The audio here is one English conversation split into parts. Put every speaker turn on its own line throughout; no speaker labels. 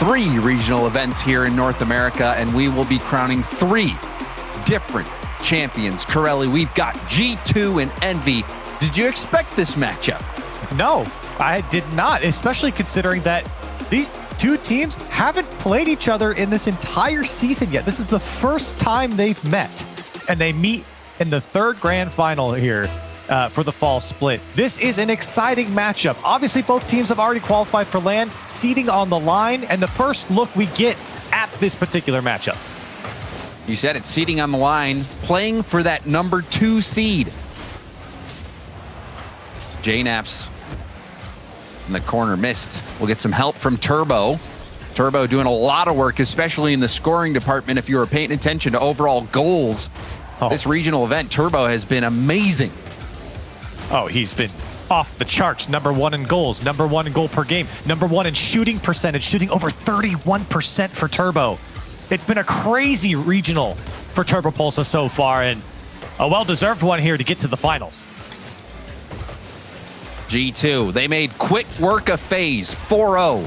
3 regional events here in North America, and we will be crowning 3 different champions. Corelli, we've got G2 and Envy. Did you expect this matchup?
No, I did not, especially considering that these two teams haven't played each other in this entire season yet. This is the first time they've met, and they meet in the 3rd grand final here for the fall split. This is an exciting matchup. Obviously, both teams have already qualified for LAN, seeding on the line, and the first look we get at this particular matchup.
You said it, seeding on the line, playing for that number 2 seed. JNaps in the corner missed. We'll get some help from Turbo. Turbo doing a lot of work, especially in the scoring department. If you were paying attention to overall goals, this regional event, Turbo has been amazing.
Oh, he's been off the charts. Number 1 in goals, number 1 in goal per game, number 1 in shooting percentage, shooting over 31% for Turbo. It's been a crazy regional for Turbo Pulsa so far, and a well-deserved one here to get to the finals.
G2, they made quick work of FaZe, 4-0.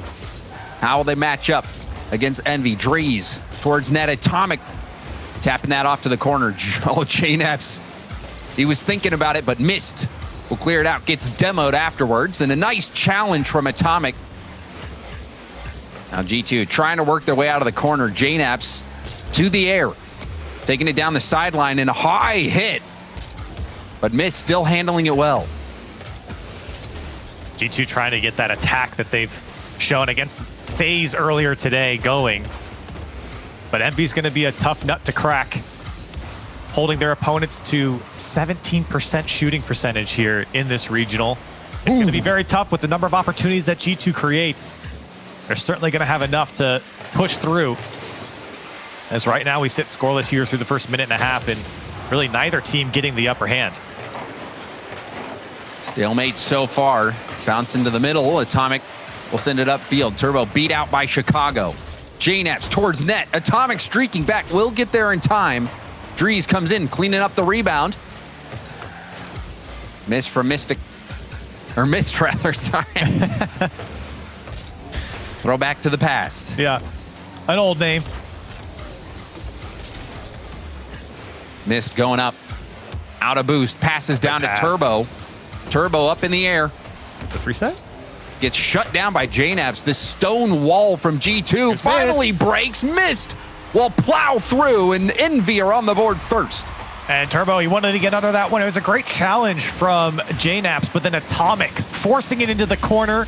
How will they match up against Envy? Drees towards net. Atomic tapping that off to the corner. Oh, JNaps, he was thinking about it, but missed. Will clear it out, gets demoed afterwards, and a nice challenge from Atomic. Now G2 trying to work their way out of the corner. JNaps to the air, taking it down the sideline in a high hit, but missed, still handling it well.
G2 trying to get that attack that they've shown against FaZe earlier today going. But Envy's going to be a tough nut to crack, holding their opponents to 17% shooting percentage here in this regional. It's going to be very tough with the number of opportunities that G2 creates. They're certainly going to have enough to push through. As right now we sit scoreless here through the first minute and a half, and really neither team getting the upper hand.
Stalemate so far. Bounce into the middle. Atomic will send it upfield. Turbo beat out by Chicago. JNaps towards net. Atomic streaking back. Will get there in time. Drees comes in, cleaning up the rebound. Miss from Mystic. Or missed, rather. Sorry. Throw back to the past.
Yeah, an old name.
Missed going up. Out of boost. Passes down to Turbo. Turbo up in the air.
The reset?
Gets shut down by JNaps. The stone wall from G2 finally breaks. Missed. Will plow through, and Envy are on the board first.
And Turbo, he wanted to get under that one. It was a great challenge from JNaps, but then Atomic forcing it into the corner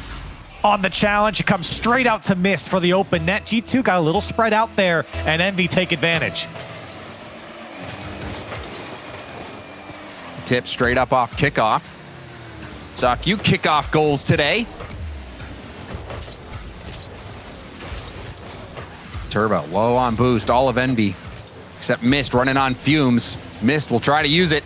on the challenge. It comes straight out to Mist for the open net. G2 got a little spread out there, and Envy take advantage.
Tip straight up off kickoff. Saw a few kickoff goals today. Turbo low on boost, all of Envy, except Mist running on fumes. Mist will try to use it.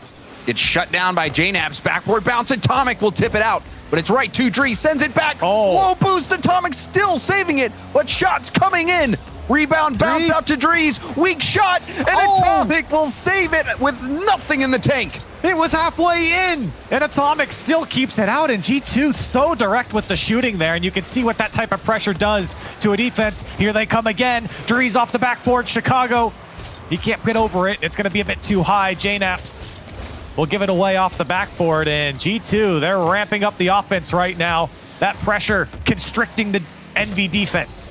It's shut down by JNaps. Backward bounce. Atomic will tip it out, but it's right to Drees. Sends it back. Low boost. Atomic still saving it, but shots coming in. Rebound bounce out to Drees. Weak shot, and Atomic will save it with nothing in the tank.
It was halfway in, and Atomic still keeps it out, and G2 so direct with the shooting there, and you can see what that type of pressure does to a defense. Here they come again. Drees off the backboard. Chicago, he can't get over it. It's going to be a bit too high. JNaps will give it away off the backboard, and G2, they're ramping up the offense right now. That pressure constricting the Envy defense.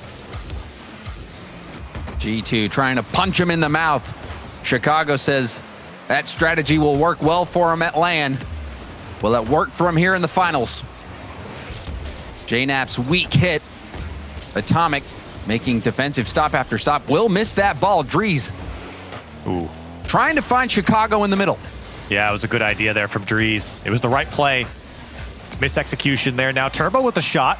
G2 trying to punch him in the mouth. Chicago says that strategy will work well for him at LAN. Will it work for him here in the finals? JNaps weak hit. Atomic making defensive stop after stop. Will miss that ball. Drees trying to find Chicago in the middle.
Yeah, it was a good idea there from Drees. It was the right play. Missed execution there. Now Turbo with a shot.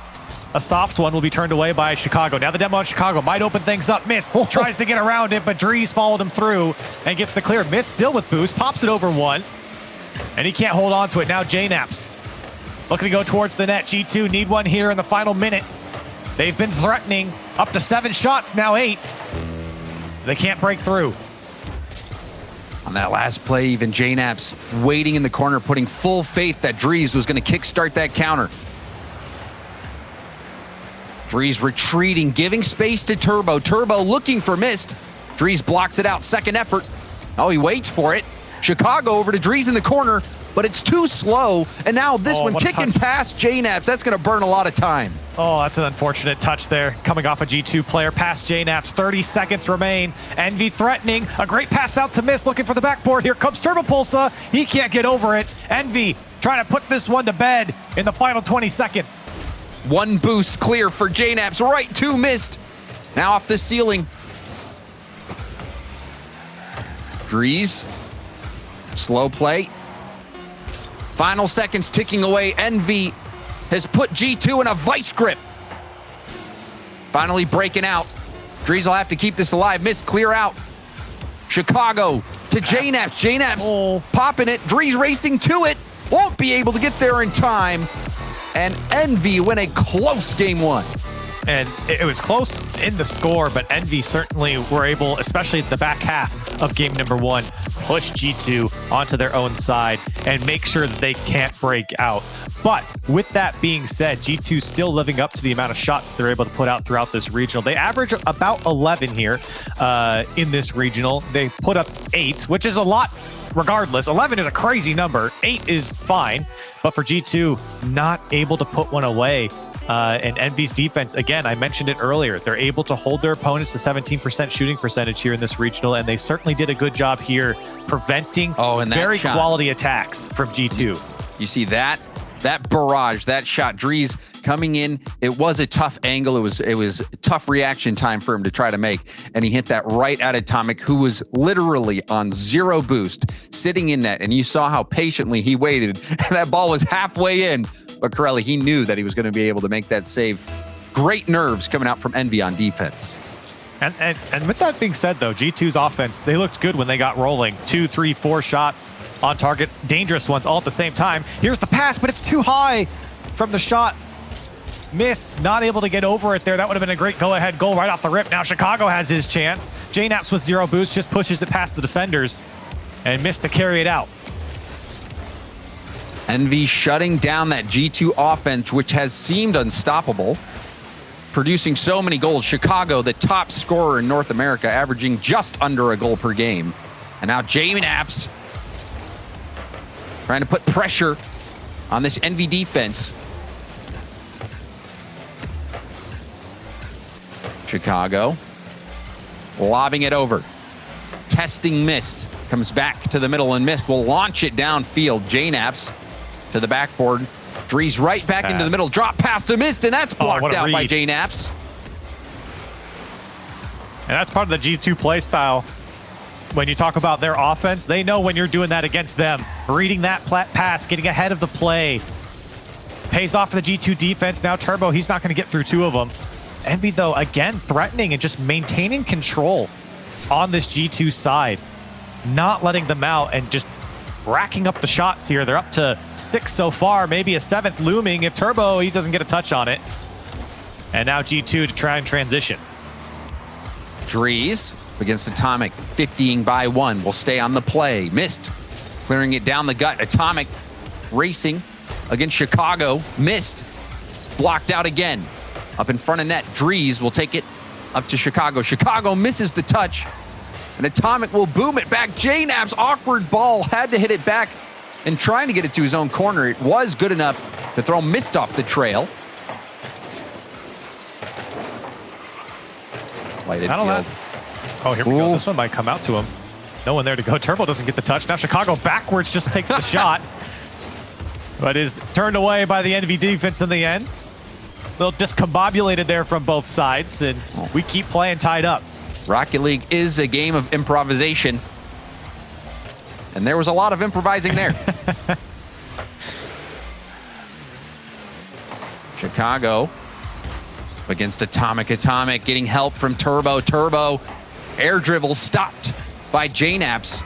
A soft one will be turned away by Chicago. Now the demo on Chicago might open things up. Mist tries to get around it, but Drees followed him through and gets the clear. Mist still with boost, pops it over one, and he can't hold on to it. Now JNaps looking to go towards the net. G2 need one here in the final minute. They've been threatening up to 7 shots, now 8. They can't break through.
On that last play, even JNaps waiting in the corner, putting full faith that Drees was going to kickstart that counter. Drees retreating, giving space to Turbo. Turbo looking for Mist. Drees blocks it out, second effort. Oh, he waits for it. Chicago over to Drees in the corner, but it's too slow. And now this one kicking past JNAPS. That's going to burn a lot of time.
Oh, that's an unfortunate touch there. Coming off a G2 player past JNAPS. 30 seconds remain. Envy threatening. A great pass out to Mist, looking for the backboard. Here comes Turbopulsa. He can't get over it. Envy trying to put this one to bed in the final 20 seconds.
One boost clear for JNAPS, right to Mist. Now off the ceiling. Drees, slow play. Final seconds ticking away. Envy has put G2 in a vice grip. Finally breaking out. Drees will have to keep this alive. Mist clear out. Chicago to JNAPS. JNAPS popping it. Drees racing to it. Won't be able to get there in time. And Envy win a close game one.
And it was close in the score, but Envy certainly were able, especially at the back half of game number one, push G2 onto their own side and make sure that they can't break out. But with that being said, G2 still living up to the amount of shots they're able to put out throughout this regional. They average about 11 here in this regional. They put up 8, which is a lot. Regardless, 11 is a crazy number. 8 is fine, but for G2, not able to put one away. And Envy's defense, again, I mentioned it earlier, they're able to hold their opponents to 17% shooting percentage here in this regional, and they certainly did a good job here preventing very quality attacks from G2.
You see that barrage, that shot, Drees coming in. It was a tough angle. It was tough reaction time for him to try to make, and he hit that right at Atomic, who was literally on 0 boost, sitting in net, and you saw how patiently he waited. And that ball was halfway in, but Corelli, he knew that he was going to be able to make that save. Great nerves coming out from Envy on defense.
And with that being said, though, G2's offense, they looked good when they got rolling. 2, 3, 4 shots on target, dangerous ones all at the same time. Here's the pass, but it's too high from the shot. Missed, not able to get over it there. That would have been a great go-ahead goal right off the rip. Now Chicago has his chance. JNAPS with 0 boost, just pushes it past the defenders and missed to carry it out.
Envy shutting down that G2 offense, which has seemed unstoppable, producing so many goals. Chicago, the top scorer in North America, averaging just under a goal per game. And now JNAPS trying to put pressure on this Envy defense. Chicago lobbing it over. Testing Mist. Comes back to the middle, and Mist will launch it downfield. JNAPS to the backboard. Drees right back into the middle. Drop pass to Mist, and that's blocked out by JNAPS.
And that's part of the G2 play style. When you talk about their offense, they know when you're doing that against them. Reading that pass, getting ahead of the play. Pays off for the G2 defense. Now Turbo, he's not going to get through 2 of them. Envy, though, again, threatening and just maintaining control on this G2 side. Not letting them out and just racking up the shots here. They're up to 6 so far, maybe a 7th looming if Turbo, he doesn't get a touch on it. And now G2 to try and transition.
Drees against Atomic, 50ing by 1, will stay on the play. Mist clearing it down the gut. Atomic racing against Chicago. Mist blocked out again. Up in front of net, Drees will take it up to Chicago. Chicago misses the touch, and Atomic will boom it back. JNAP's awkward ball, had to hit it back and trying to get it to his own corner. It was good enough to throw Mist off the trail. Lighted field.
Oh, here we go. This one might come out to him. No one there to go. Turbo doesn't get the touch. Now Chicago backwards just takes the shot, but is turned away by the Envy defense in the end. A little discombobulated there from both sides, and we keep playing tied up.
Rocket League is a game of improvisation, and there was a lot of improvising there. Chicago against Atomic. Atomic getting help from Turbo. Turbo air dribble stopped by JNAPS.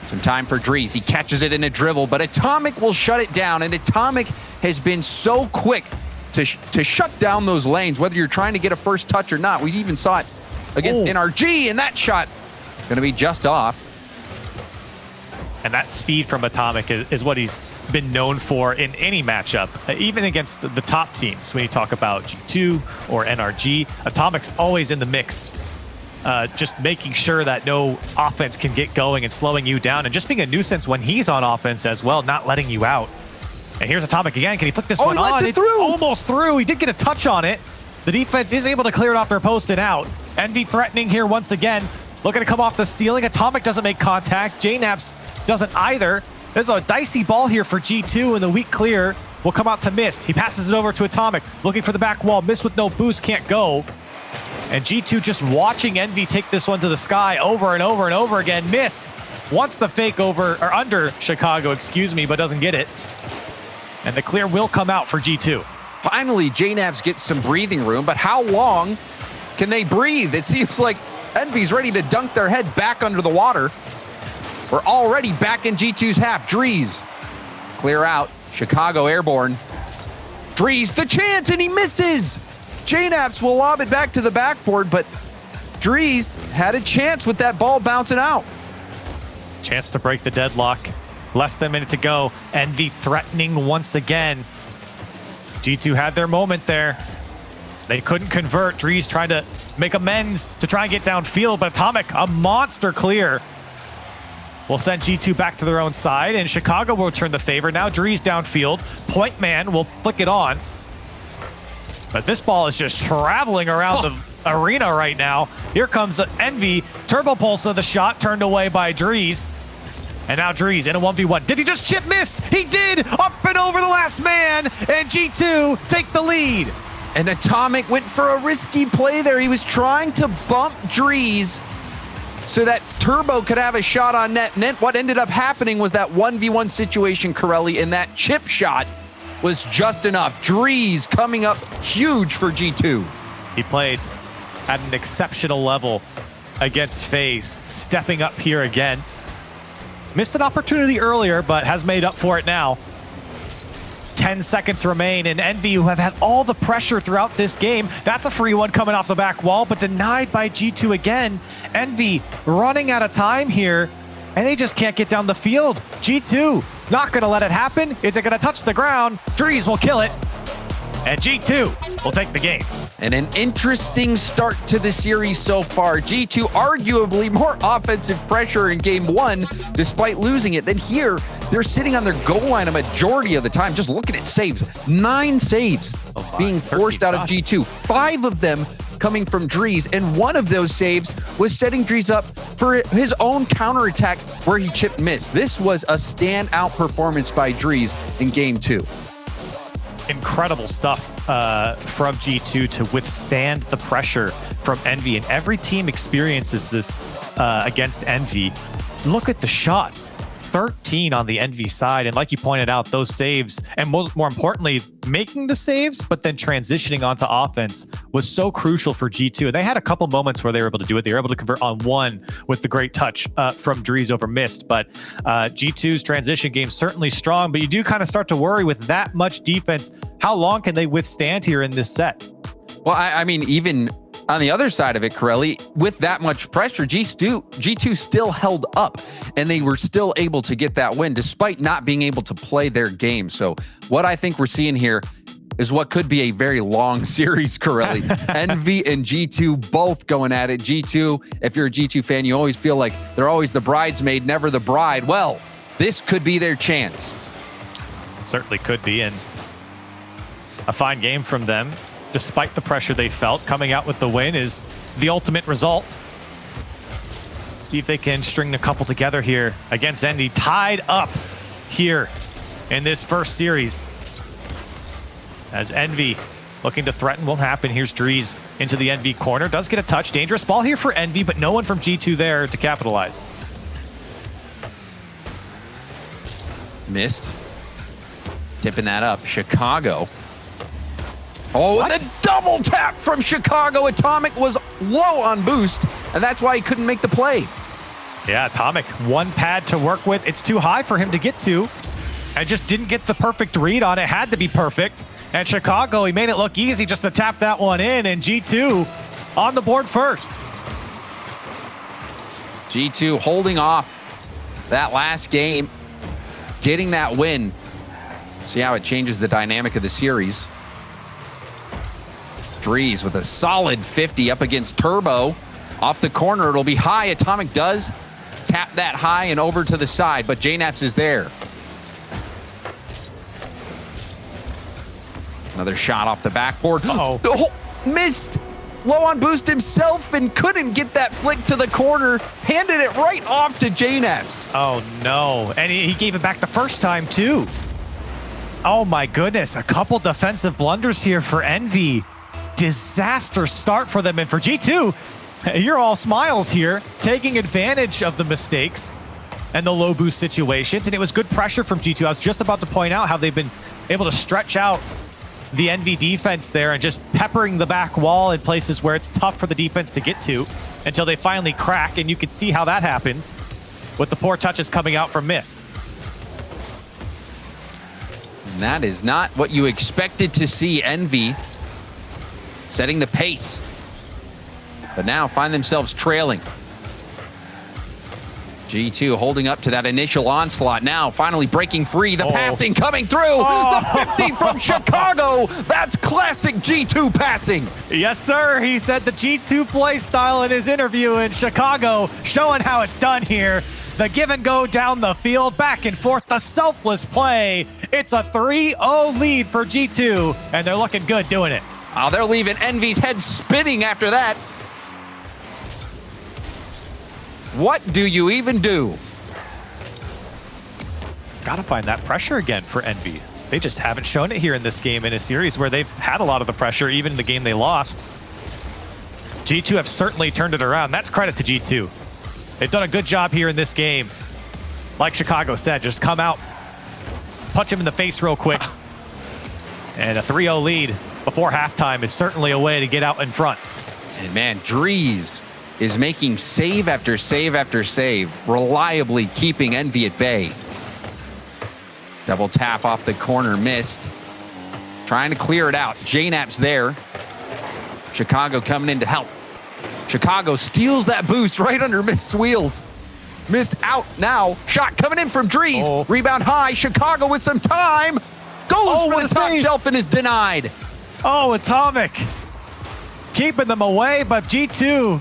Some time for Drees. He catches it in a dribble, but Atomic will shut it down, and Atomic has been so quick to shut down those lanes, whether you're trying to get a first touch or not. We even saw it against NRG, and that shot going to be just off.
And that speed from Atomic is what he's been known for in any matchup, even against the top teams. When you talk about G2 or NRG, Atomic's always in the mix, just making sure that no offense can get going and slowing you down, and just being a nuisance when he's on offense as well, not letting you out. And here's Atomic again. Can he flick this one on? It's almost through. He did get a touch on it. The defense is able to clear it off their post and out. Envy threatening here once again. Looking to come off the ceiling. Atomic doesn't make contact. JNaps doesn't either. There's a dicey ball here for G2, and the weak clear will come out to Mist. He passes it over to Atomic. Looking for the back wall. Mist with no boost, can't go. And G2 just watching Envy take this one to the sky over and over and over again. Mist wants the fake over, or under Chicago, excuse me, but doesn't get it. And the clear will come out for G2.
Finally, JNaps gets some breathing room, but how long can they breathe? It seems like Envy's ready to dunk their head back under the water. We're already back in G2's half. Drees, clear out. Chicago airborne. Drees, the chance, and he misses. JNaps will lob it back to the backboard, but Drees had a chance with that ball bouncing out.
Chance to break the deadlock. Less than a minute to go. Envy threatening once again. G2 had their moment there. They couldn't convert. Drees trying to make amends to try and get downfield, but Atomic, a monster clear, will send G2 back to their own side, and Chicago will return the favor. Now Drees downfield. Point Man will flick it on. But this ball is just traveling around the arena right now. Here comes Envy. Turbo Pulse of the shot turned away by Drees. And now Drees in a 1v1. Did he just chip Mist? He did! Up and over the last man, and G2 take the lead.
And Atomic went for a risky play there. He was trying to bump Drees so that Turbo could have a shot on net. And what ended up happening was that 1v1 situation, Corelli, and that chip shot was just enough. Drees coming up huge for G2.
He played at an exceptional level against FaZe, stepping up here again. Missed an opportunity earlier, but has made up for it now. 10 seconds remain, and Envy, who have had all the pressure throughout this game, that's a free one coming off the back wall, but denied by G2 again. Envy running out of time here, and they just can't get down the field. G2 not gonna let it happen. Is it gonna touch the ground? Drees will kill it, and G2 will take the game.
And an interesting start to the series so far. G2 arguably more offensive pressure in game one, despite losing it. Then here, they're sitting on their goal line a majority of the time. Just looking at saves. 9 saves being forced out of G2. 5 of them coming from Drees, and one of those saves was setting Drees up for his own counterattack where he chipped Mist. This was a standout performance by Drees in game 2.
Incredible stuff from G2 to withstand the pressure from Envy, and every team experiences this against Envy. Look at the shots. 13 on the Envy side, and like you pointed out, those saves, and more importantly, making the saves, but then transitioning onto offense was so crucial for G2. And they had a couple moments where they were able to do it. They were able to convert on one with the great touch from Drees over Mist. But G2's transition game certainly strong, but you do kind of start to worry with that much defense. How long can they withstand here in this set?
Well, I mean, even on the other side of it, Corelli, with that much pressure, G2 still held up, and they were still able to get that win despite not being able to play their game. So what I think we're seeing here is what could be a very long series, Corelli. Envy and G2 both going at it. G2, if you're a G2 fan, you always feel like they're always the bridesmaid, never the bride. Well, this could be their chance.
It certainly could be, and a fine game from them. Despite the pressure they felt, coming out with the win is the ultimate result. See if they can string a couple together here against Envy. Tied up here in this first series. As Envy looking to threaten won't happen. Here's Drees into the Envy corner. Does get a touch. Dangerous ball here for Envy, but no one from G2 there to capitalize.
Missed. Tipping that up. Chicago. Oh,
What?
the double tap from Chicago. Atomic was low on boost, and that's why he couldn't make the play.
Yeah, Atomic, one pad to work with. It's too high for him to get to. And just didn't get the perfect read on it. Had to be perfect. And Chicago, he made it look easy just to tap that one in, and G2 on the board first.
G2 holding off that last game, getting that win. See how it changes the dynamic of the series. Drees with a solid 50 up against Turbo. Off the corner, it'll be high. Atomic does tap that high and over to the side, but JNaps is there. Another shot off the backboard.
Uh-oh.
Missed. Low on boost himself and couldn't get that flick to the corner. Handed it right off to JNaps.
Oh, no. And he gave it back the first time, too. Oh, my goodness. A couple defensive blunders here for Envy. Disaster start for them. And for G2, you're all smiles here, taking advantage of the mistakes and the low boost situations. And it was good pressure from G2. I was just about to point out how they've been able to stretch out the Envy defense there and just peppering the back wall in places where it's tough for the defense to get to until they finally crack, and you can see how that happens with the poor touches coming out from Mist.
And that is not what you expected to see. Envy setting the pace, but now find themselves trailing. G2 holding up to that initial onslaught, now finally breaking free. The passing coming through. The 50 from Chicago. That's classic G2 passing.
Yes, sir. He said the G2 play style in his interview in Chicago, showing how it's done here. The give and go down the field, back and forth, the selfless play. It's a 3-0 lead for G2, and they're looking good doing it.
Oh, they're leaving Envy's head spinning after that. What do you even do?
Gotta find that pressure again for Envy. They just haven't shown it here in this game, in a series where they've had a lot of the pressure, even in the game they lost. G2 have certainly turned it around. That's credit to G2. They've done a good job here in this game. Like Chicago said, just come out, punch him in the face real quick. And a 3-0 lead before halftime is certainly a way to get out in front.
And man, Drees is making save after save after save, reliably keeping Envy at bay. Double tap off the corner, missed. Trying to clear it out. JNaps there. Chicago coming in to help. Chicago steals that boost right under Mist's wheels. Mist out now. Shot coming in from Drees. Rebound high. Chicago with some time. Goes for the top shelf and is denied.
Oh, Atomic keeping them away, but G2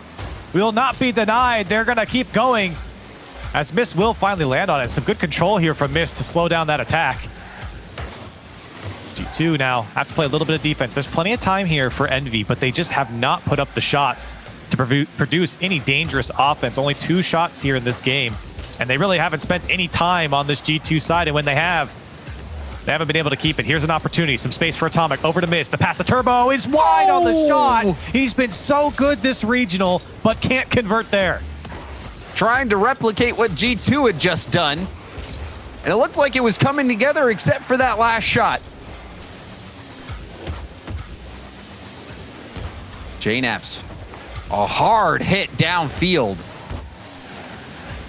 will not be denied. They're going to keep going as Mist will finally land on it. Some good control here from Mist to slow down that attack. G2 now have to play a little bit of defense. There's plenty of time here for Envy, but they just have not put up the shots to produce any dangerous offense. Only 2 shots here in this game, and they really haven't spent any time on this G2 side, and when they have, they haven't been able to keep it. Here's an opportunity. Some space for Atomic. Over to Mist. The pass to Turbo is wide on the shot. He's been so good this regional, but can't convert there.
Trying to replicate what G2 had just done. And it looked like it was coming together except for that last shot. JNaps. A hard hit downfield.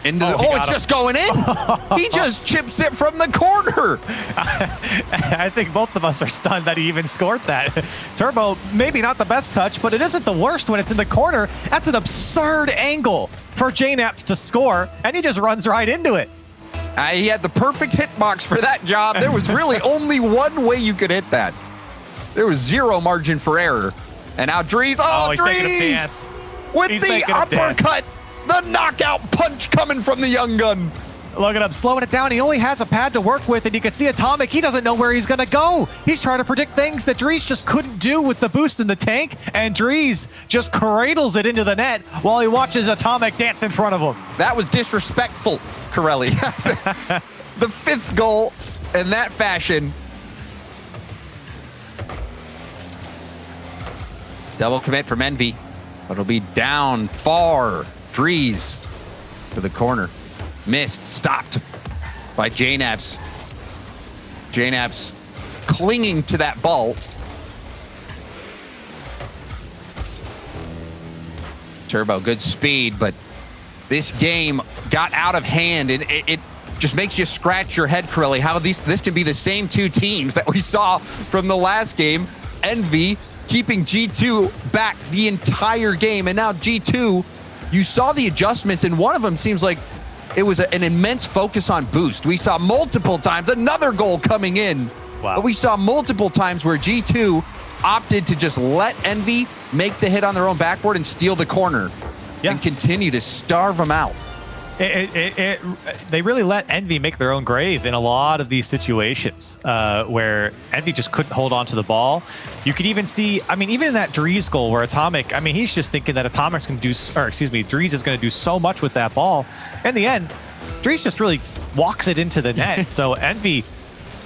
It's just going in. He just chips it from the corner.
I think both of us are stunned that he even scored that. Turbo, maybe not the best touch, but it isn't the worst when it's in the corner. That's an absurd angle for JNaps to score, and he just runs right into it.
He had the perfect hitbox for that job. There was really only one way you could hit that. There was zero margin for error. And now Drees,
he's making a dance.
With the uppercut. The knockout punch coming from the young gun.
Look at him slowing it down. He only has a pad to work with, and you can see Atomic. He doesn't know where he's going to go. He's trying to predict things that Drees just couldn't do with the boost in the tank, and Drees just cradles it into the net while he watches Atomic dance in front of him.
That was disrespectful, Corelli. The 5th goal in that fashion. Double commit from Envy, but it'll be down far. Drees to the corner. Missed, stopped by JNaps. JNaps clinging to that ball. Turbo, good speed, but this game got out of hand, and it just makes you scratch your head, Corelli, how this can be the same 2 teams that we saw from the last game. Envy keeping G2 back the entire game, and now G2, you saw the adjustments, and one of them seems like it was an immense focus on boost. We saw multiple times another goal coming in
Wow.
But we saw multiple times where G2 opted to just let Envy make the hit on their own backboard and steal the corner and continue to starve them out.
They really let Envy make their own grave in a lot of these situations where Envy just couldn't hold on to the ball. You could even see, I mean, even in that Drees goal where Atomic, I mean, he's just thinking that Atomic's going to do, or excuse me, Drees is going to do so much with that ball. In the end, Drees just really walks it into the net. So Envy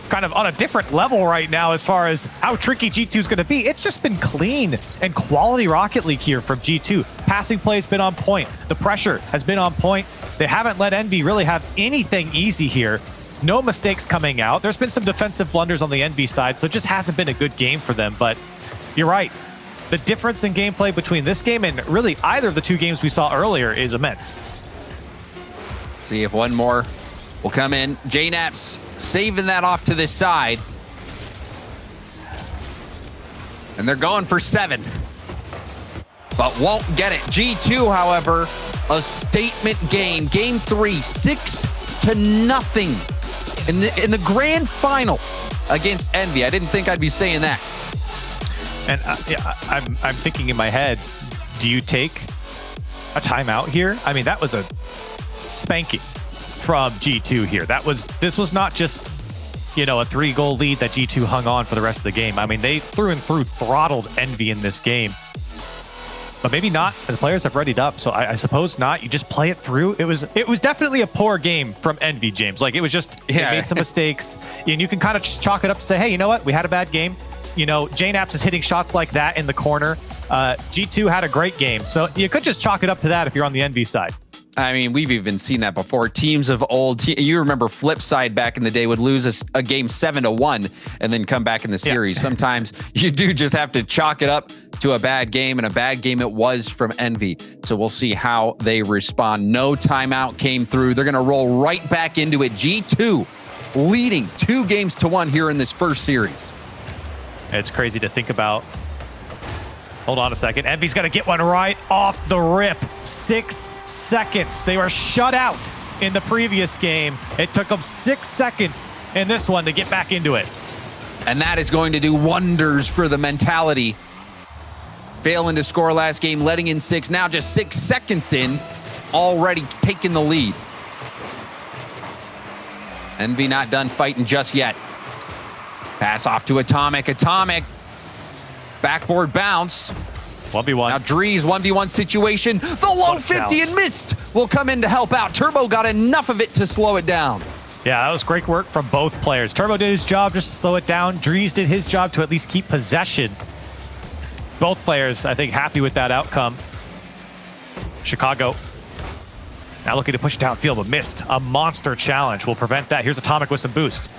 kind of on a different level right now as far as how tricky G2 is going to be. It's just been clean and quality Rocket League here from G2. Passing play has been on point. The pressure has been on point. They haven't let Envy really have anything easy here. No mistakes coming out. There's been some defensive blunders on the Envy side, so it just hasn't been a good game for them. But you're right. The difference in gameplay between this game and really either of the two games we saw earlier is immense.
Let's see if one more will come in. JNaps saving that off to this side. And they're going for 7. But won't get it. G2, however, a statement game. Game 3, 6-0 in the grand final against Envy. I didn't think I'd be saying that.
And yeah, I'm thinking in my head, do you take a timeout here? I mean, that was a spanking from G2 here. This was not just, you know, a 3-goal lead that G2 hung on for the rest of the game. I mean, they through and through throttled Envy in this game. But maybe not. The players have readied up, so I suppose not. You just play it through. It was definitely a poor game from Envy, James. Like, it was just, they made some mistakes, and you can kind of just chalk it up to say, hey, you know what? We had a bad game. You know, JNaps is hitting shots like that in the corner. G2 had a great game, so you could just chalk it up to that if you're on the Envy side.
I mean, we've even seen that before. Teams of old, you remember Flipside back in the day would lose a game 7-1 and then come back in the series. Yeah. Sometimes you do just have to chalk it up to a bad game, and a bad game it was from Envy. So we'll see how they respond. No timeout came through. They're going to roll right back into it. G2 leading 2-1 here in this first series.
It's crazy to think about. Hold on a second. Envy's going to get one right off the rip. 6 seconds. They were shut out in the previous game. It took them 6 seconds in this one to get back into it.
And that is going to do wonders for the mentality. Failing to score last game, letting in 6. Now just 6 seconds in, already taking the lead. Envy not done fighting just yet. Pass off to Atomic. Atomic. Backboard bounce.
1v1.
Now Drees, 1v1 situation. The low 50 and missed will come in to help out. Turbo got enough of it to slow it down.
Yeah, that was great work from both players. Turbo did his job just to slow it down. Drees did his job to at least keep possession. Both players, I think, happy with that outcome. Chicago now looking to push it downfield, but missed. A monster challenge will prevent that. Here's Atomic with some boost.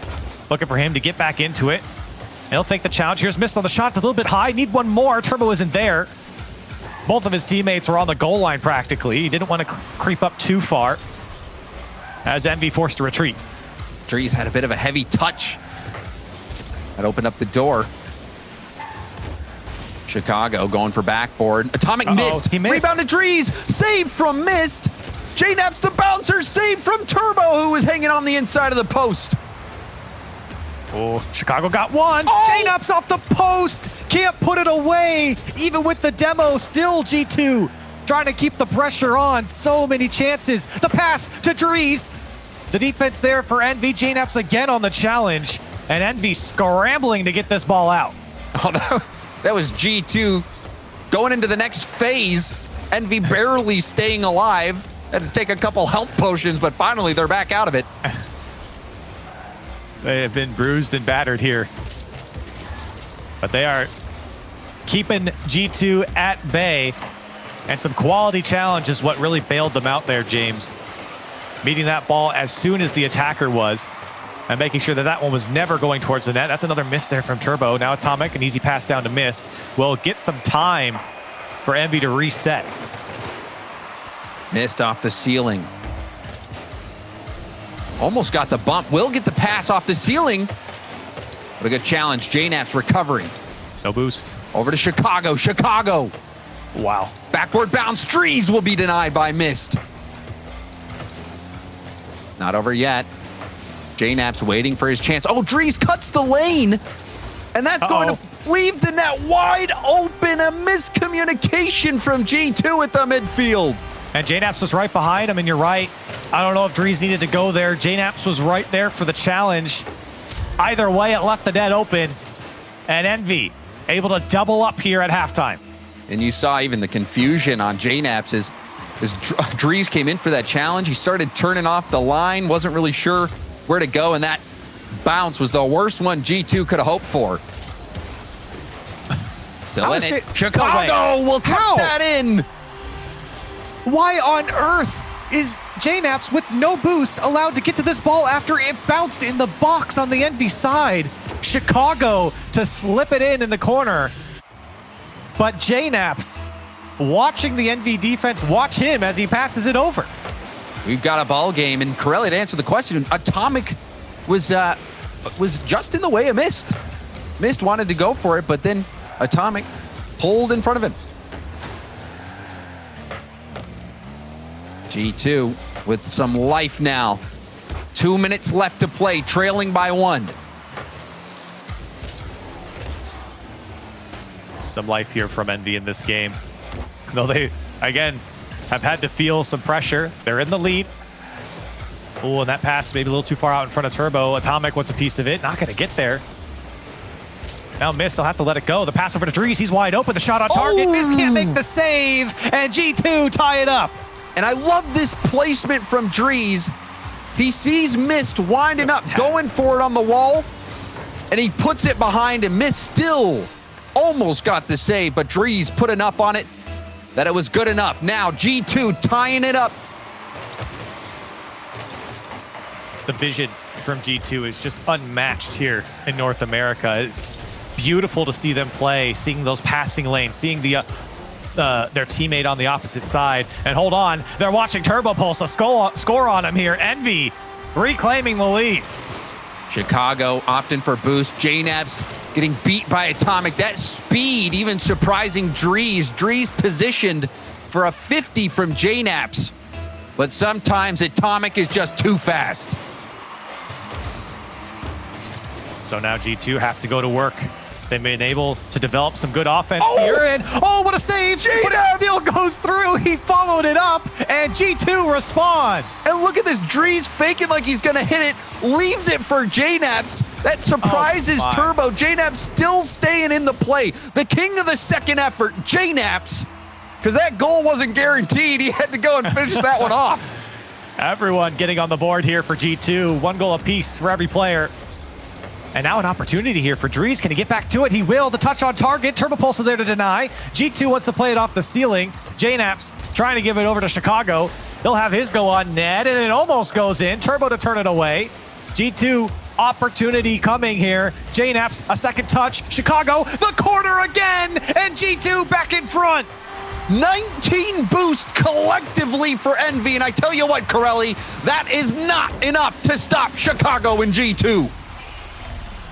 Looking for him to get back into it. He'll take the challenge. Here's missed on the shot. It's a little bit high. Need one more. Turbo isn't there. Both of his teammates were on the goal line practically. He didn't want to creep up too far as Envy forced to retreat.
Drees had a bit of a heavy touch. That opened up the door. Chicago going for backboard. Atomic missed.
He missed.
Rebound to Drees. Save from missed. JNaps the bouncer. Save from Turbo, who was hanging on the inside of the post.
Oh, Chicago got one. JNaps off the post. Can't put it away. Even with the demo, still G2 trying to keep the pressure on. So many chances. The pass to Drees. The defense there for Envy. JNaps again on the challenge. And Envy scrambling to get this ball out.
Oh, that was G2 going into the next phase. Envy barely staying alive. Had to take a couple health potions, but finally they're back out of it.
They have been bruised and battered here. But they are keeping G2 at bay. And some quality challenge is what really bailed them out there, James. Meeting that ball as soon as the attacker was. And making sure that that one was never going towards the net. That's another miss there from Turbo. Now Atomic, an easy pass down to miss. Will get some time for Envy to reset.
Missed off the ceiling. Almost got the bump. Will get the pass off the ceiling. What a good challenge. JNaps recovering.
No boost.
Over to Chicago. Chicago.
Wow.
Backboard bounce. Drees will be denied by Mist. Not over yet. JNAP's waiting for his chance. Oh, Dries cuts the lane, and that's going to leave the net wide open. A miscommunication from G2 at the midfield.
And JNAPS was right behind him, and you're right. I don't know if Dries needed to go there. JNAPS was right there for the challenge. Either way, it left the net open, and Envy able to double up here at halftime.
And you saw even the confusion on JNAPS as Dries came in for that challenge. He started turning off the line, wasn't really sure where to go, and that bounce was the worst one G2 could have hoped for. Still in it. Chicago will tuck that in.
Why on earth is JNAPS with no boost allowed to get to this ball after it bounced in the box on the Envy side? Chicago to slip it in the corner. But JNAPS watching the Envy defense, watch him as he passes it over.
We've got a ball game, and Corelli, to answer the question, Atomic was just in the way of Mist. Mist wanted to go for it, but then Atomic pulled in front of him. G2 with some life now. 2 minutes left to play, trailing by 1.
Some life here from Envy in this game. Though they, again, have had to feel some pressure. They're in the lead. Oh, and that pass maybe a little too far out in front of Turbo. Atomic wants a piece of it. Not going to get there. Now Mist will have to let it go. The pass over to Dries. He's wide open. The shot on target. Mist can't make the save. And G2 tie it up.
And I love this placement from Dries. He sees Mist winding up, going for it on the wall, and he puts it behind him. Mist still almost got the save, but Dries put enough on it that it was good enough. Now G2 tying it up.
The vision from G2 is just unmatched here in North America. It's beautiful to see them play, seeing those passing lanes, seeing the their teammate on the opposite side. And hold on, they're watching Turbo Pulse, a score on him here. Envy reclaiming the lead.
Chicago opting for boost. JNAPS getting beat by Atomic. That speed even surprising Dries. Dries positioned for a 50 from JNAPS. But sometimes Atomic is just too fast.
So now G2 have to go to work. They've been able to develop some good offense here. And oh, what a save! But it still goes through. He followed it up, and G2 respond.
And look at this. Dries faking like he's going to hit it. Leaves it for JNAPS. That surprises Turbo. JNAPS still staying in the play. The king of the second effort, JNAPS. Because that goal wasn't guaranteed. He had to go and finish that one off.
Everyone getting on the board here for G2. 1 goal apiece for every player. And now an opportunity here for Dries. Can he get back to it? He will. The touch on target. Turbo Pulse is there to deny. G2 wants to play it off the ceiling. JNAPS trying to give it over to Chicago. He'll have his go on net, and it almost goes in. Turbo to turn it away. G2 opportunity coming here. JNAPS, a second touch. Chicago, the corner again, and G2 back in front.
19 boosts collectively for Envy, and I tell you what, Corelli, that is not enough to stop Chicago and G2.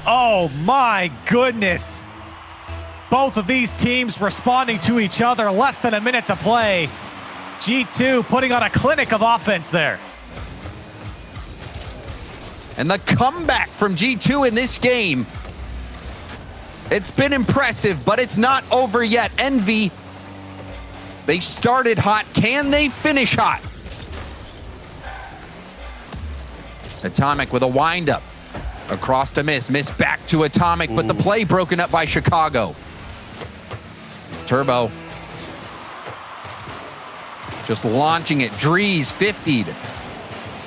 Oh my goodness. Both of these teams responding to each other. Less than a minute to play. G2 putting on a clinic of offense there.
And the comeback from G2 in this game, it's been impressive, but it's not over yet. Envy, they started hot. Can they finish hot? Atomic with a windup. Across to Mist. Mist back to Atomic, but the play broken up by Chicago. Turbo. Just launching it. Dries 50'd.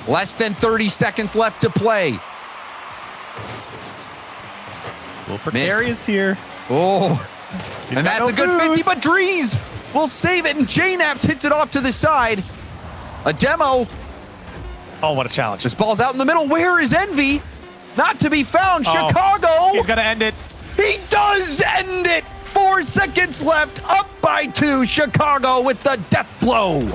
Less than 30 seconds left to play.
A little precarious here.
Oh, and that's a good 50, but Dries will save it, and JNAPS hits it off to the side. A demo.
Oh, what a challenge.
This ball's out in the middle. Where is Envy? Not to be found. Chicago.
He's going to end it.
He does end it. 4 seconds left. Up by 2. Chicago with the death blow.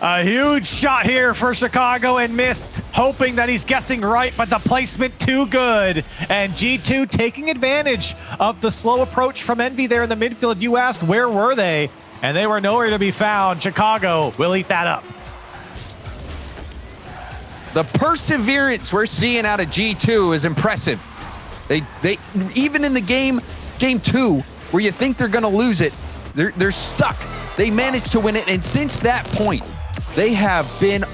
A huge shot here for Chicago, and Mist hoping that he's guessing right, but the placement too good. And G2 taking advantage of the slow approach from Envy there in the midfield. You asked where were they, and they were nowhere to be found. Chicago will eat that up.
The perseverance we're seeing out of G2 is impressive. They even in the game 2, where you think they're gonna lose it, they're stuck. They managed to win it, and since that point, they have been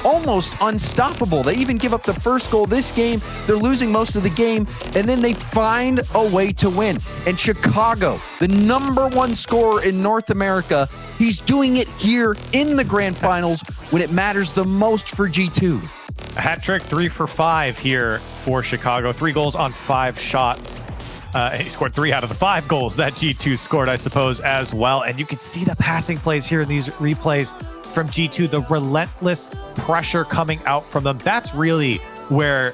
almost unstoppable. They even give up the first goal this game. They're losing most of the game, and then they find a way to win. And Chicago, the #1 scorer in North America, he's doing it here in the grand finals when it matters the most for G2.
A hat trick, 3 for 5 here for Chicago. 3 goals on 5 shots. He scored 3 out of the 5 goals that G2 scored, I suppose, as well. And you can see the passing plays here in these replays from G2, the relentless pressure coming out from them. That's really where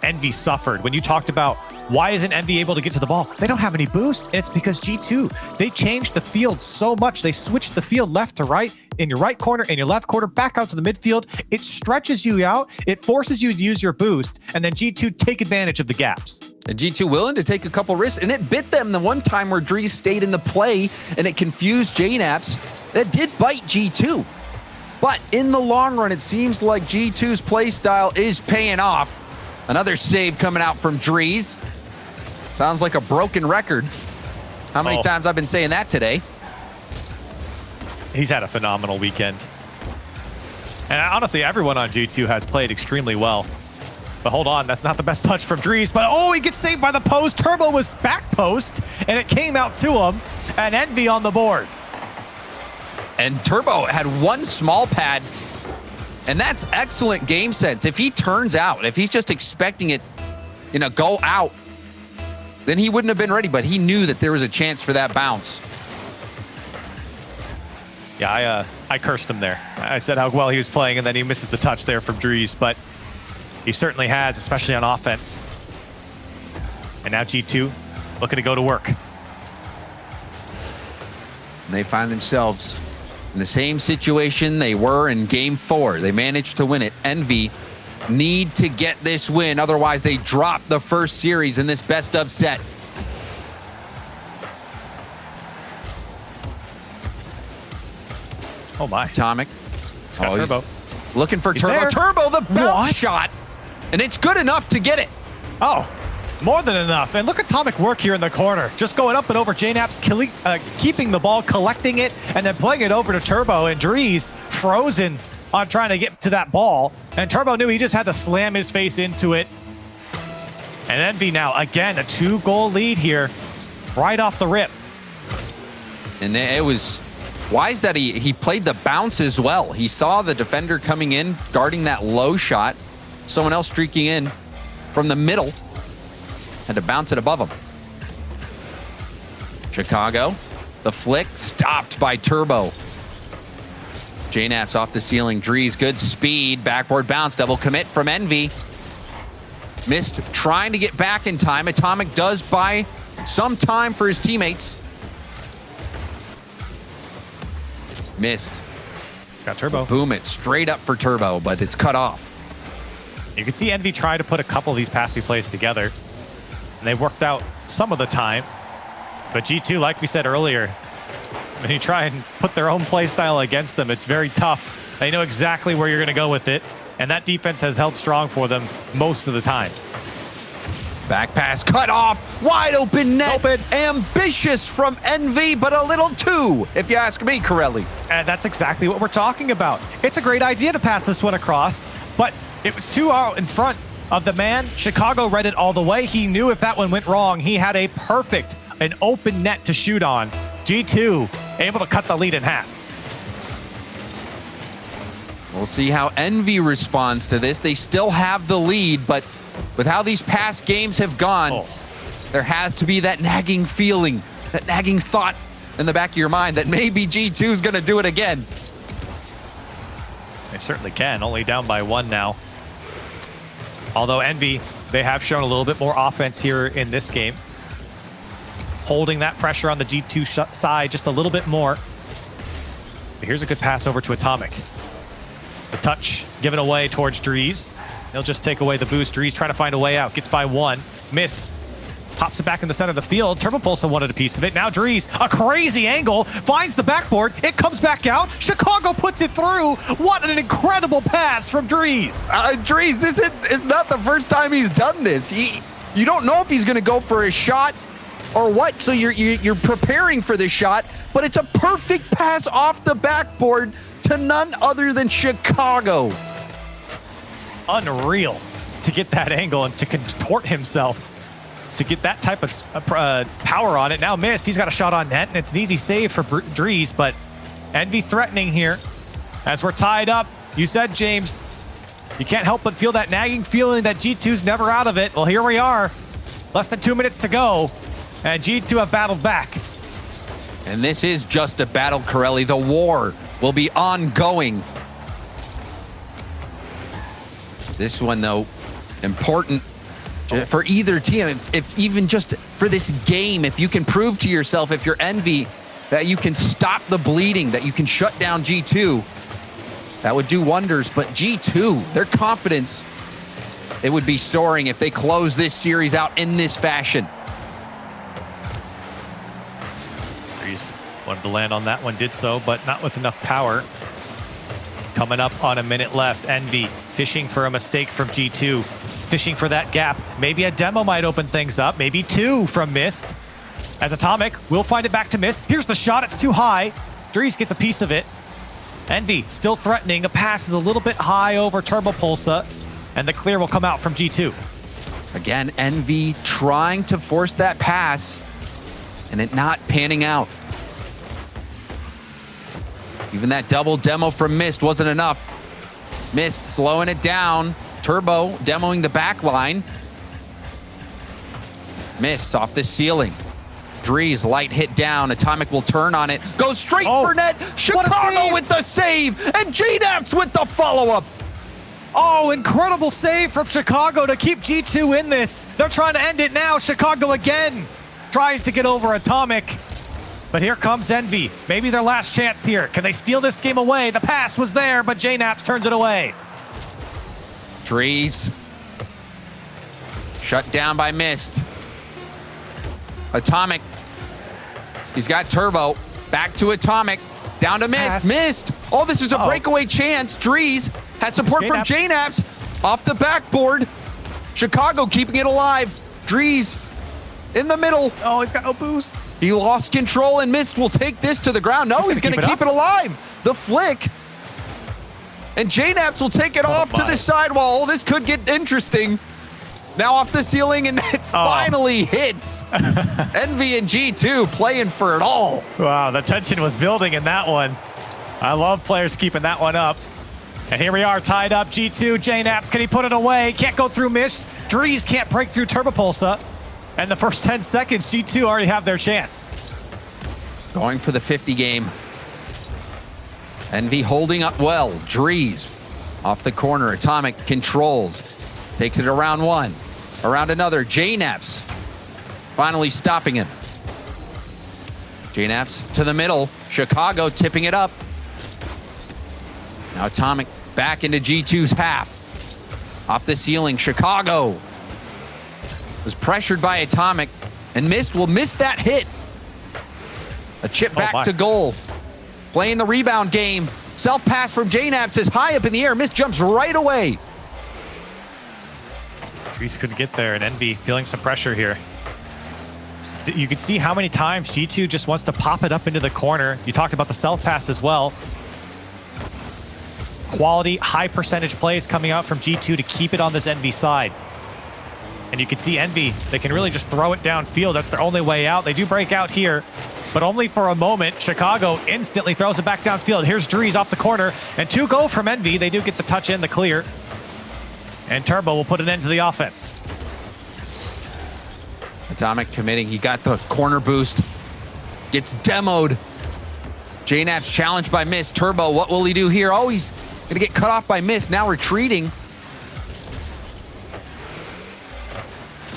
Envy suffered. When you talked about why isn't Envy able to get to the ball? They don't have any boost. And it's because G2, they changed the field so much. They switched the field left to right, in your right corner, in your left corner, back out to the midfield. It stretches you out. It forces you to use your boost. And then G2 take advantage of the gaps.
And G2 willing to take a couple risks, and it bit them the one time where Dries stayed in the play and it confused JNAPS. That did bite G2. But in the long run, it seems like G2's play style is paying off. Another save coming out from Dries. Sounds like a broken record. How many times I've been saying that today?
He's had a phenomenal weekend. And honestly, everyone on G2 has played extremely well. But hold on, that's not the best touch from Dries. But he gets saved by the post. Turbo was back post, and it came out to him. And Envy on the board.
And Turbo had one small pad, and that's excellent game sense. If he turns out, if he's just expecting it, go out, then he wouldn't have been ready, but he knew that there was a chance for that bounce.
Yeah, I cursed him there. I said how well he was playing, and then he misses the touch there from Dries, but he certainly has, especially on offense. And now G2 looking to go to work.
And they find themselves in the same situation they were in game 4. They managed to win it. Envy need to get this win, otherwise they drop the first series in this best of set.
Oh my.
Atomic.
It's got Turbo.
Looking for Turbo.
There.
Turbo, the bounce shot. And it's good enough to get it.
Oh, more than enough. And look at Atomic work here in the corner. Just going up and over JNAPS, keeping the ball, collecting it, and then playing it over to Turbo. And Dries frozen on trying to get to that ball. And Turbo knew he just had to slam his face into it. And Envy now, again, a 2-goal lead here, right off the rip.
And it was wise that he played the bounce as well. He saw the defender coming in, guarding that low shot. Someone else streaking in from the middle. Had to bounce it above him. Chicago, the flick, stopped by Turbo. JNAPS off the ceiling. Dries, good speed. Backboard bounce, double commit from Envy. Missed trying to get back in time. Atomic does buy some time for his teammates. Missed.
Got Turbo.
Boom it straight up for Turbo, but it's cut off.
You can see Envy try to put a couple of these passing plays together. And they worked out some of the time. But G2, like we said earlier, when you try and put their own play style against them, it's very tough. They know exactly where you're going to go with it. And that defense has held strong for them most of the time.
Back pass cut off. Wide open net. Ambitious from Envy, but a little too, if you ask me, Corelli.
And that's exactly what we're talking about. It's a great idea to pass this one across, but it was too out in front of the man. Chicago read it all the way. He knew if that one went wrong, he had a perfect, an open net to shoot on. G2 able to cut the lead in half.
We'll see how Envy responds to this. They still have the lead, but with how these past games have gone, there has to be that nagging feeling, that nagging thought in the back of your mind that maybe G2 is going to do it again.
They certainly can, only down by 1 now. Although Envy, they have shown a little bit more offense here in this game. Holding that pressure on the G2 side just a little bit more. But here's a good pass over to Atomic. The touch given away towards Dries. He'll just take away the boost. Dries trying to find a way out. Gets by 1. Missed. Pops it back in the center of the field. Turbo Pulsa wanted a piece of it. Now Drees, a crazy angle, finds the backboard. It comes back out. Chicago puts it through. What an incredible pass from Drees.
Drees, this is not the first time he's done this. You don't know if he's going to go for a shot or what, so you're preparing for this shot, but it's a perfect pass off the backboard to none other than Chicago.
Unreal to get that angle and to contort himself to get that type of power on it. Now missed. He's got a shot on net, and it's an easy save for Drees, but Envy threatening here as we're tied up. You said, James, you can't help but feel that nagging feeling that G2's never out of it. Well, here we are. Less than 2 minutes to go, and G2 have battled back.
And this is just a battle, Corelli. The war will be ongoing. This one, though, important for either team. If even just for this game, if you can prove to yourself, if you're Envy, that you can stop the bleeding, that you can shut down G2, that would do wonders. But G2, their confidence, it would be soaring if they close this series out in this fashion.
Drees wanted to land on that one, did so, but not with enough power. Coming up on a minute left, Envy fishing for a mistake from G2, fishing for that gap. Maybe a demo might open things up, maybe two from Mist. As Atomic will find it back to Mist. Here's the shot, it's too high. Drees gets a piece of it. Envy still threatening, a pass is a little bit high over Turbo Pulsa, and the clear will come out from G2.
Again, Envy trying to force that pass, and it not panning out. Even that double demo from Mist wasn't enough. Mist slowing it down. Turbo demoing the back line. Mist off the ceiling. Drees light hit down. Atomic will turn on it. Goes straight for net. Chicago with the save. And J-Naps with the follow-up.
Oh, incredible save from Chicago to keep G2 in this. They're trying to end it now. Chicago again tries to get over Atomic. But here comes Envy. Maybe their last chance here. Can they steal this game away? The pass was there, but J-Naps turns it away.
Drees. Shut down by Mist. Atomic. He's got Turbo. Back to Atomic. Down to Mist.
Pass.
Mist. Oh, this is a breakaway chance. Drees had support from J-Naps. Off the backboard. Chicago keeping it alive. Drees in the middle.
Oh, he's got no boost.
He lost control, and Mist will take this to the ground. No, he's going to keep it alive. The flick. And J-Naps will take it off to the sidewall. This could get interesting. Now off the ceiling, and it finally hits. Envy and G2 playing for it all.
Wow, the tension was building in that one. I love players keeping that one up. And here we are, tied up. G2, J-Naps, can he put it away? Can't go through Mist. Drees can't break through Turbo Pulsa. And the first 10 seconds, G2 already have their chance.
Going for the 50 game. Envy holding up well. Drees off the corner. Atomic controls. Takes it around one. Around another. J-Naps finally stopping him. J-Naps to the middle. Chicago tipping it up. Now Atomic back into G2's half. Off the ceiling. Chicago was pressured by Atomic, and Mist will miss that hit. A chip back to goal. Playing the rebound game. Self-pass from J-Naps is high up in the air. Mist jumps right away.
Drees couldn't get there, and Envy feeling some pressure here. You can see how many times G2 just wants to pop it up into the corner. You talked about the self-pass as well. Quality, high percentage plays coming out from G2 to keep it on this Envy side. And you can see Envy, they can really just throw it downfield. That's their only way out. They do break out here, but only for a moment. Chicago instantly throws it back downfield. Here's Drees off the corner, and two go from Envy. They do get the touch in the clear. And Turbo will put an end to the offense.
Atomic committing. He got the corner boost. Gets demoed. J-Naps challenged by Mist. Turbo, what will he do here? Oh, he's going to get cut off by Mist. Now retreating.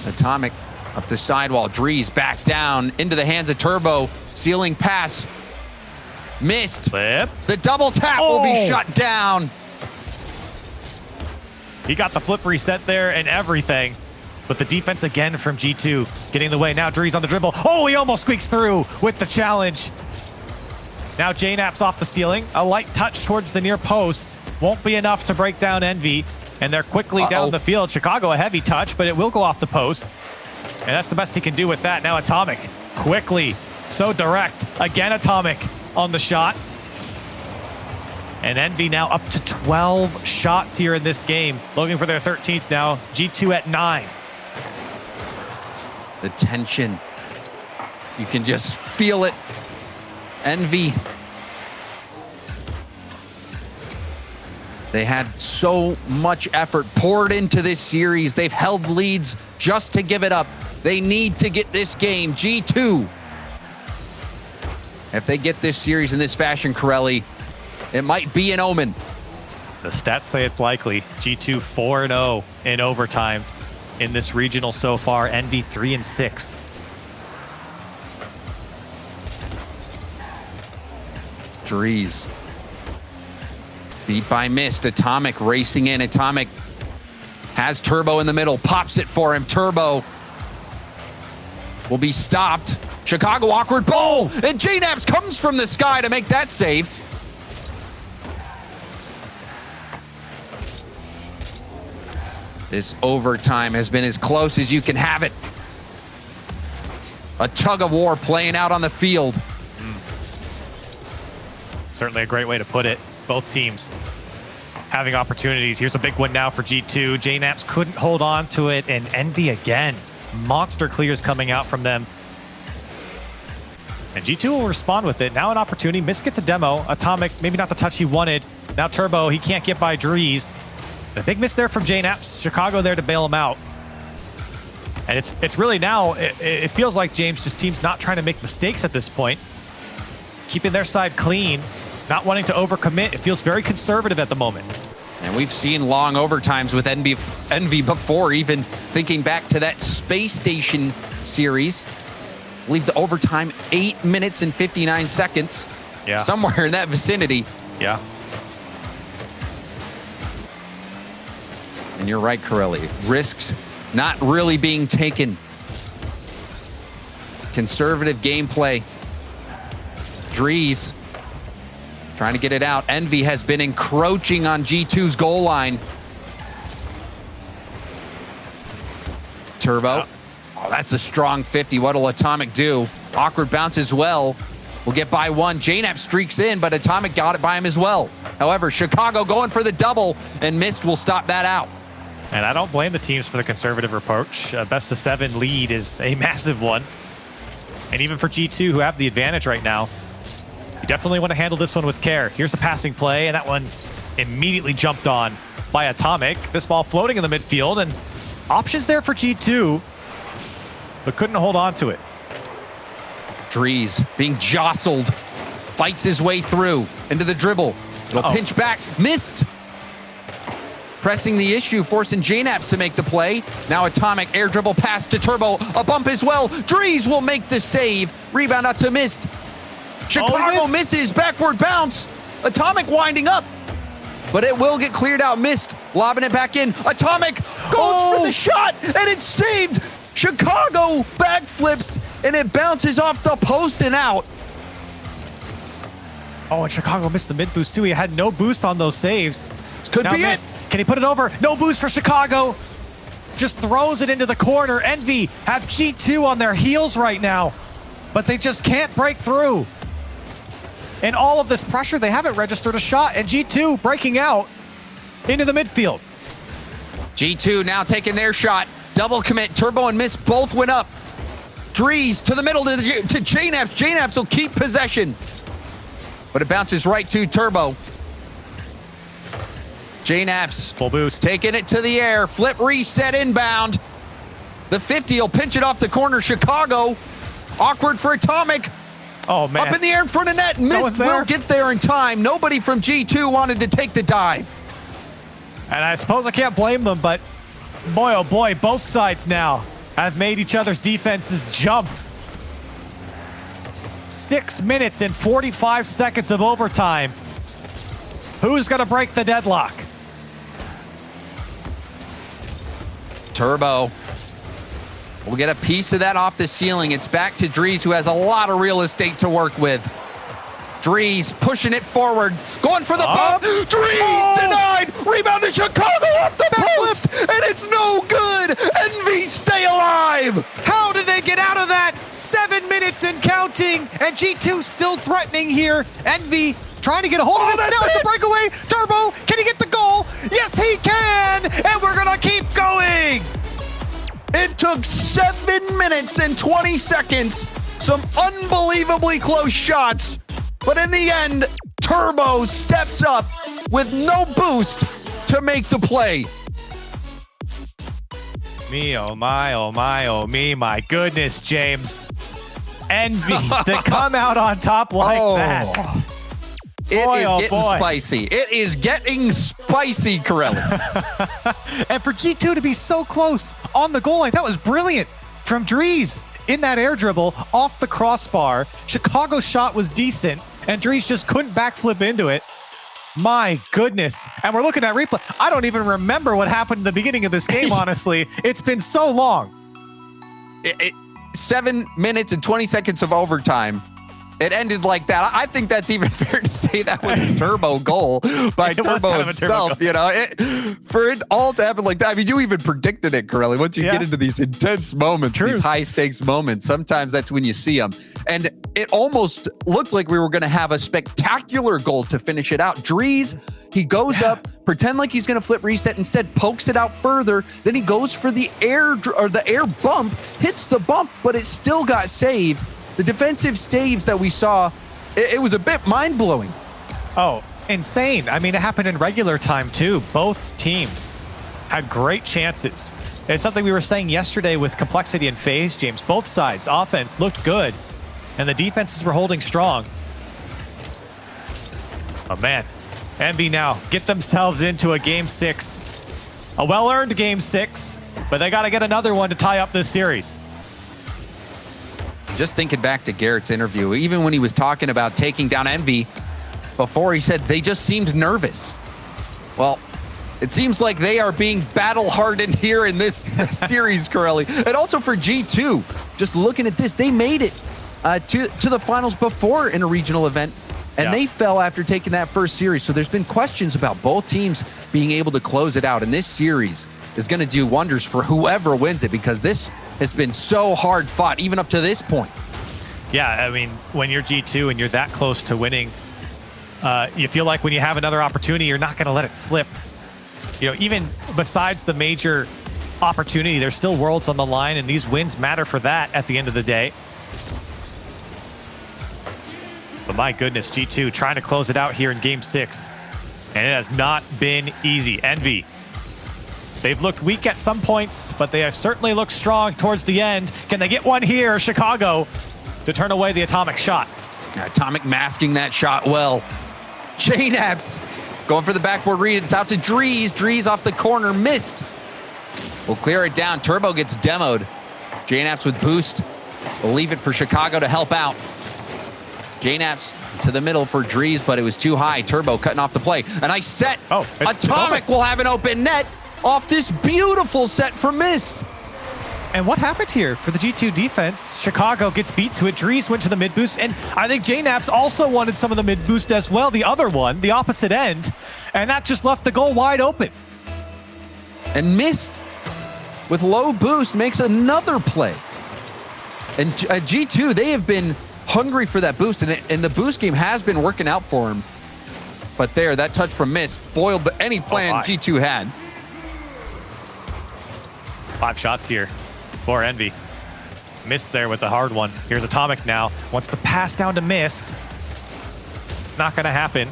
Atomic up the sidewall. Drees back down into the hands of Turbo. Ceiling pass. Missed.
Flip.
The double tap will be shut down.
He got the flip reset there and everything. But the defense again from G2 getting in the way. Now Drees on the dribble. Oh, he almost squeaks through with the challenge. Now JNAP's off the ceiling. A light touch towards the near post. Won't be enough to break down Envy. And they're quickly down the field. Chicago a heavy touch, but it will go off the post. And that's the best he can do with that. Now Atomic quickly, so direct. Again Atomic on the shot. And Envy now up to 12 shots here in this game. Looking for their 13th now. G2 at 9.
The tension. You can just feel it. Envy. They had so much effort poured into this series. They've held leads just to give it up. They need to get this game. G2. If they get this series in this fashion, Corelli, it might be an omen.
The stats say it's likely. G2 4-0 in overtime in this regional so far. Envy 3-6.
Drees. Beat by Mist. Atomic racing in. Atomic has Turbo in the middle. Pops it for him. Turbo will be stopped. Chicago awkward ball. And JNAPS comes from the sky to make that save. This overtime has been as close as you can have it. A tug of war playing out on the field.
Certainly a great way to put it. Both teams having opportunities. Here's a big one now for G2. JNAPS couldn't hold on to it, and Envy again. Monster clears coming out from them. And G2 will respond with it. Now an opportunity. Mist gets a demo. Atomic, maybe not the touch he wanted. Now Turbo, he can't get by Drees. The big miss there from JNAPS. Chicago there to bail him out. And it's really now, it feels like, James, just teams not trying to make mistakes at this point. Keeping their side clean, not wanting to overcommit. It feels very conservative at the moment.
And we've seen long overtimes with Envy before, even thinking back to that Space Station series. I believe the overtime, 8 minutes and 59 seconds.
Yeah. Somewhere
in that vicinity.
Yeah.
And you're right, Corelli. Risks not really being taken. Conservative gameplay. Drees trying to get it out. Envy has been encroaching on G2's goal line. Turbo. Oh, that's a strong 50. What'll Atomic do? Awkward bounce as well. We'll get by one. JNAP streaks in, but Atomic got it by him as well. However, Chicago going for the double, and Mist will stop that out.
And I don't blame the teams for the conservative approach. Best of 7 lead is a massive one. And even for G2, who have the advantage right now, you definitely want to handle this one with care. Here's a passing play, and that one immediately jumped on by Atomic. This ball floating in the midfield, and options there for G2, but couldn't hold on to it.
Drees being jostled, fights his way through into the dribble. It'll pinch back, Mist. Pressing the issue, forcing JNAPS to make the play. Now Atomic air dribble pass to Turbo, a bump as well. Drees will make the save. Rebound out to Mist. Chicago misses, backward bounce. Atomic winding up, but it will get cleared out. Mist lobbing it back in. Atomic goes for the shot, and it's saved. Chicago backflips, and it bounces off the post and out.
Oh, and Chicago missed the mid boost too. He had no boost on those saves.
Could be it.
Can he put it over? No boost for Chicago. Just throws it into the corner. Envy have G2 on their heels right now, but they just can't break through. In all of this pressure, they haven't registered a shot, and G2 breaking out into the midfield.
G2 now taking their shot. Double commit. Turbo and Mist both went up. Drees to the middle to JNAPS. JNAPS will keep possession, but it bounces right to Turbo. JNAPS
full boost,
taking it to the air. Flip reset inbound. The 50 will pinch it off the corner. Chicago. Awkward for Atomic.
Oh, man.
Up in the air in front of net. Mist will get there in time. Nobody from G2 wanted to take the dive.
And I suppose I can't blame them, but boy, oh boy, both sides now have made each other's defenses jump. 6 minutes and 45 seconds of overtime. Who's going to break the deadlock?
Turbo We'll get a piece of that off the ceiling. It's back to Drees, who has a lot of real estate to work with. Drees pushing it forward, going for the bump. Drees denied. Rebound to Chicago off the post, and it's no good. Envy stay alive.
How did they get out of that? 7 minutes and counting, and G2 still threatening here. Envy trying to get a hold of it. Now it's a breakaway. Turbo, can he get the goal? Yes, he can, and we're gonna keep going.
It took 7 minutes and 20 seconds. Some unbelievably close shots. But in the end, Turbo steps up with no boost to make the play.
Me, oh my, oh my, oh me. My goodness, James. Envy to come out on top like that.
It is getting spicy. It is getting spicy, Corelli.
And for G2 to be so close on the goal line, that was brilliant from Drees in that air dribble off the crossbar. Chicago's shot was decent, and Drees just couldn't backflip into it. My goodness. And we're looking at replay. I don't even remember what happened in the beginning of this game, honestly. It's been so long.
7 minutes and 20 seconds of overtime. It ended like that. I think that's even fair to say that was a Turbo goal by Turbo himself. You know, for it all to happen like that. I mean, you even predicted it, Corelli. Once you get into these intense moments, these high stakes moments, sometimes that's when you see them. And it almost looked like we were going to have a spectacular goal to finish it out. Drees, he goes up, pretend like he's going to flip reset, instead pokes it out further. Then he goes for the air bump, hits the bump, but it still got saved. The defensive saves that we saw, it was a bit mind-blowing.
Oh, insane. I mean, it happened in regular time, too. Both teams had great chances. It's something we were saying yesterday with complexity and phase, James. Both sides, offense looked good, and the defenses were holding strong. Oh, man. Envy now get themselves into a Game 6. A well-earned Game 6, but they got to get another one to tie up this series.
Just thinking back to Garrett's interview, even when he was talking about taking down Envy before, he said they just seemed nervous. Well, it seems like they are being battle-hardened here in this series, Corelli. And also for G2, just looking at this, they made it to the finals before in a regional event, and they fell after taking that first series. So there's been questions about both teams being able to close it out, and this series is going to do wonders for whoever wins it, because this has been so hard fought, even up to this point.
Yeah, I mean, when you're G2 and you're that close to winning, you feel like when you have another opportunity, you're not going to let it slip. You know, even besides the major opportunity, there's still worlds on the line, and these wins matter for that at the end of the day. But my goodness, G2 trying to close it out here in Game 6, and it has not been easy. Envy, they've looked weak at some points, but they have certainly looked strong towards the end. Can they get one here, Chicago, to turn away the Atomic shot?
Atomic masking that shot well. JNAPS going for the backboard read. It's out to Drees. Drees off the corner, missed. We'll clear it down. Turbo gets demoed. JNAPS with boost. We'll leave it for Chicago to help out. JNAPS to the middle for Drees, but it was too high. Turbo cutting off the play. A nice set. Atomic will have an open net off this beautiful set from Mist.
And what happened here for the G2 defense? Chicago gets beat to it. Drees went to the mid boost, and I think JNAPS also wanted some of the mid boost as well, the other one, the opposite end, and that just left the goal wide open.
And Mist, with low boost, makes another play. And G2, they have been hungry for that boost, and the boost game has been working out for him. But there, that touch from Mist foiled any plan G2 had.
5 shots here for Envy. Mist there with the hard one. Here's Atomic now. Wants the pass down to Mist. Not going to happen.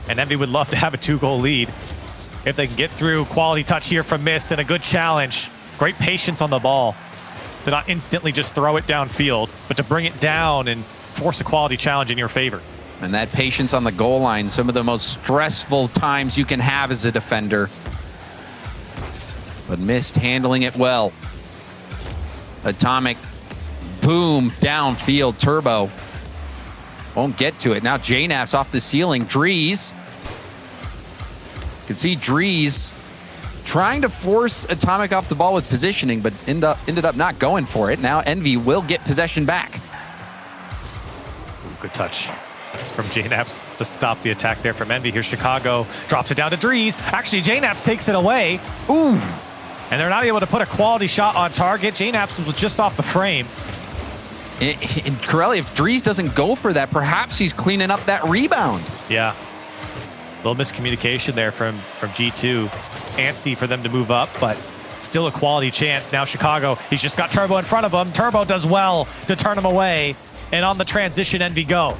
And Envy would love to have a 2-goal lead if they can get through. Quality touch here from Mist and a good challenge. Great patience on the ball to not instantly just throw it downfield, but to bring it down and force a quality challenge in your favor.
And that patience on the goal line, some of the most stressful times you can have as a defender. But Mist handling it well. Atomic, boom, downfield. Turbo won't get to it. Now JNAPS off the ceiling. Drees. You can see Drees trying to force Atomic off the ball with positioning, but ended up not going for it. Now Envy will get possession back.
Ooh, good touch from JNaps to stop the attack there from Envy. Here's Chicago, drops it down to Drees. Actually, JNaps takes it away.
Ooh.
And they're not able to put a quality shot on target. JNaps was just off the frame.
And Corelli, if Drees doesn't go for that, perhaps he's cleaning up that rebound.
Yeah. A little miscommunication there from G2. Antsy for them to move up, but still a quality chance. Now Chicago, he's just got Turbo in front of him. Turbo does well to turn him away. And on the transition, Envy go.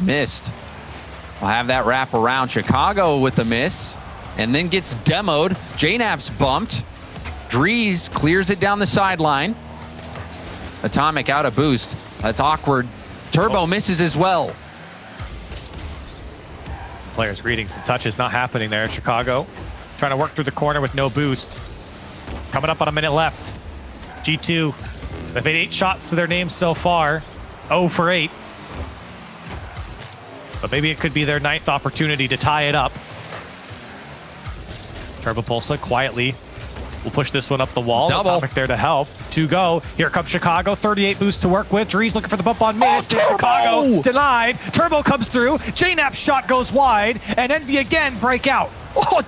Missed. We'll have that wrap around. Chicago with the miss, and then gets demoed. JNaps bumped. Drees clears it down the sideline. Atomic out of boost. That's awkward. Turbo misses as well.
Players reading some touches, not happening there. Chicago trying to work through the corner with no boost. Coming up on a minute left. G2, they've hit 8 shots to their name so far. 0 for 8. But maybe it could be their 9th opportunity to tie it up. Turbo Pulsa quietly will push this one up the wall.
Double.
Atomic there to help. 2 go. Here comes Chicago. 38 boost to work with. Drees looking for the bump on miss. Chicago denied. Turbo comes through. JNap's shot goes wide. And Envy again break out.
Oh,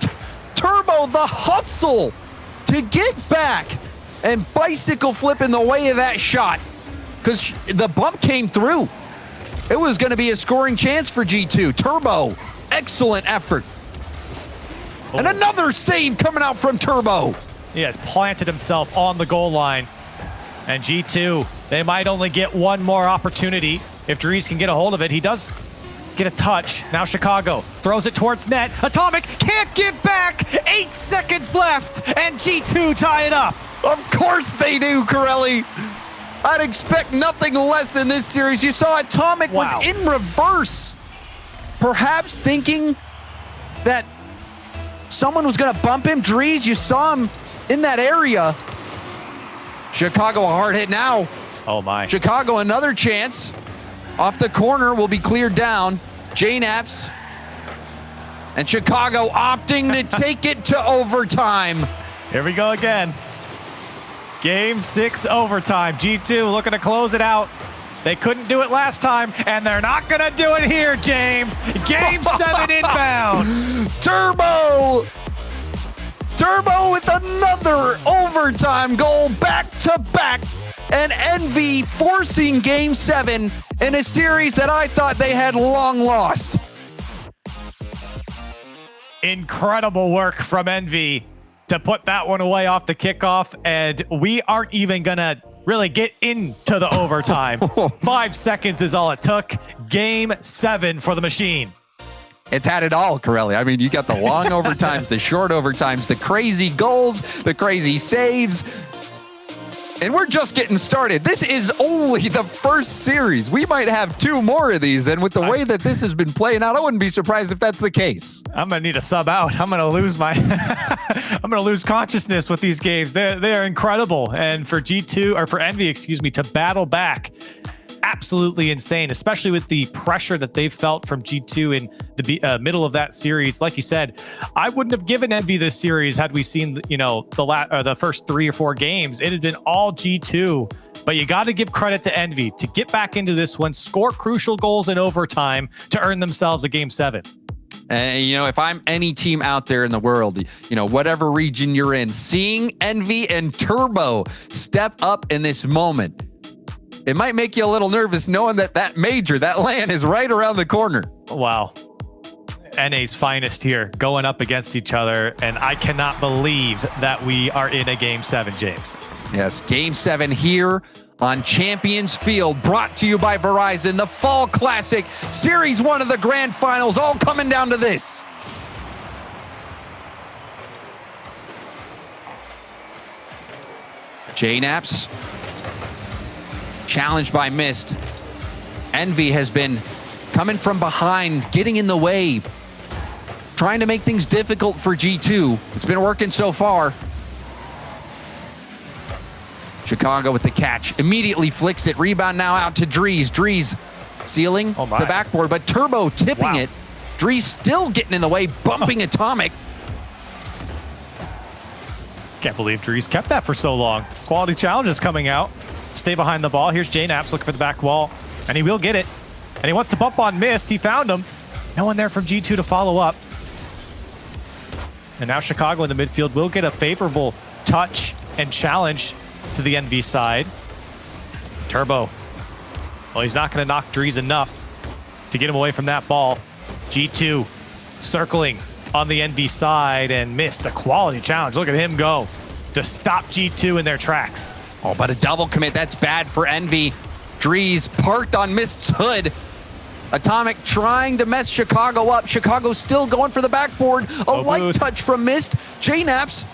Turbo, the hustle to get back and bicycle flip in the way of that shot. Because the bump came through. It was going to be a scoring chance for G2. Turbo, excellent effort. Oh. And another save coming out from Turbo.
He has planted himself on the goal line. And G2, they might only get one more opportunity. If Drees can get a hold of it, he does get a touch. Now Chicago throws it towards net. Atomic can't get back. 8 seconds left, and G2 tie it up.
Of course they do, Corelli. I'd expect nothing less in this series. You saw Atomic was in reverse, perhaps thinking that someone was going to bump him. Drees, you saw him in that area. Chicago a hard hit now.
Oh my.
Chicago another chance. Off the corner will be cleared down. JNaps and Chicago opting to take it to overtime.
Here we go again. Game 6 overtime. G2 looking to close it out. They couldn't do it last time, and they're not going to do it here, James. Game 7 inbound.
Turbo with another overtime goal, back to back, and Envy forcing Game 7 in a series that I thought they had long lost.
Incredible work from Envy to put that one away off the kickoff, and we aren't even gonna really get into the overtime. 5 seconds is all it took. Game 7 for the machine.
It's had it all, Corelli. I mean, you got the long overtimes, the short overtimes, the crazy goals, the crazy saves. And we're just getting started. This is only the first series. We might have 2 more of these. And with the way that this has been playing out, I wouldn't be surprised if that's the case.
I'm gonna need a sub out. I'm gonna lose my I'm gonna lose consciousness with these games. They're incredible. And for G2, or for Envy, excuse me, to battle back, absolutely insane, especially with the pressure that they've felt from G2 in the middle of that series. Like you said, I wouldn't have given Envy this series had we seen, you know, the first 3 or 4 games. It had been all G2, but you got to give credit to Envy to get back into this one, score crucial goals in overtime to earn themselves a Game 7.
And, you know, if I'm any team out there in the world, you know, whatever region you're in, seeing Envy and Turbo step up in this moment, it might make you a little nervous knowing that that LAN is right around the corner.
Wow. NA's finest here going up against each other, and I cannot believe that we are in a Game 7, James.
Yes, Game 7 here on Champions Field, brought to you by Verizon, the Fall Classic, Series 1 of the Grand Finals, all coming down to this. JNaps challenged by Mist. Envy has been coming from behind, getting in the way, trying to make things difficult for G2. It's been working so far. Chicago with the catch, immediately flicks it. Rebound now out to Drees. Drees sealing the backboard, but Turbo tipping it. Drees still getting in the way, bumping Atomic.
Can't believe Drees kept that for so long. Quality challenges coming out. Stay behind the ball. Here's Jnaps looking for the back wall, and he will get it. And he wants to bump on Mist. He found him. No one there from G2 to follow up. And now Chicago in the midfield will get a favorable touch and challenge to the NV side. Turbo. Well, he's not going to knock Drees enough to get him away from that ball. G2 circling on the NV side and missed a quality challenge. Look at him go to stop G2 in their tracks.
Oh, but a double commit, that's bad for Envy. Drees parked on Mist's hood. Atomic trying to mess Chicago up. Chicago still going for the backboard. A light
boost.
touch from Mist. Jnaps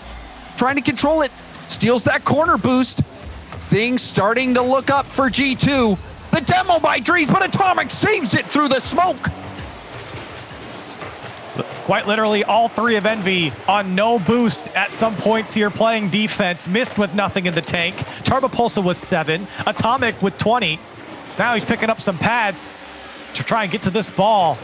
trying to control it. Steals that corner boost. Things starting to look up for G2. The demo by Drees, but Atomic saves it through the smoke.
Quite literally, all three of Envy on no boost at some points here, playing defense. Mist with nothing in the tank. Turbopulsa with 7. Atomic with 20. Now he's picking up some pads to try and get to this ball.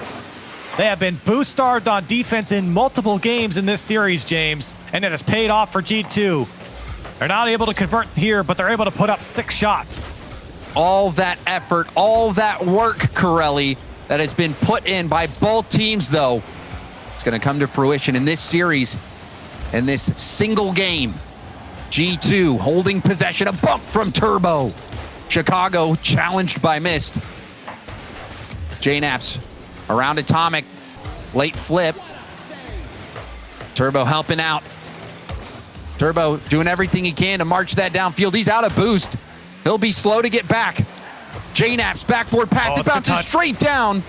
They have been boost-starved on defense in multiple games in this series, James, and it has paid off for G2. They're not able to convert here, but they're able to put up 6 shots.
All that effort, all that work, Corelli, that has been put in by both teams, though, it's going to come to fruition in this series, in this single game. G2 holding possession, a bump from Turbo. Chicago challenged by Mist. Jnaps around Atomic, late flip. Turbo helping out. Turbo doing everything he can to march that downfield. He's out of boost. He'll be slow to get back. Jnaps backboard pass, it bounces straight down.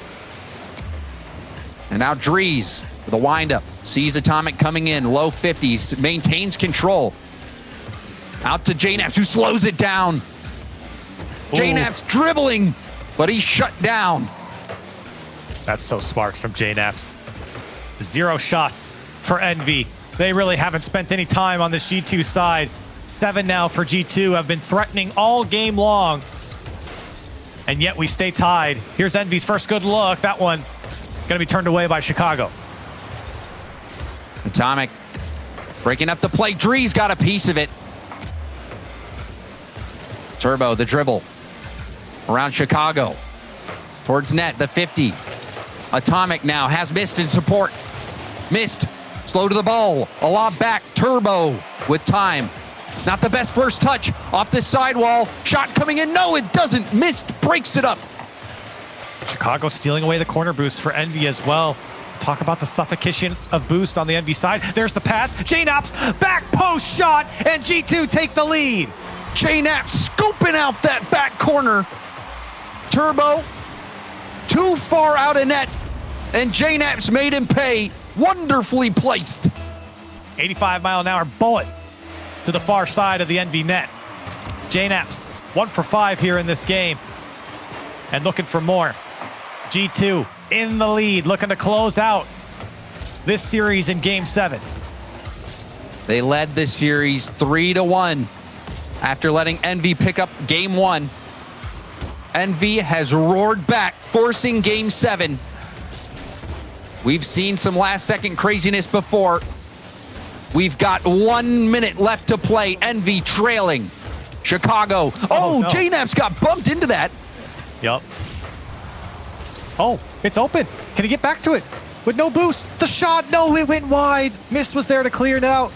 And now Drees with a windup. Sees Atomic coming in, low 50s, maintains control. Out to Jnaps, who slows it down. Jnaps dribbling, but he's shut down.
That's so smart from Jnaps. 0 shots for Envy. They really haven't spent any time on this G2 side. 7 now for G2, have been threatening all game long. And yet we stay tied. Here's Envy's first good look. That one gonna be turned away by Chicago.
Atomic breaking up the play. Drees got a piece of it. Turbo, the dribble. Around Chicago. Towards net, the 50. Atomic now has Mist in support. Mist, slow to the ball. A lob back. Turbo with time. Not the best first touch. Off the sidewall. Shot coming in. No, it doesn't. Mist breaks it up.
Chicago stealing away the corner boost for Envy as well. Talk about the suffocation of boost on the Envy side. There's the pass. Jnaps, back post shot, and G2 take the lead.
Jnaps scoping out that back corner. Turbo, too far out of net, and Jnaps made him pay. Wonderfully placed.
85-mile-an-hour bullet to the far side of the Envy net. Jnaps, 1 for 5 here in this game, and looking for more. G2 in the lead, looking to close out this series in Game 7.
They led this series 3-1 after letting Envy pick up Game 1. Envy has roared back, forcing Game 7. We've seen some last-second craziness before. We've got 1 minute left to play. Envy trailing. Chicago. Oh, no. Jnaps got bumped into that.
Yup. Oh, it's open. Can he get back to it? With no boost. The shot, no, it went wide. Mist was there to clear it out.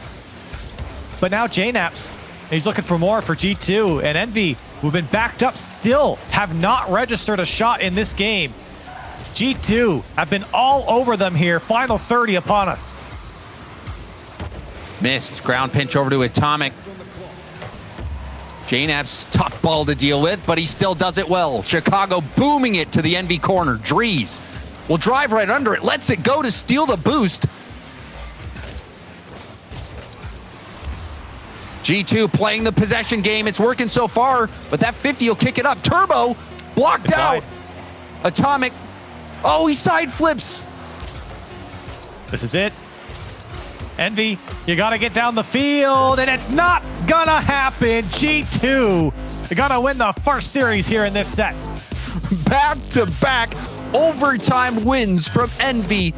But now Jnaps, he's looking for more for G2. And Envy, who've been backed up, still have not registered a shot in this game. G2 have been all over them here. Final 30 upon us.
Mist, ground pinch over to Atomic. Jnaps, tough ball to deal with, but he still does it well. Chicago booming it to the Envy corner. Drees will drive right under it, lets it go to steal the boost. G2 playing the possession game. It's working so far, but that 50 will kick it up. Turbo blocked out. Atomic, oh, he side flips.
This is it. Envy, you got to get down the field, and it's not gonna happen. G2, you got to win the first series here in this set.
Back-to-back overtime wins from Envy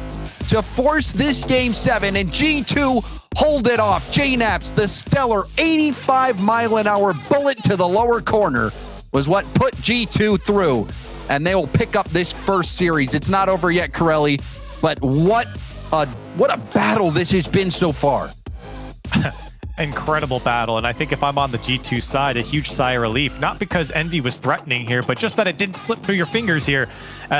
to force this Game 7, and G2 hold it off. JNAPS, the stellar 85-mile-an-hour bullet to the lower corner, was what put G2 through, and they will pick up this first series. It's not over yet, Corelli, but what a battle this has been so far.
Incredible battle, and I think if I'm on the G2 side, a huge sigh of relief, not because Envy was threatening here, but just that it didn't slip through your fingers here.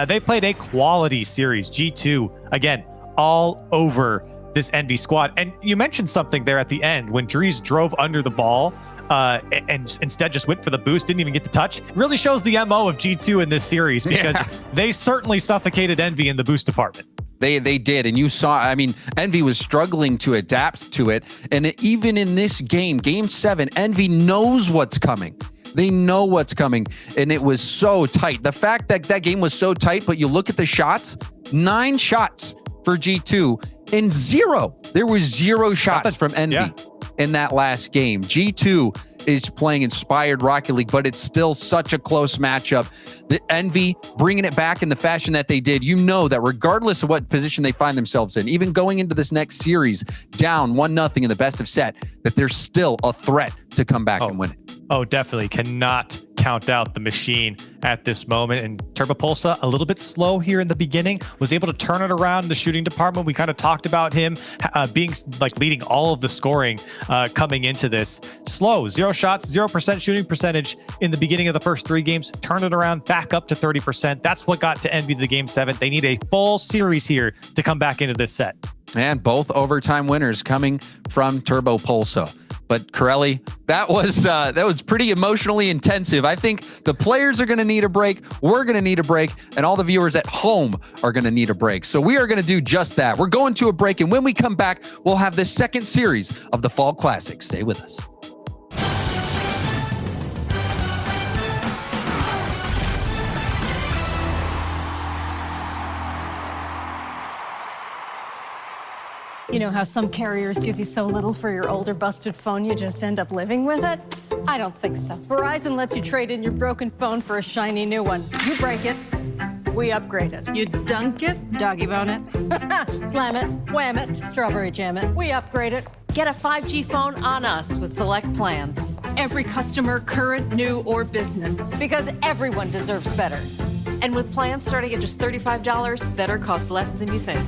They played a quality series. G2, again, all over this Envy squad. And you mentioned something there at the end when Dries drove under the ball and instead just went for the boost, didn't even get the touch. It really shows the MO of G2 in this series, because they certainly suffocated Envy in the boost department.
They did, and you saw, I mean, Envy was struggling to adapt to it, and even in this game, Game 7, Envy knows what's coming. They know what's coming, and it was so tight. The fact that that game was so tight, but you look at the shots, 9 shots for G2, and 0. There was 0 shots from Envy in that last game. G2 is playing inspired Rocket League, but it's still such a close matchup. The Envy bringing it back in the fashion that they did, you know that regardless of what position they find themselves in, even going into this next series down 1-0 in the best of set, that there's still a threat to come back and win it.
Oh, definitely. Cannot count out the machine at this moment. And Turbopolsa, a little bit slow here in the beginning, was able to turn it around in the shooting department. We kind of talked about him being like leading all of the scoring coming into this. Slow, 0 shots, 0% shooting percentage in the beginning of the first 3 games. Turn it around back up to 30%. That's what got to Envy the Game 7. They need a full series here to come back into this set.
And both overtime winners coming from Turbopolsa. But Corelli, that was pretty emotionally intensive. I think the players are going to need a break. We're going to need a break, and all the viewers at home are going to need a break. So we are going to do just that. We're going to a break, and when we come back, we'll have the second series of the Fall Classic. Stay with us.
You know how some carriers give you so little for your older busted phone you just end up living with it? I don't think so. Verizon lets you trade in your broken phone for a shiny new one. You break it, we upgrade it. You dunk it, doggy bone it, slam it, wham it, strawberry jam it, we upgrade it.
Get a 5G phone on us with select plans.
Every customer, current, new, or business.
Because everyone deserves better. And with plans starting at just $35, better costs less than you think.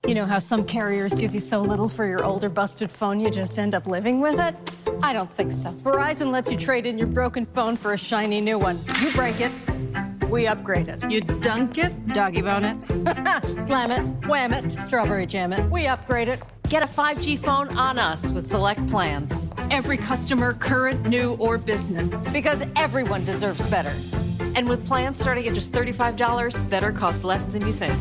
You know how some carriers give you so little for your older busted phone you just end up living with it? I don't think so. Verizon lets you trade in your broken phone for a shiny new one. You break it, we upgrade it. You dunk it, doggy bone it, slam it, wham it, strawberry jam it, we upgrade it.
Get a 5G phone on us with select plans.
Every customer, current, new, or business.
Because everyone deserves better. And with plans starting at just $35, better costs less than you think.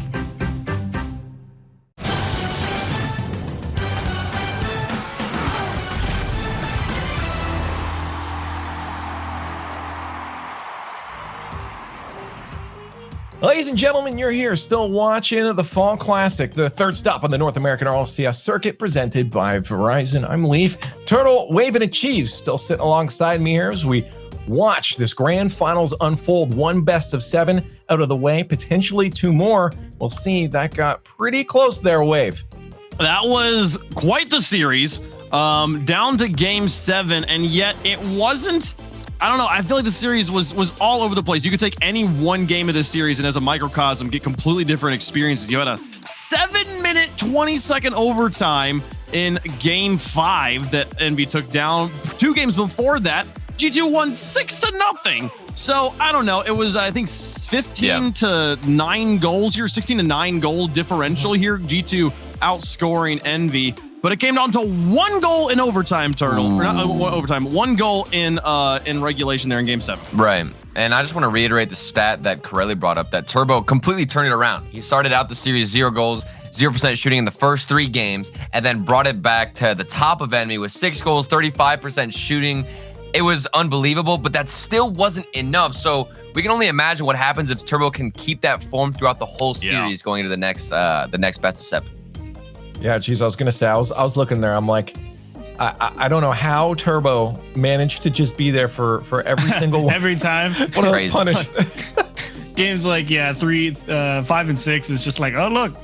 Ladies and gentlemen, you're here still watching the Fall Classic, the third stop on the North American RLCS circuit, presented by Verizon. I'm Leaf. Turtle, Wave, and Achieves still sitting alongside me here as we watch this grand finals unfold. One best of 7 out of the way, potentially 2 more. We'll see. That got pretty close there, Wave.
That was quite the series, down to game 7, and yet it wasn't. I don't know. I feel like the series was all over the place. You could take any one game of this series and as a microcosm get completely different experiences. You had a 7-minute, 20-second overtime in game 5 that NB took down. 2 games before that, G2 won 6-0. So I don't know. It was, I think, 15 to 9 goals here, 16 to 9 goal differential here. G2 outscoring Envy. But it came down to 1 goal in overtime, Turtle. Or not overtime, 1 goal in regulation there in game 7.
Right. And I just want to reiterate the stat that Corelli brought up, that Turbo completely turned it around. He started out the series 0 goals, 0% shooting in the first 3 games, and then brought it back to the top of enemy with 6 goals, 35% shooting. It was unbelievable, but that still wasn't enough. So we can only imagine what happens if Turbo can keep that form throughout the whole series going into the next best of 7.
Yeah, geez, I was gonna say, I was looking there. I'm like, I don't know how Turbo managed to just be there for every single one.
Every time.
One of those punished.
Games like 3, 5, and 6 is just like, oh look,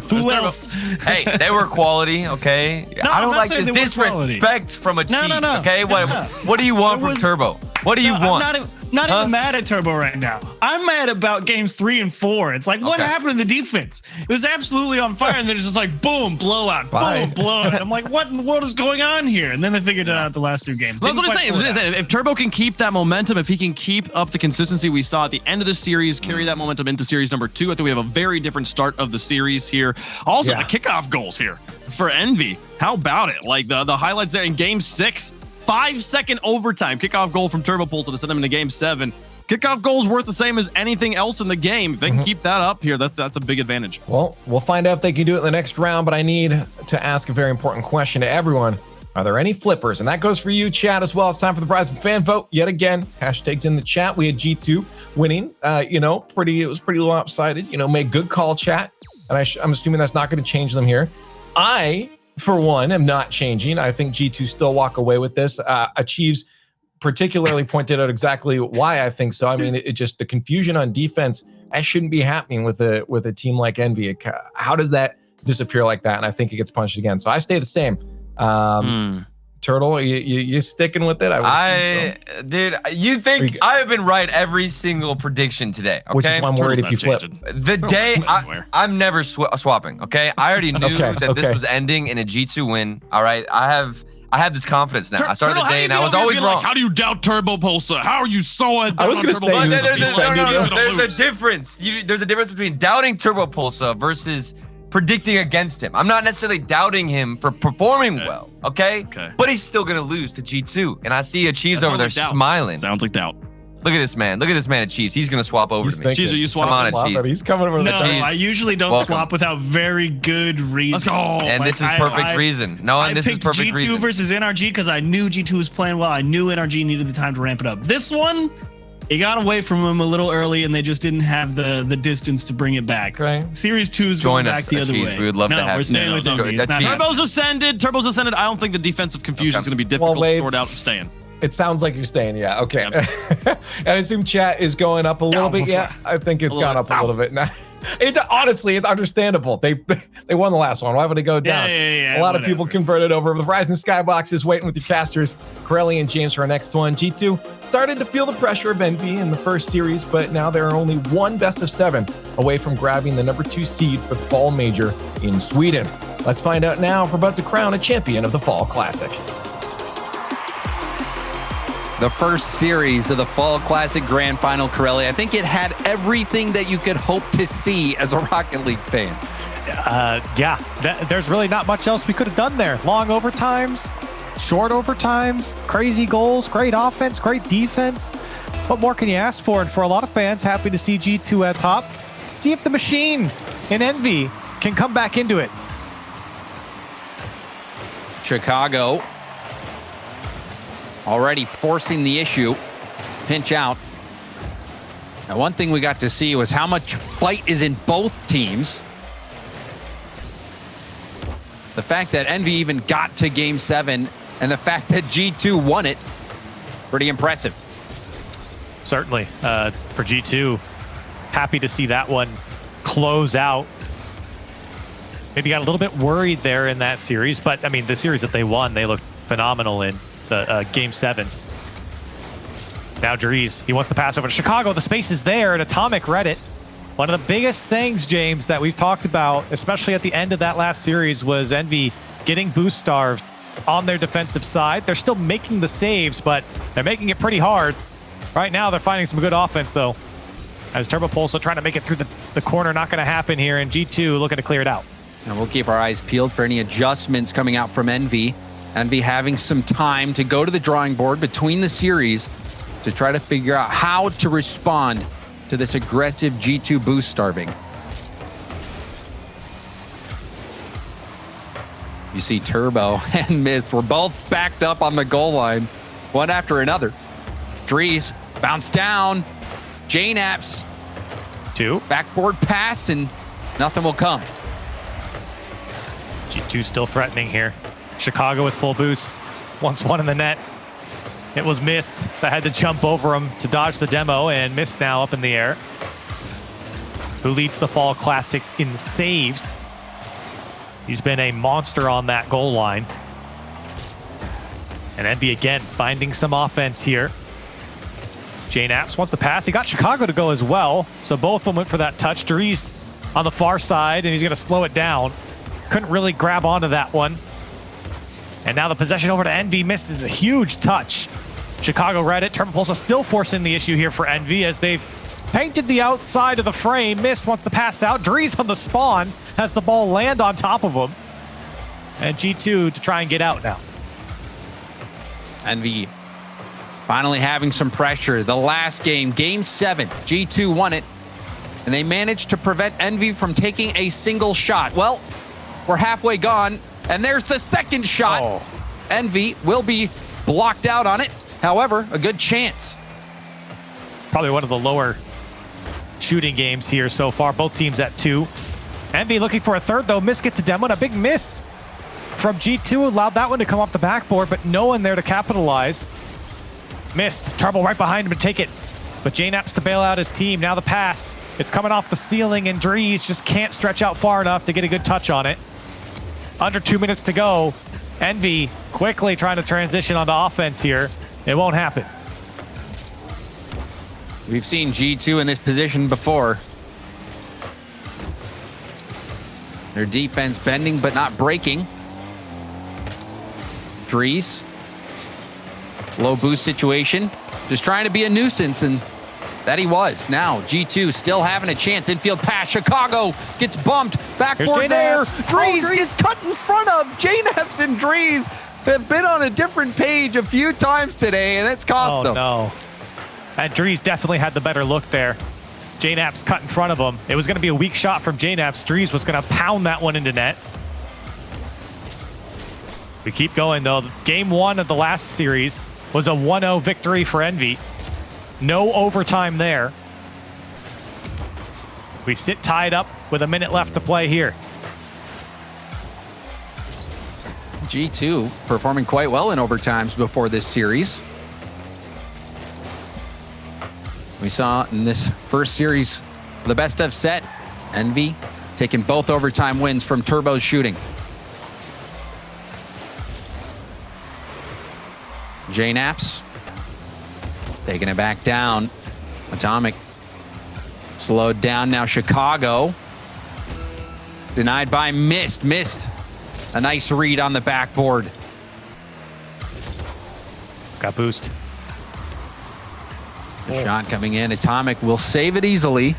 who else?
Hey, they were quality, okay?
No,
I don't
I'm not
like
saying
this
they were quality.
disrespect from a
No,
cheat,
no.
okay? What do you want from Turbo? What do you want?
I'm not even mad at Turbo right now. I'm mad about games 3 and 4. It's like, what happened to the defense? It was absolutely on fire, and then it's just like, boom, blowout, boom, blowout. I'm like, what in the world is going on here? And then they figured it out the last 2 games.
That's what I'm saying. If Turbo can keep that momentum, if he can keep up the consistency we saw at the end of the series, carry that momentum into series number 2, I think we have a very different start of the series here. Also, the kickoff goals here for Envy. How about it? Like the highlights there in game 6. 5-second overtime kickoff goal from Turbo Pulse to send them into game 7. Kickoff goal is worth the same as anything else in the game. If they can keep that up here, that's a big advantage.
Well, we'll find out if they can do it in the next round, but I need to ask a very important question to everyone. Are there any flippers? And that goes for you, chat, as well. It's time for the Verizon fan vote yet again. Hashtags in the chat. We had G2 winning. It was pretty lopsided. Made good call, chat. And I'm assuming that's not going to change them here. I, for one, am not changing. I think G2 still walk away with this. Achieves particularly pointed out exactly why I think so. I mean, it just, the confusion on defense, that shouldn't be happening with a team like Envy. How does that disappear like that? And I think it gets punched again. So I stay the same. Turtle, you sticking with it?
Dude, you think I have been right every single prediction today, okay?
Which is why I'm worried if you flip.
The day, I'm never swapping, okay? I already knew that this was ending in a G2 win, all right? I have this confidence now. I started the day and I was always wrong.
Like, how do you doubt Turbo Pulsar? How are you so
I was going to say
there's a difference. There's a difference between doubting Turbo Pulsar versus predicting against him. I'm not necessarily doubting him for performing well, okay? But he's still going to lose to G2. And I see Achieves over there smiling.
Sounds like doubt.
Look at this man. Look at this man, Achieves. He's going to swap over to me.
Achieves, are you swapping?
Come on, Achieves.
He's coming over.
No, I usually don't swap without very good reason.
Let's go.
And this is perfect reason. No, and this is perfect reason.
I picked G2 versus NRG because I knew G2 was playing well. I knew NRG needed the time to ramp it up. This one, it got away from him a little early, and they just didn't have the distance to bring it back.
Right.
Series 2 is going back the other way.
We would love to have
we're staying with Envy.
Turbo's ascended. I don't think the defensive confusion is going to be difficult to sort out. Staying.
It sounds like you're staying. Yeah. Okay. And I assume chat is going up a little bit. Yeah. I think it's gone up a little bit now. Honestly, it's understandable. They won the last one. Why would it go down?
Yeah,
a lot of people converted over. The Verizon Skybox is waiting with your casters. Corelli and James for our next one. G2 started to feel the pressure of Envy in the first series, but now they're only one best of 7 away from grabbing the number 2 seed for the Fall Major in Sweden. Let's find out now if we're about to crown a champion of the Fall Classic.
The first series of the Fall Classic Grand Final, Corelli. I think it had everything that you could hope to see as a Rocket League fan.
There's really not much else we could have done there. Long overtimes, short overtimes, crazy goals, great offense, great defense. What more can you ask for? And for a lot of fans, happy to see G2 at top. See if the machine in Envy can come back into it.
Chicago already forcing the issue. Pinch out. Now, one thing we got to see was how much fight is in both teams. The fact that Envy even got to Game 7 and the fact that G2 won it, pretty impressive.
Certainly. For G2, happy to see that one close out. Maybe got a little bit worried there in that series, but I mean, the series that they won, they looked phenomenal in the Game 7. Now Dries, he wants to pass over to Chicago. The space is there, and Atomic read it. One of the biggest things, James, that we've talked about, especially at the end of that last series, was Envy getting boost starved on their defensive side. They're still making the saves, but they're making it pretty hard. Right now, they're finding some good offense, though. As Turbo Pulso trying to make it through the corner, not going to happen here, and G2 looking to clear it out.
And we'll keep our eyes peeled for any adjustments coming out from Envy. Envy having some time to go to the drawing board between the series to try to figure out how to respond to this aggressive G2 boost starving. You see Turbo and Mist were both backed up on the goal line, one after another. Dries bounced down. JNaps.
2.
Backboard pass, and nothing will come.
G2 still threatening here. Chicago with full boost. Once one in the net. It was Mist that had to jump over him to dodge the demo, and Mist now up in the air. Who leads the Fall Classic in saves. He's been a monster on that goal line. And Envy again finding some offense here. JNaps wants to pass. He got Chicago to go as well. So both of them went for that touch. Dries on the far side, and he's going to slow it down. Couldn't really grab onto that one. And now the possession over to Envy. Misses a huge touch. Chicago read it. Turbo Pulse still forcing the issue here for Envy as they've painted the outside of the frame. Mist wants to pass out. Dries on the spawn has the ball land on top of him. And G2 to try and get out now.
Envy finally having some pressure. The last game, Game 7, G2 won it. And they managed to prevent Envy from taking a single shot. Well, we're halfway gone. And there's the second shot.
Oh.
Envy will be blocked out on it. However, a good chance.
Probably one of the lower shooting games here so far. Both teams at 2. Envy looking for a third, though. Mist gets a demo, and a big miss from G2. Allowed that one to come off the backboard, but no one there to capitalize. Mist. Turbo right behind him to take it. But JNaps to bail out his team. Now the pass. It's coming off the ceiling, and Dries just can't stretch out far enough to get a good touch on it. Under 2 minutes to go. Envy quickly trying to transition onto offense here. It won't happen.
We've seen G2 in this position before. Their defense bending but not breaking. Dries. Low boost situation. Just trying to be a nuisance, and that he was. Now G2 still having a chance. Infield pass. Chicago gets bumped. Backboard there. Dries gets cut in front of. JNaps and Dries have been on a different page a few times today, and it's cost them.
Oh, no. And Dries definitely had the better look there. JNaps cut in front of him. It was going to be a weak shot from JNaps. Dries was going to pound that one into net. We keep going, though. Game 1 of the last series was a 1-0 victory for Envy. No overtime there. We sit tied up with a minute left to play here.
G2 performing quite well in overtimes before this series. We saw in this first series, the best of set, Envy taking both overtime wins from Turbo's shooting. J-Naps taking it back down. Atomic slowed down now. Chicago denied by Mist. Mist, a nice read on the backboard.
It's got boost.
The shot coming in. Atomic will save it easily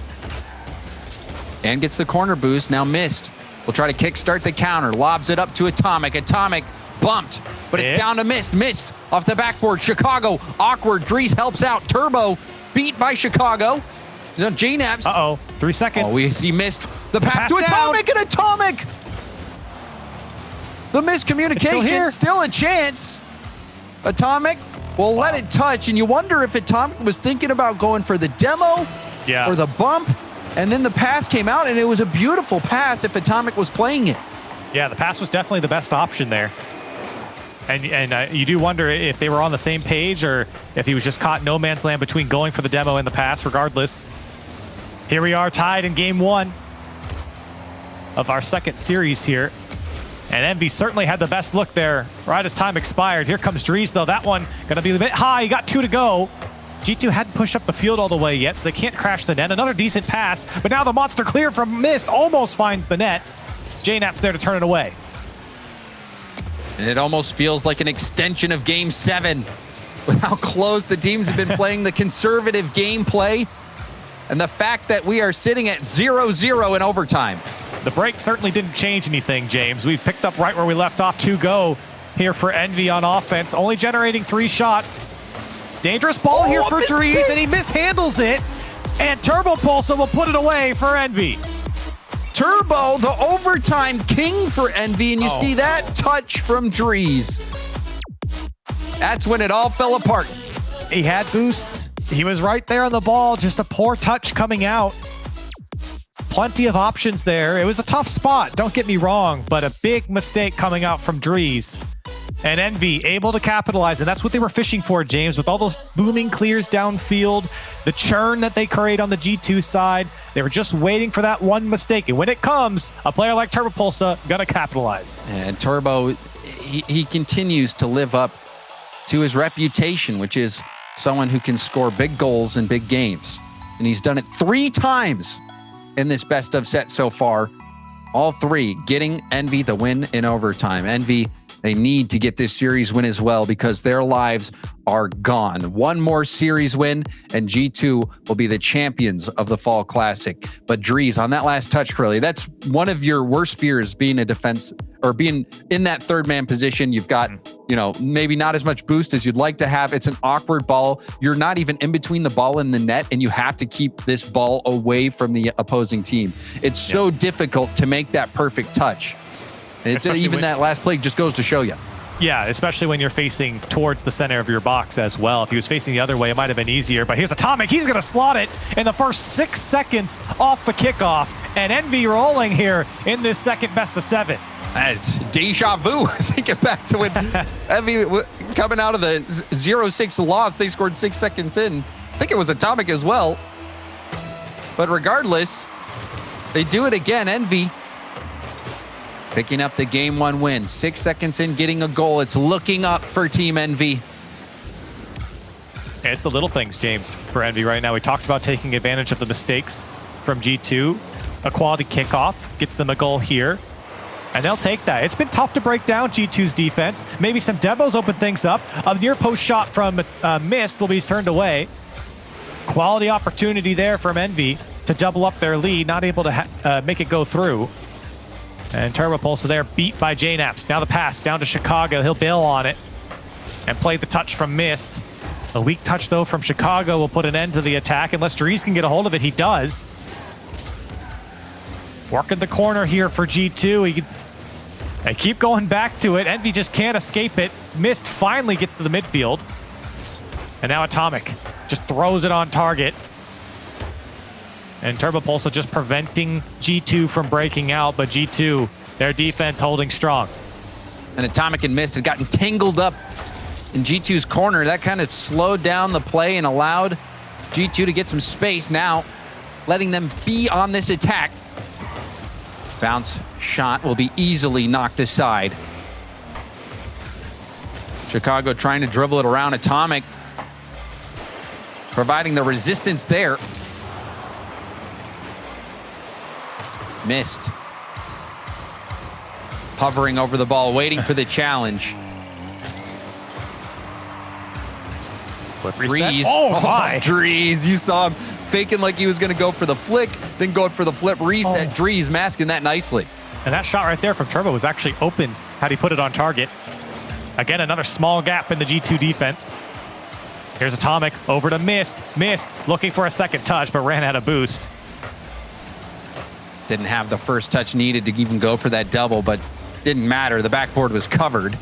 and gets the corner boost. Now Mist will try to kickstart the counter. Lobs it up to Atomic. Atomic bumped, but it's down to Mist. Mist off the backboard. Chicago awkward. Dries helps out. Turbo beat by Chicago. J-Naps.
Uh-oh. 3 seconds.
Oh, we see Mist. The pass to Atomic and Atomic. The miscommunication. Still a chance. Atomic will let it touch, and you wonder if Atomic was thinking about going for the demo or the bump, and then the pass came out, and it was a beautiful pass if Atomic was playing it.
Yeah, the pass was definitely the best option there. And you do wonder if they were on the same page or if he was just caught no man's land between going for the demo and the pass. Regardless, here we are tied in game 1 of our second series here. And Envy certainly had the best look there right as time expired. Here comes Dries, though. That one going to be a bit high. He got 2 to go. G2 hadn't pushed up the field all the way yet, so they can't crash the net. Another decent pass, but now the monster clear from Mist almost finds the net. J-Nap's there to turn it away.
And it almost feels like an extension of Game 7 with how close the teams have been playing the conservative gameplay and the fact that we are sitting at 0-0 in overtime.
The break certainly didn't change anything, James. We've picked up right where we left off. 2 go here for Envy on offense, only generating 3 shots. Dangerous ball here for Dries, and he mishandles it. And Turbo Pulsar will put it away for Envy.
Turbo, the overtime king for Envy, and you see that touch from Dries. That's when it all fell apart.
He had boosts. He was right there on the ball, just a poor touch coming out. Plenty of options there. It was a tough spot, don't get me wrong, but a big mistake coming out from Dries. And Envy able to capitalize, and that's what they were fishing for, James, with all those booming clears downfield, the churn that they create on the G2 side. They were just waiting for that one mistake, and when it comes, a player like Turbo Pulsar gonna capitalize.
And Turbo, he continues to live up to his reputation, which is someone who can score big goals in big games. And he's done it 3 times in this best of set so far. All 3 getting Envy the win in overtime. Envy, they need to get this series win as well because their lives are gone. One more series win and G2 will be the champions of the Fall Classic. But Dries, on that last touch, Curly, that's one of your worst fears, being a defense or being in that 3rd man position. You've got, you know, maybe not as much boost as you'd like to have. It's an awkward ball. You're not even in between the ball and the net, and you have to keep this ball away from the opposing team. It's so difficult to make that perfect touch. It's even that last play just goes to show you.
Yeah, especially when you're facing towards the center of your box as well. If he was facing the other way, it might have been easier. But here's Atomic. He's going to slot it in the first 6 seconds off the kickoff. And Envy rolling here in this second best of 7.
That's deja vu. Thinking back to when Envy coming out of the 0-6 loss, they scored 6 seconds in. I think it was Atomic as well. But regardless, they do it again. Envy picking up the game 1 win. 6 seconds in, getting a goal. It's looking up for Team Envy.
It's the little things, James, for Envy right now. We talked about taking advantage of the mistakes from G2. A quality kickoff gets them a goal here, and they'll take that. It's been tough to break down G2's defense. Maybe some demos open things up. A near post shot from Mist will be turned away. Quality opportunity there from Envy to double up their lead, not able to make it go through. And Turbo Pulsar there, beat by J-Naps. Now the pass down to Chicago. He'll bail on it and play the touch from Mist. A weak touch, though, from Chicago will put an end to the attack. Unless Dries can get a hold of it, he does. Working the corner here for G2. They keep going back to it. Envy just can't escape it. Mist finally gets to the midfield. And now Atomic just throws it on target. And Turbo Pulsar just preventing G2 from breaking out, but G2, their defense holding strong.
And Atomic and Mist had gotten tangled up in G2's corner. That kind of slowed down the play and allowed G2 to get some space now, letting them be on this attack. Bounce shot will be easily knocked aside. Chicago trying to dribble it around Atomic, providing the resistance there. Missed. Hovering over the ball, waiting for the challenge. Drees.
Oh my.
Drees. You saw him faking like he was going to go for the flick, then going for the flip reset. Drees masking that nicely.
And that shot right there from Turbo was actually open had he put it on target. Again, another small gap in the G2 defense. Here's Atomic over to Mist. Mist looking for a second touch, but ran out of boost.
Didn't have the first touch needed to even go for that double, but didn't matter. The backboard was covered.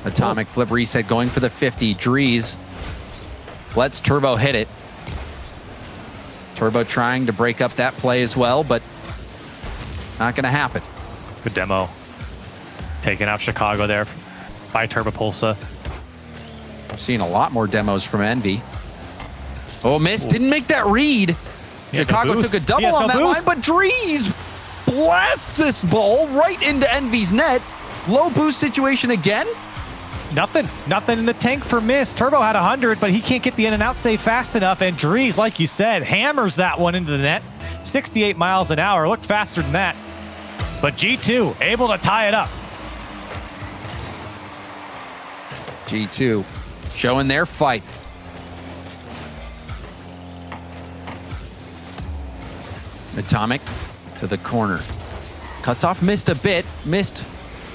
Atomic flip reset going for the 50. Drees lets Turbo hit it. Turbo trying to break up that play as well, but not going to happen.
Good demo. Taking out Chicago there by Turbo Pulsa.
I've seen a lot more demos from Envy. Oh, Mist didn't make that read. Chicago took a double on that line, but Drees blasts this ball right into Envy's net. Low boost situation again.
Nothing in the tank for Mist. Turbo had 100, but he can't get the in and out save fast enough. And Drees, like you said, hammers that one into the net. 68 miles an hour. Looked faster than that. But G2 able to tie it up.
G2 showing their fight. Atomic to the corner. Cuts off Mist a bit. Mist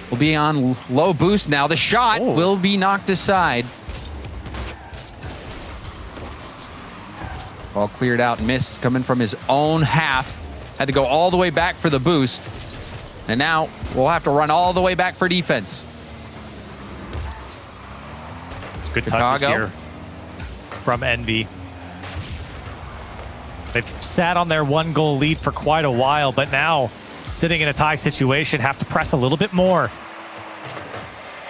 will be on low boost now. The shot will be knocked aside. Ball cleared out. Mist coming from his own half. Had to go all the way back for the boost. And now we'll have to run all the way back for defense.
It's good touches here from Envy. They've sat on their 1-goal lead for quite a while, but now sitting in a tie situation, have to press a little bit more.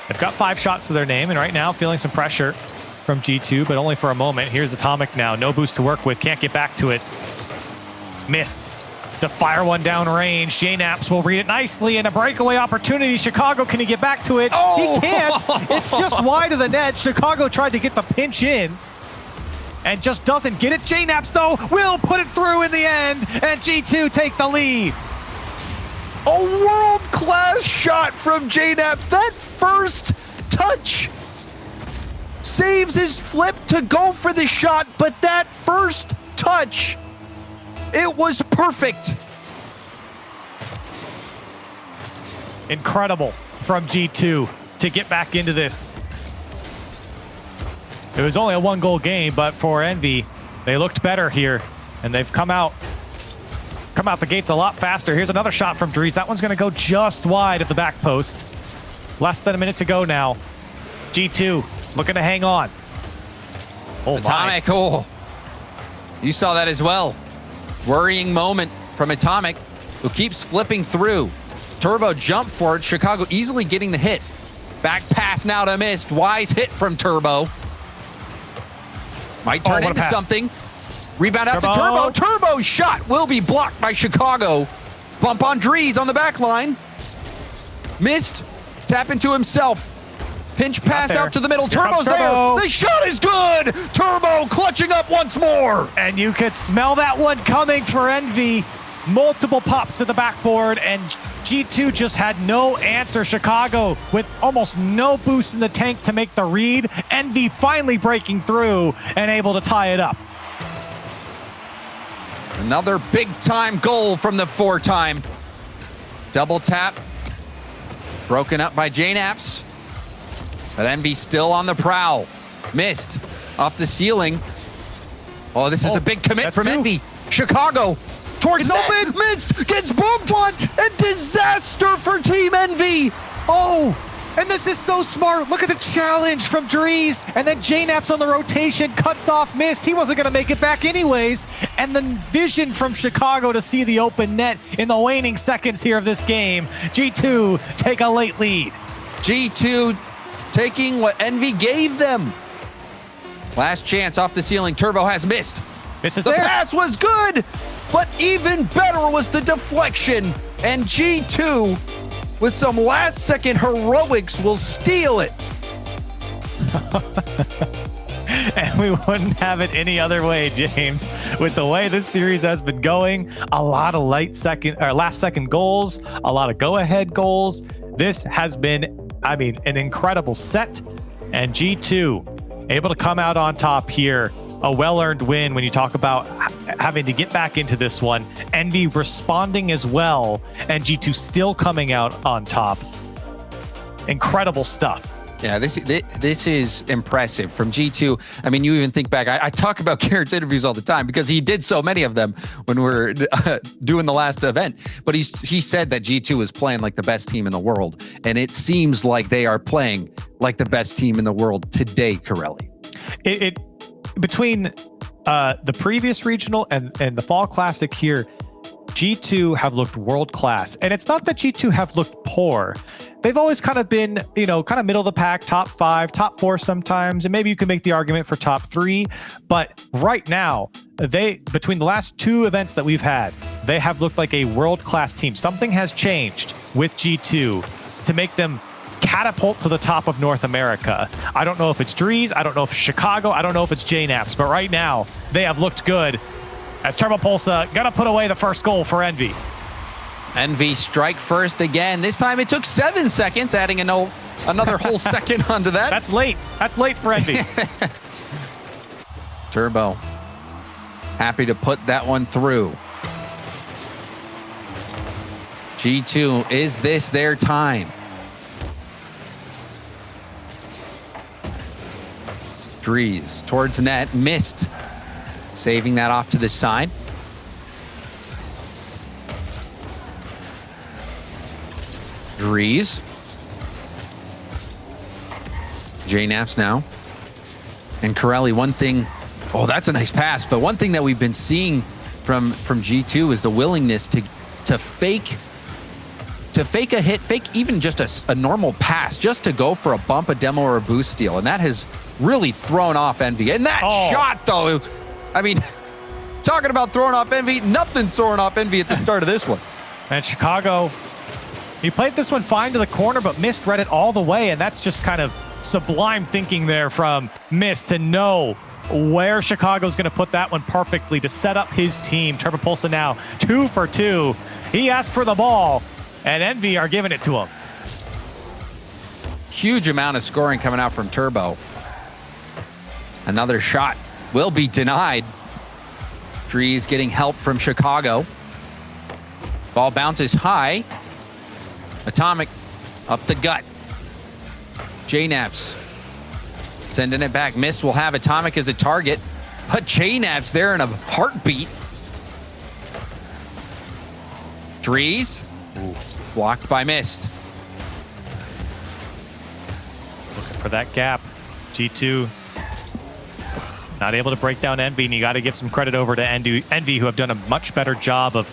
They've got 5 shots to their name, and right now feeling some pressure from G2, but only for a moment. Here's Atomic now. No boost to work with. Can't get back to it. Missed to fire one down range. JNaps will read it nicely, and a breakaway opportunity. Chicago, can he get back to it? He can't. It's just wide of the net. Chicago tried to get the pinch in and just doesn't get it. JNaps, though, will put it through in the end, and G2 take the lead.
A world-class shot from JNaps. That first touch saves his flip to go for the shot, but that first touch, it was perfect.
Incredible from G2 to get back into this. It was only a 1-goal game, but for Envy, they looked better here, and they've come out the gates a lot faster. Here's another shot from Drees. That one's going to go just wide of the back post. Less than a minute to go now. G2 looking to hang on. Oh,
Atomic, you saw that as well. Worrying moment from Atomic, who keeps flipping through. Turbo jump for it. Chicago easily getting the hit. Back pass now to Mist. Wise hit from Turbo. Might turn into something. Rebound out to Turbo. Turbo shot will be blocked by Chicago. Bump on Drees on the back line. Mist. Tap into himself. Pinch pass out to the middle. Turbo's there. The shot is good. Turbo clutching up once more.
And you could smell that one coming for Envy. Multiple pops to the backboard, and G2 just had no answer. Chicago with almost no boost in the tank to make the read. Envy finally breaking through and able to tie it up.
Another big-time goal from the 4-time. Double tap. Broken up by JNaps. But Envy still on the prowl. Missed off the ceiling. Oh, this is a big commit from Envy. Chicago towards open. Missed. Gets bumped. A disaster for Team Envy.
Oh, and this is so smart. Look at the challenge from Drees. And then JNaps on the rotation cuts off Mist. He wasn't going to make it back anyways. And the vision from Chicago to see the open net in the waning seconds here of this game. G2 take a late lead.
G2 taking what Envy gave them. Last chance off the ceiling. Turbo has missed.
This is
The
there.
pass was good, but even better was the deflection. And G2, with some last-second heroics, will steal it.
And we wouldn't have it any other way, James. With the way this series has been going, a lot of last-second goals, a lot of go-ahead goals. This has been, I mean, an incredible set. And G2 able to come out on top here. A well-earned win when you talk about having to get back into this one. Envy responding as well, and G2 still coming out on top. Incredible stuff.
Yeah, this is impressive from G2. I mean, you even think back, I talk about Garrett's interviews all the time because he did so many of them when we're doing the last event. But he said that G2 is playing like the best team in the world. And it seems like they are playing like the best team in the world today, Corelli.
Between the previous regional and the Fall Classic here, G2 have looked world-class. And it's not that G2 have looked poor. They've always kind of been, kind of middle of the pack, top 5, top 4 sometimes, and maybe you can make the argument for top 3. But right now, between the last 2 events that we've had, they have looked like a world-class team. Something has changed with G2 to make them catapult to the top of North America. I don't know if it's Drees, I don't know if it's Chicago, I don't know if it's JNAPS, but right now, they have looked good. As Turbopolsa gonna put away the first goal for Envy.
Envy strike first again. This time it took 7 seconds, adding another whole second onto that.
That's late. That's late for Envy.
Turbo happy to put that one through. G2, is this their time? Drees towards net, missed. Saving that off to the side. Drees. JNAPS now. And Corelli, one thing, oh, that's a nice pass, but one thing that we've been seeing from G2 is the willingness to fake a hit, fake even just a normal pass, just to go for a bump, a demo, or a boost steal. And that has really thrown off Envy. And that shot, though, I mean, talking about throwing off Envy, nothing's throwing off Envy at the start of this one.
And Chicago, he played this one fine to the corner, but Mist read it all the way. And that's just kind of sublime thinking there from Mist to know where Chicago's going to put that one perfectly to set up his team. Turbopolsa now 2 for 2. He asked for the ball, and Envy are giving it to him.
Huge amount of scoring coming out from Turbo. Another shot will be denied. Drees getting help from Chicago. Ball bounces high. Atomic up the gut. JNAPS sending it back. Miss will have Atomic as a target. But JNAPS there in a heartbeat. Drees blocked by Mist.
Looking for that gap. G2 not able to break down Envy, and you got to give some credit over to Envy, who have done a much better job of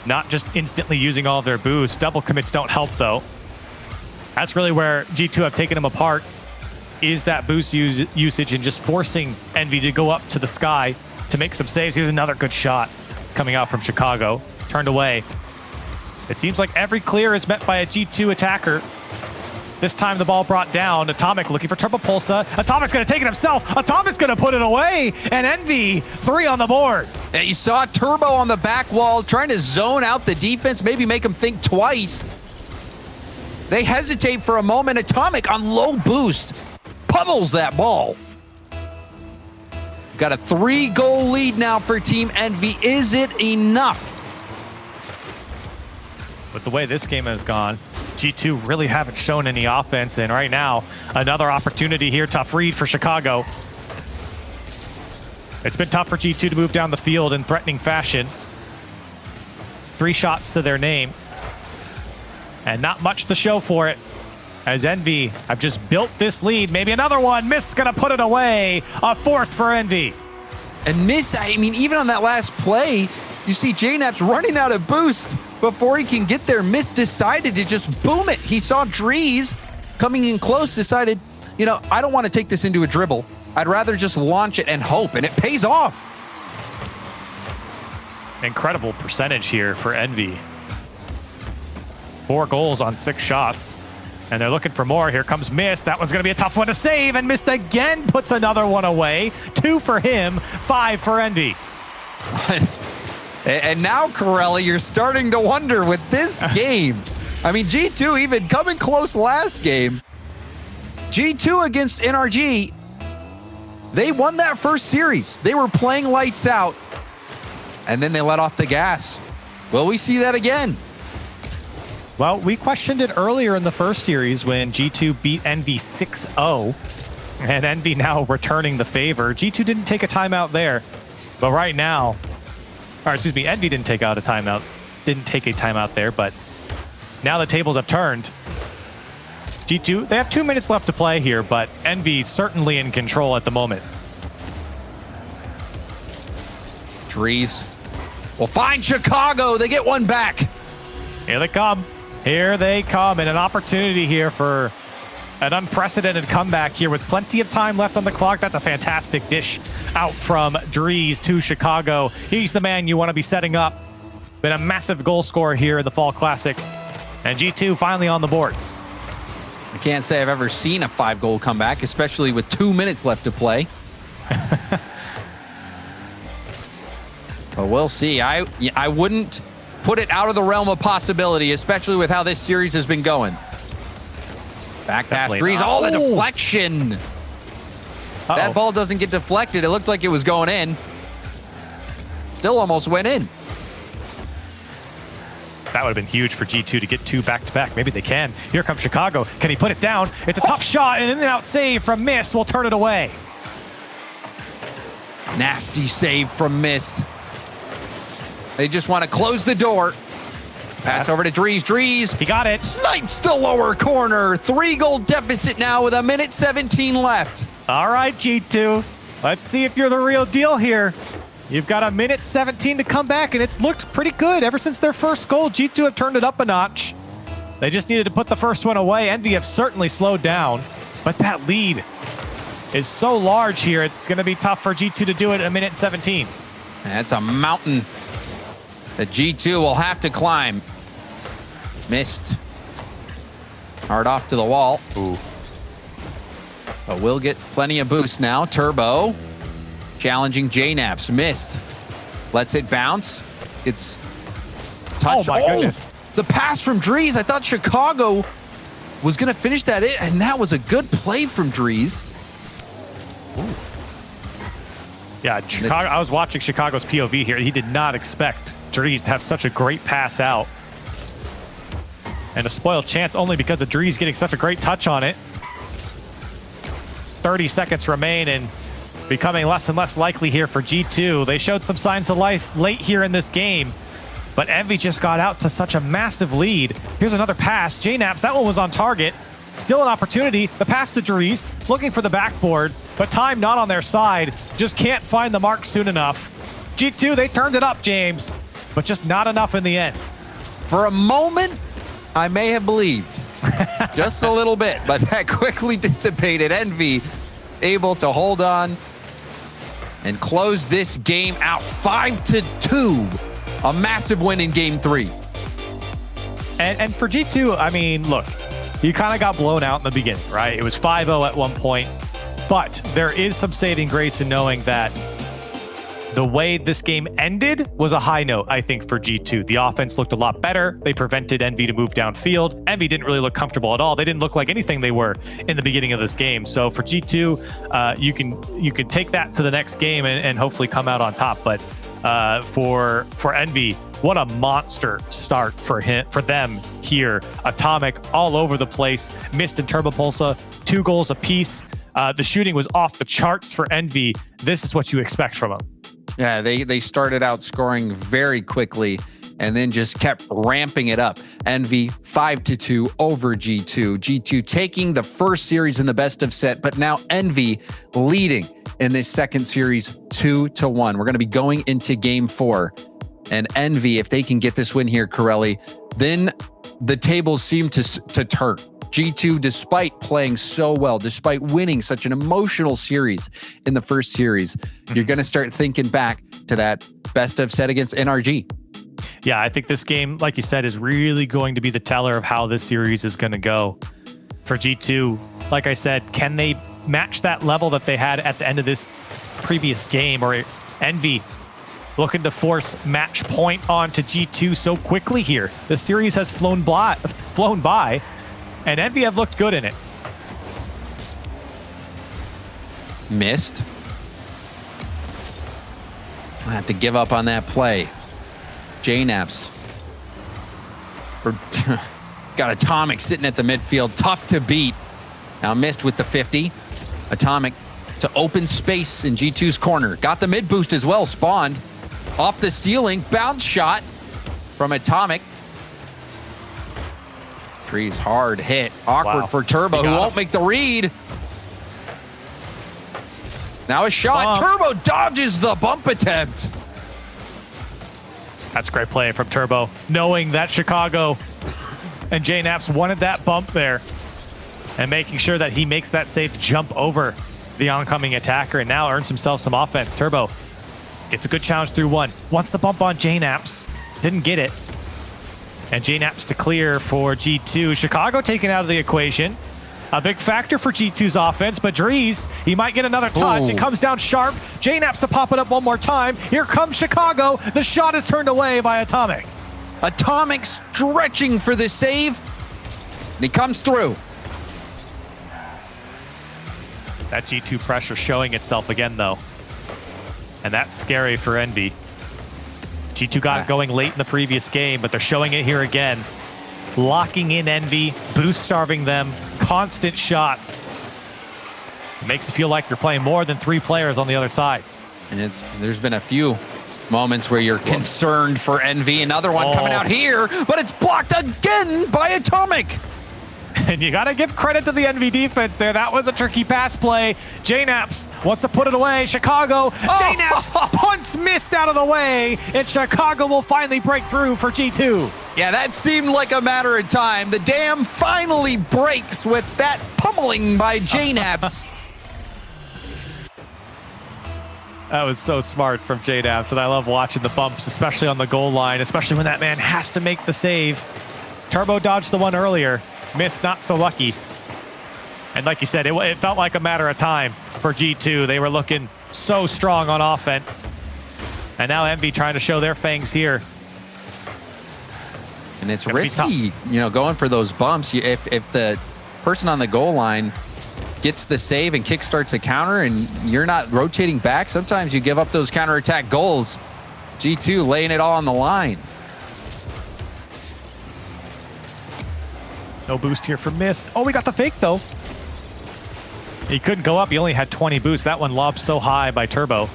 not just instantly using all of their boosts. Double commits don't help, though. That's really where G2 have taken them apart, is that boost usage and just forcing Envy to go up to the sky to make some saves. Here's another good shot coming out from Chicago. Turned away. It seems like every clear is met by a G2 attacker. This time the ball brought down. Atomic looking for Turbopolsa. Atomic's going to take it himself. Atomic's going to put it away. And Envy, 3 on the board.
And you saw Turbo on the back wall trying to zone out the defense, maybe make them think twice. They hesitate for a moment. Atomic on low boost pummels that ball. Got a 3-goal lead now for Team Envy. Is it enough?
With the way this game has gone, G2 really haven't shown any offense, and right now, another opportunity here. Tough read for Chicago. It's been tough for G2 to move down the field in threatening fashion. 3 shots to their name, and not much to show for it, as Envy have just built this lead. Maybe another one. Mist's gonna put it away. A 4th for Envy.
And Mist, I mean, even on that last play, you see JNAPS running out of boost. Before he can get there, Mist decided to just boom it. He saw Drees coming in close, decided, I don't want to take this into a dribble. I'd rather just launch it and hope, and it pays off.
Incredible percentage here for Envy. 4 goals on 6 shots. And they're looking for more. Here comes Mist. That one's going to be a tough one to save. And Mist again puts another one away. 2 for him, 5 for Envy.
And now, Corelli, you're starting to wonder with this game. I mean, G2 even coming close last game. G2 against NRG, they won that first series. They were playing lights out, and then they let off the gas. Will we see that again?
Well, we questioned it earlier in the first series when G2 beat Envy 6-0, and Envy now returning the favor. G2 didn't take a timeout there, but right now, or excuse me, Envy didn't take a timeout there, but now the tables have turned. G2, they have 2 minutes left to play here, but Envy certainly in control at the moment.
Trees will find Chicago. They get one back.
Here they come. Here they come, and an opportunity here for an unprecedented comeback here with plenty of time left on the clock. That's a fantastic dish out from Dries to Chicago. He's the man you want to be setting up. Been a massive goal scorer here in the Fall Classic, and G2 finally on the board.
I can't say I've ever seen a 5-goal comeback, especially with 2 minutes left to play. But we'll see. I wouldn't put it out of the realm of possibility, especially with how this series has been going. Back pass, Dries. Oh, the deflection. That ball doesn't get deflected. It looked like it was going in. Still almost went in.
That would have been huge for G2 to get 2 back-to-back. Maybe they can. Here comes Chicago. Can he put it down? It's a tough shot, and an in-and-out save from Mist will turn it away.
Nasty save from Mist. They just want to close the door. Pass over to Dries. Dries.
He got it.
Snipes the lower corner. 3-goal deficit now with 1:17 left.
All right, G2. Let's see if you're the real deal here. You've got 1:17 to come back, and it's looked pretty good ever since their first goal. G2 have turned it up a notch. They just needed to put the first one away. Envy have certainly slowed down, but that lead is so large here. It's going to be tough for G2 to do it at 1:17.
That's a mountain that G2 will have to climb. Missed. Hard off to the wall. Ooh. But we'll get plenty of boost now. Turbo challenging JNaps. Missed. Lets it bounce. It's touch.
Oh my goodness.
The pass from Dries. I thought Chicago was going to finish that in, and that was a good play from Dries.
Yeah, Chicago. I was watching Chicago's POV here. He did not expect Dries to have such a great pass out. And a spoiled chance only because of Dries getting such a great touch on it. 30 seconds remain and becoming less and less likely here for G2. They showed some signs of life late here in this game, but Envy just got out to such a massive lead. Here's another pass. JNaps, that one was on target. Still an opportunity. The pass to Dries, looking for the backboard, but time not on their side. Just can't find the mark soon enough. G2, they turned it up, James, but just not enough in the end.
For a moment, I may have believed. Just a little bit, but that quickly dissipated. Envy able to hold on and close this game out 5-2. A massive win in game 3.
And for G2, I mean, look, you kind of got blown out in the beginning, right? It was 5-0 at one point, but there is some saving grace in knowing that the way this game ended was a high note, I think, for G2. The offense looked a lot better. They prevented Envy to move downfield. Envy didn't really look comfortable at all. They didn't look like anything they were in the beginning of this game. So for G2, you can take that to the next game and hopefully come out on top. But for Envy, what a monster start for them here. Atomic all over the place. Mist and Turbopulsa, 2 goals apiece. The shooting was off the charts for Envy. This is what you expect from them.
Yeah, they started out scoring very quickly and then just kept ramping it up. Envy 5-2 over G2. G2 taking the first series in the best of set, but now Envy leading in this second series 2-1. We're going to be going into game 4. And Envy, if they can get this win here, Corelli, then the tables seem to turn. G2, despite playing so well, despite winning such an emotional series in the first series, you're going to start thinking back to that best of set against NRG.
Yeah, I think this game, like you said, is really going to be the teller of how this series is going to go. For G2, like I said, can they match that level that they had at the end of this previous game? Or Envy looking to force match point onto G2 so quickly here. The series has flown by, and Envy have looked good in it.
Missed. I have to give up on that play. JNaps. Got Atomic sitting at the midfield. Tough to beat. Now Missed with the 50. Atomic to open space in G2's corner. Got the mid boost as well. Spawned. Off the ceiling. Bounce shot from Atomic. Trees hard hit. Awkward for Turbo, who won't make the read. Now a shot. Turbo dodges the bump attempt.
That's a great play from Turbo, knowing that Chicago and JNaps wanted that bump there and making sure that he makes that safe jump over the oncoming attacker and now earns himself some offense. Turbo gets a good challenge through one. Wants the bump on JNaps. Didn't get it. And JNaps to clear for G2. Chicago taken out of the equation. A big factor for G2's offense, but Drees, he might get another touch. Ooh. It comes down sharp. JNaps to pop it up one more time. Here comes Chicago. The shot is turned away by Atomic.
Atomic stretching for the save. And he comes through.
That G2 pressure showing itself again, though. And that's scary for Envy. G2 got it going late in the previous game, but they're showing it here again. Locking in Envy, boost starving them, constant shots. It makes you feel like you're playing more than 3 players on the other side.
And there's been a few moments where you're concerned for Envy. Another one coming out here, but it's blocked again by Atomic.
And you got to give credit to the Envy defense there. That was a tricky pass play. JNaps wants to put it away. Chicago. JNaps punts missed out of the way. And Chicago will finally break through for G2.
Yeah, that seemed like a matter of time. The dam finally breaks with that pummeling by JNaps.
That was so smart from JNaps, and I love watching the bumps, especially on the goal line, especially when that man has to make the save. Turbo dodged the one earlier. Missed, not so lucky. And like you said, it felt like a matter of time for G2. They were looking so strong on offense. And now Envy trying to show their fangs here.
And it's risky, going for those bumps. If the person on the goal line gets the save and kickstarts a counter and you're not rotating back, sometimes you give up those counterattack goals. G2 laying it all on the line.
No boost here for Mist. Oh, we got the fake, though. He couldn't go up. He only had 20 boosts. That one lobbed so high by Turbo.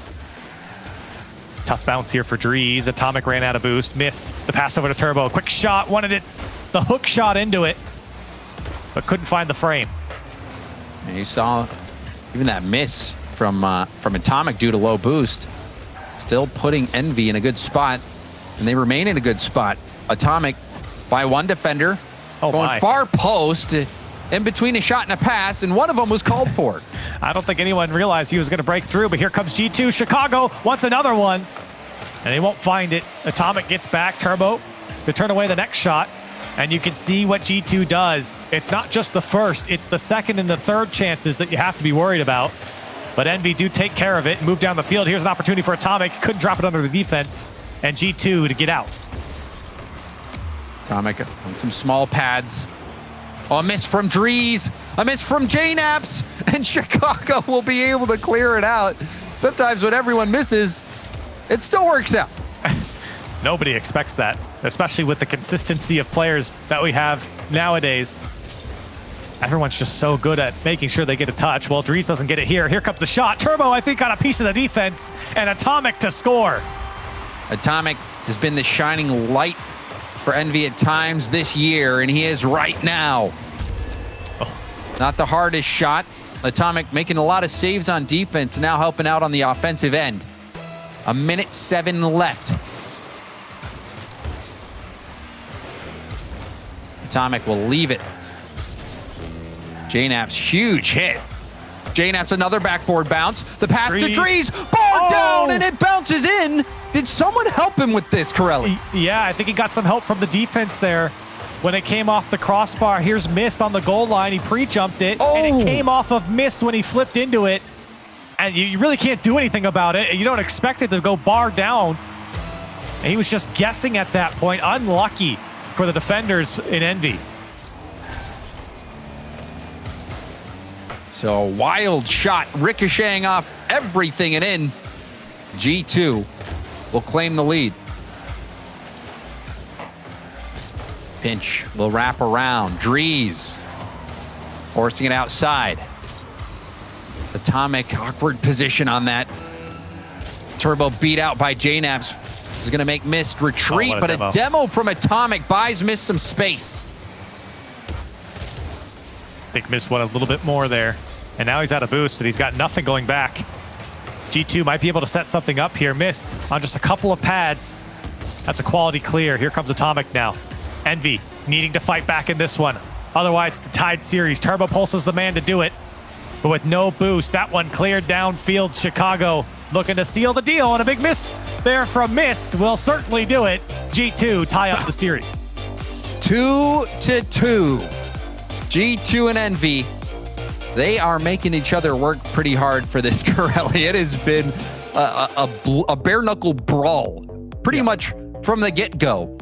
Tough bounce here for Drees. Atomic ran out of boost. Missed the pass over to Turbo. Quick shot. Wanted it. The hook shot into it, but couldn't find the frame.
And you saw even that miss from Atomic due to low boost. Still putting Envy in a good spot, and they remain in a good spot. Atomic by one defender. Going far post, in between a shot and a pass, and one of them was called for.
I don't think anyone realized he was going to break through, but here comes G2. Chicago wants another one, and they won't find it. Atomic gets back. Turbo to turn away the next shot, and you can see what G2 does. It's not just the first, it's the second and the third chances that you have to be worried about. But Envy do take care of it and move down the field. Here's an opportunity for Atomic. Couldn't drop it under the defense, and G2 to get out.
Atomic on some small pads. Oh, a miss from Drees. A miss from JNaps. And Chicago will be able to clear it out. Sometimes when everyone misses, it still works out.
Nobody expects that, especially with the consistency of players that we have nowadays. Everyone's just so good at making sure they get a touch. Well, Drees doesn't get it here. Here comes the shot. Turbo, I think, got a piece of the defense. And Atomic to score.
Atomic has been the shining light for Envy at times this year, and he is right now. Not the hardest shot. Atomic making a lot of saves on defense, now helping out on the offensive end. 1:07 left. Atomic will leave it JNap's huge hit. JNap's another backboard bounce. The pass to Drees. Bar down, and it bounces in. Did someone help him with this, Corelli?
Yeah, I think he got some help from the defense there. When it came off the crossbar, here's Mist on the goal line. He pre-jumped it, and it came off of Mist when he flipped into it. And you really can't do anything about it. You don't expect it to go bar down. And he was just guessing at that point. Unlucky for the defenders in Envy.
So a wild shot ricocheting off everything and in. G2 will claim the lead. Pinch will wrap around. Drees forcing it outside. Atomic, awkward position on that. Turbo beat out by JNap's. Is going to make Mist retreat, but a demo from Atomic buys Mist some space.
I think Mist went a little bit more there. And now he's out of boost, and he's got nothing going back. G2 might be able to set something up here. Mist on just a couple of pads. That's a quality clear. Here comes Atomic now. Envy needing to fight back in this one. Otherwise, it's a tied series. Turbo Pulse is the man to do it. But with no boost, that one cleared downfield. Chicago looking to seal the deal, and a big miss there from Mist will certainly do it. G2 tie up the series.
2-2. G2 and Envy. They are making each other work pretty hard for this, Corelli. It has been a bare-knuckle brawl pretty much from the get-go.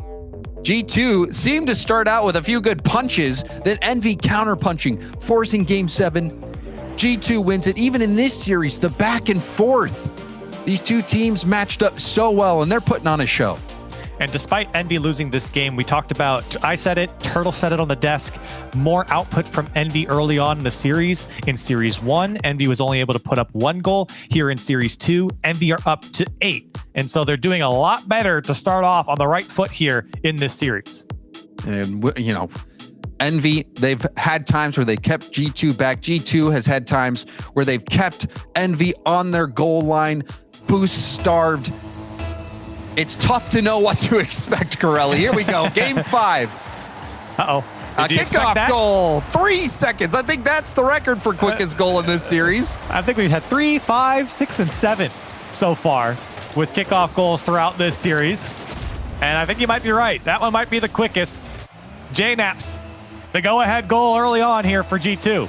G2 seemed to start out with a few good punches, then Envy counter-punching, forcing Game 7. G2 wins it. Even in this series, the back and forth. These two teams matched up so well, and they're putting on a show.
And despite Envy losing this game, we talked about, I said it, Turtle said it on the desk, more output from Envy early on in the series. In Series 1, Envy was only able to put up 1 goal. Here in Series 2, Envy are up to 8. And so they're doing a lot better to start off on the right foot here in this series.
And, you know, Envy, they've had times where they kept G2 back. G2 has had times where they've kept Envy on their goal line, boost starved. It's tough to know what to expect, Corelli. Here we go. Game 5.
Uh-oh.
A kickoff goal. 3 seconds. I think that's the record for quickest goal in this series.
I think we've had 3, 5, 6, and 7 so far with kickoff goals throughout this series. And I think you might be right. That one might be the quickest. JNap's the go-ahead goal early on here for G2.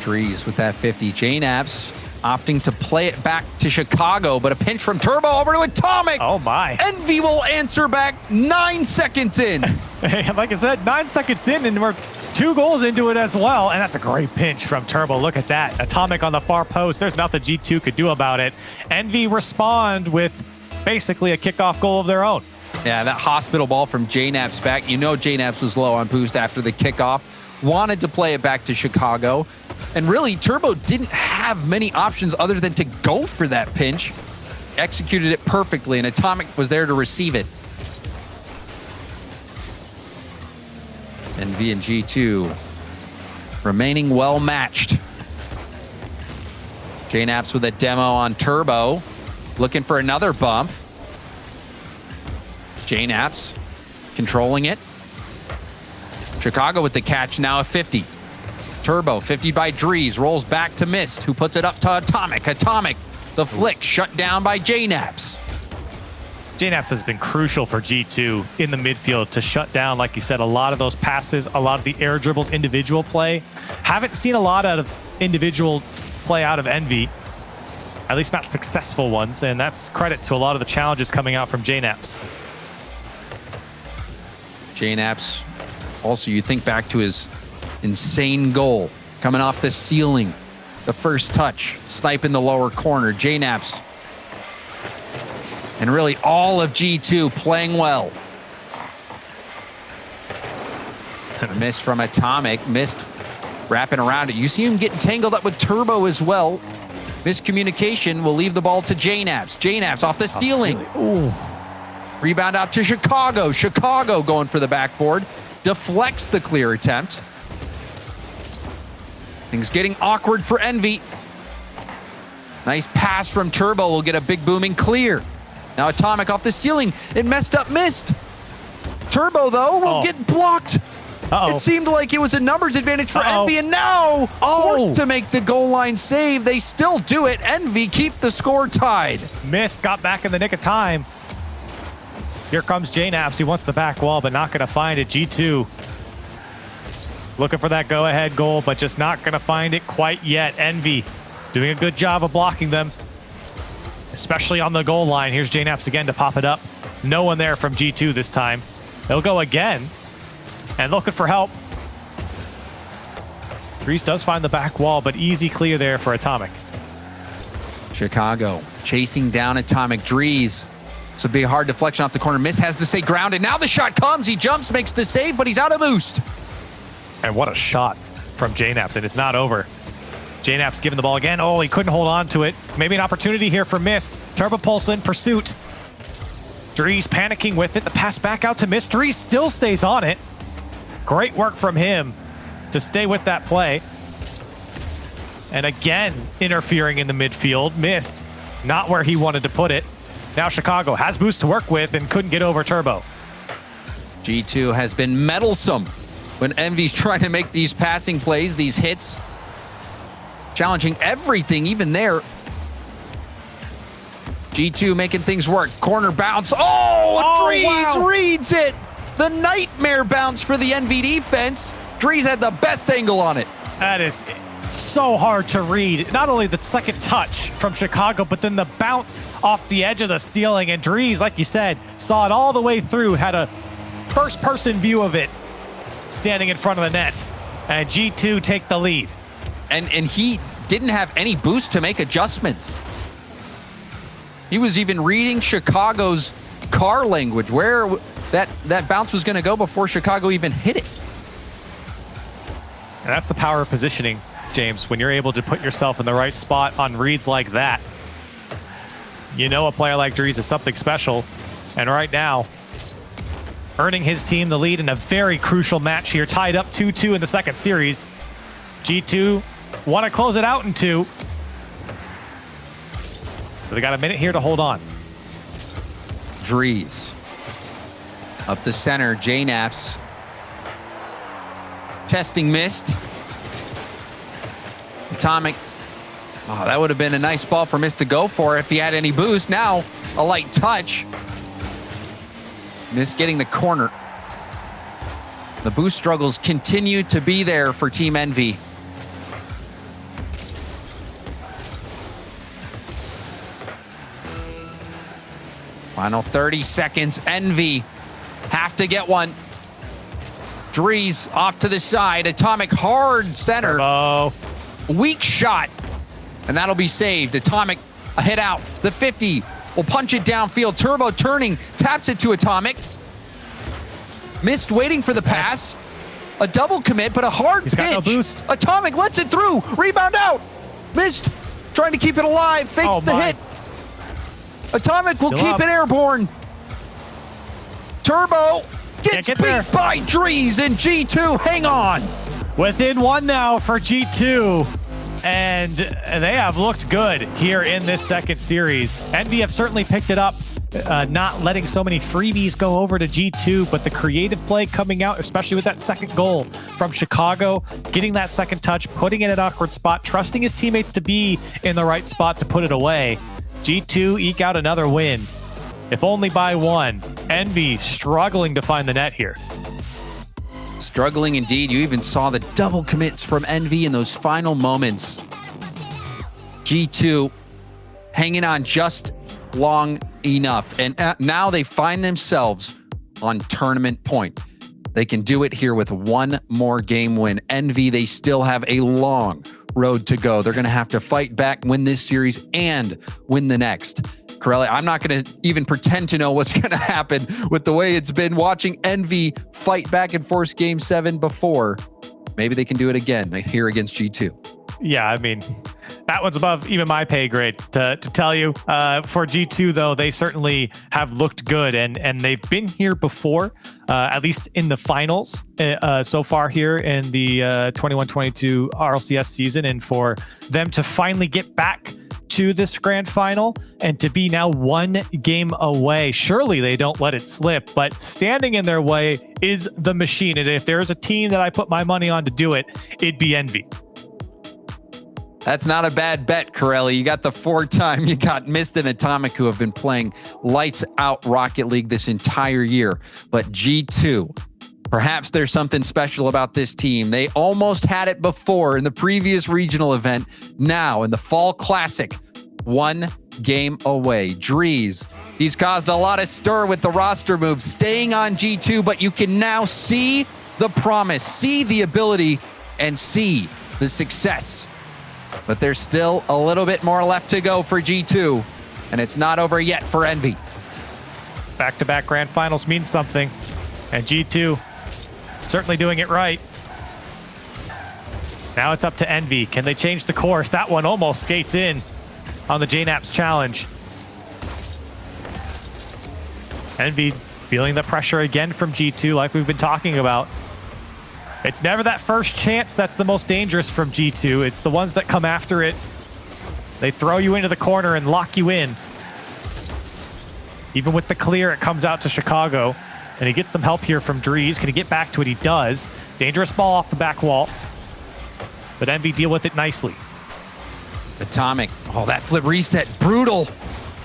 Drees with that 50. JNap's opting to play it back to Chicago, but a pinch from Turbo over to Atomic.
Oh my.
Envy will answer back 9 seconds in.
Hey, like I said, 9 seconds in, and we're 2 goals into it as well. And that's a great pinch from Turbo. Look at that. Atomic on the far post. There's nothing G2 could do about it. Envy respond with basically a kickoff goal of their own.
Yeah, that hospital ball from JNap's back. You know JNap's was low on boost after the kickoff. Wanted to play it back to Chicago. And really, Turbo didn't have many options other than to go for that pinch. Executed it perfectly, and Atomic was there to receive it. Envy and G2 remaining well matched. JNap's with a demo on Turbo, looking for another bump. JNap's controlling it. Chicago with the catch, now a 50. Turbo, 50 by Drees, rolls back to Mist, who puts it up to Atomic. Atomic, the flick, shut down by JNap's.
JNap's has been crucial for G2 in the midfield to shut down, like you said, a lot of those passes, a lot of the air dribbles, individual play. Haven't seen a lot out of individual play out of Envy, at least not successful ones, and that's credit to a lot of the challenges coming out from JNap's.
JNap's, also you think back to his insane goal coming off the ceiling, the first touch, snipe in the lower corner. JNap's and really all of G2 playing well. A miss from Atomic, Mist wrapping around it. You see him getting tangled up with Turbo as well. Miscommunication will leave the ball to JNap's. JNap's off the ceiling.
Ooh.
Rebound out to Chicago. Chicago going for the backboard. Deflects the clear attempt. Things getting awkward for Envy. Nice pass from Turbo will get a big booming clear. Now Atomic off the ceiling. It messed up Mist. Turbo, though, will get blocked It seemed like it was a numbers advantage for Envy, and now forced to make the goal line save. They still do it. Envy keep the score tied.
Mist got back in the nick of time. Here comes JNaps. He wants the back wall, but not going to find it. G2 looking for that go-ahead goal, but just not going to find it quite yet. Envy doing a good job of blocking them, especially on the goal line. Here's JNaps again to pop it up. No one there from G2 this time. They'll go again and looking for help. Drees does find the back wall, but easy clear there for Atomic.
Chicago chasing down Atomic. Drees. This would be a hard deflection off the corner. Mist has to stay grounded. Now the shot comes. He jumps, makes the save, but he's out of boost.
And what a shot from JNaps, and it's not over. JNaps giving the ball again. Oh, he couldn't hold on to it. Maybe an opportunity here for Mist. Turbo Pulse in pursuit. Drees panicking with it. The pass back out to Mist. Drees still stays on it. Great work from him to stay with that play. And again, interfering in the midfield. Mist not where he wanted to put it. Now Chicago has boost to work with and couldn't get over Turbo.
G2 has been meddlesome when Envy's trying to make these passing plays, these hits. Challenging everything, even there. G2 making things work. Corner bounce. Drees reads it. The nightmare bounce for the Envy defense. Drees had the best angle on it.
That is so hard to read. Not only the second touch from Chicago, but then the bounce off the edge of the ceiling. And Drees, like you said, saw it all the way through, had a first-person view of it standing in front of the net. And G2 take the lead.
And he didn't have any boost to make adjustments. He was even reading Chicago's car language, where that bounce was going to go before Chicago even hit it.
And that's the power of positioning, James, when you're able to put yourself in the right spot on reads like that. You know a player like Drees is something special. And right now, earning his team the lead in a very crucial match here, tied up 2-2 in the second series. G2 want to close it out in 2. So they got a minute here to hold on.
Drees. Up the center, JNaps. Testing Mist. Atomic. Oh, that would have been a nice ball for Mist to go for if he had any boost. Now, a light touch. Mist getting the corner. The boost struggles continue to be there for Team Envy. Final 30 seconds. Envy have to get one. Drees off to the side. Atomic hard center.
Turbo.
Weak shot. And that'll be saved. Atomic a hit out. The 50 will punch it downfield. Turbo turning. Taps it to Atomic. Mist waiting for the pass. A double commit, but a hard pitch.
Got no boost.
Atomic lets it through. Rebound out. Mist trying to keep it alive. Fakes the hit. Atomic will keep it airborne. Turbo gets beat by Drees, and G2 hang on.
Within 1 now for G2. And they have looked good here in this second series. Envy have certainly picked it up, not letting so many freebies go over to G2, but the creative play coming out, especially with that second goal from Chicago, getting that second touch, putting it in an awkward spot, trusting his teammates to be in the right spot to put it away. G2 eke out another win, if only by 1. Envy struggling to find the net here.
Struggling indeed. You even saw the double commits from Envy in those final moments. G2 hanging on just long enough. And now they find themselves on tournament point. They can do it here with one more game win. Envy, they still have a long road to go. They're going to have to fight back, win this series, and win the next. Corelli, I'm not going to even pretend to know what's going to happen with the way it's been watching Envy fight back and forth Game 7 before. Maybe they can do it again here against G2.
Yeah, I mean, that one's above even my pay grade to tell you. For G2, though, they certainly have looked good, and they've been here before, at least in the finals so far here in the 21-22 RLCS season. And for them to finally get back to this grand final and to be now 1 game away. Surely they don't let it slip, but standing in their way is the machine. And if there's a team that I put my money on to do it, it'd be Envy.
That's not a bad bet, Corelli. You got the 4-time. You got Mist and Atomic, who have been playing lights out Rocket League this entire year. But G2, perhaps there's something special about this team. They almost had it before in the previous regional event. Now in the Fall Classic, 1 game away. Drees, he's caused a lot of stir with the roster moves, staying on G2, but you can now see the promise, see the ability, and see the success. But there's still a little bit more left to go for G2, and it's not over yet for Envy.
Back-to-back grand finals means something, and G2 certainly doing it right. Now it's up to Envy. Can they change the course? That one almost skates in on the JNAPS challenge. Envy feeling the pressure again from G2 like we've been talking about. It's never that first chance that's the most dangerous from G2. It's the ones that come after it. They throw you into the corner and lock you in. Even with the clear, it comes out to Chicago. And he gets some help here from Drees. Can he get back to it? He does. Dangerous ball off the back wall. But Envy deal with it nicely.
Atomic. Oh, that flip reset. Brutal.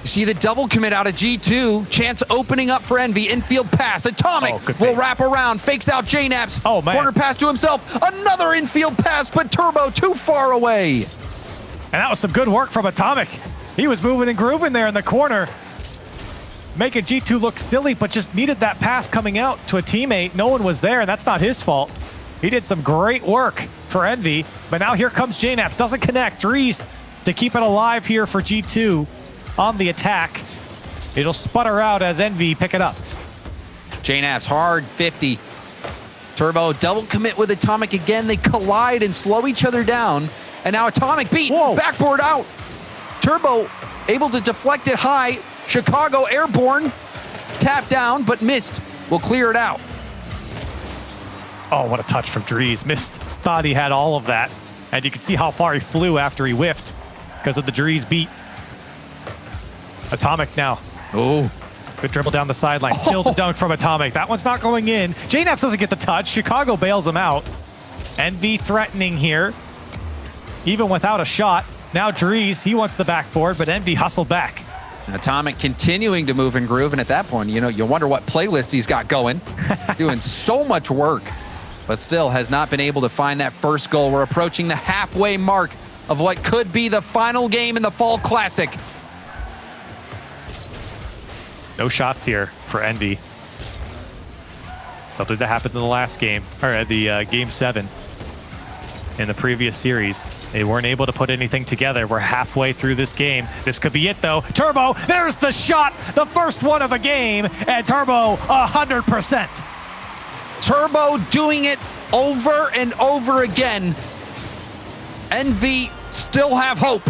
You see the double commit out of G2. Chance opening up for Envy. Infield pass. Atomic will wrap around. Fakes out JNAPS.
Oh, man.
Corner pass to himself. Another infield pass, but Turbo too far away.
And that was some good work from Atomic. He was moving and grooving there in the corner. Making G2 look silly, but just needed that pass coming out to a teammate. No one was there, and that's not his fault. He did some great work for Envy, but now here comes JNAPS. Doesn't connect. Drees to keep it alive here for G2 on the attack. It'll sputter out as Envy pick it up.
JNAPS hard 50. Turbo double commit with Atomic again. They collide and slow each other down. And now Atomic beat.
Whoa. Backboard
out. Turbo able to deflect it high. Chicago airborne. Tap down, but Mist will clear it out.
Oh, what a touch from Drees. Mist thought he had all of that. And you can see how far he flew after he whiffed because of the Drees beat. Atomic now.
Oh.
Good dribble down the sideline. Still the dunk from Atomic. That one's not going in. JNAPS doesn't get the touch. Chicago bails him out. Envy threatening here. Even without a shot. Now Drees, he wants the backboard, but Envy hustled back.
Atomic continuing to move and groove, and at that point, you know, you wonder what playlist he's got going. Doing so much work, but still has not been able to find that first goal. We're approaching the halfway mark of what could be the final game in the Fall Classic.
No shots here for Envy. Something that happened in the last game, or the game 7 in the previous series. They weren't able to put anything together. We're halfway through this game. This could be it, though. Turbo, there's the shot, the first one of a game, and Turbo 100%.
Turbo doing it over and over again. Envy still have hope.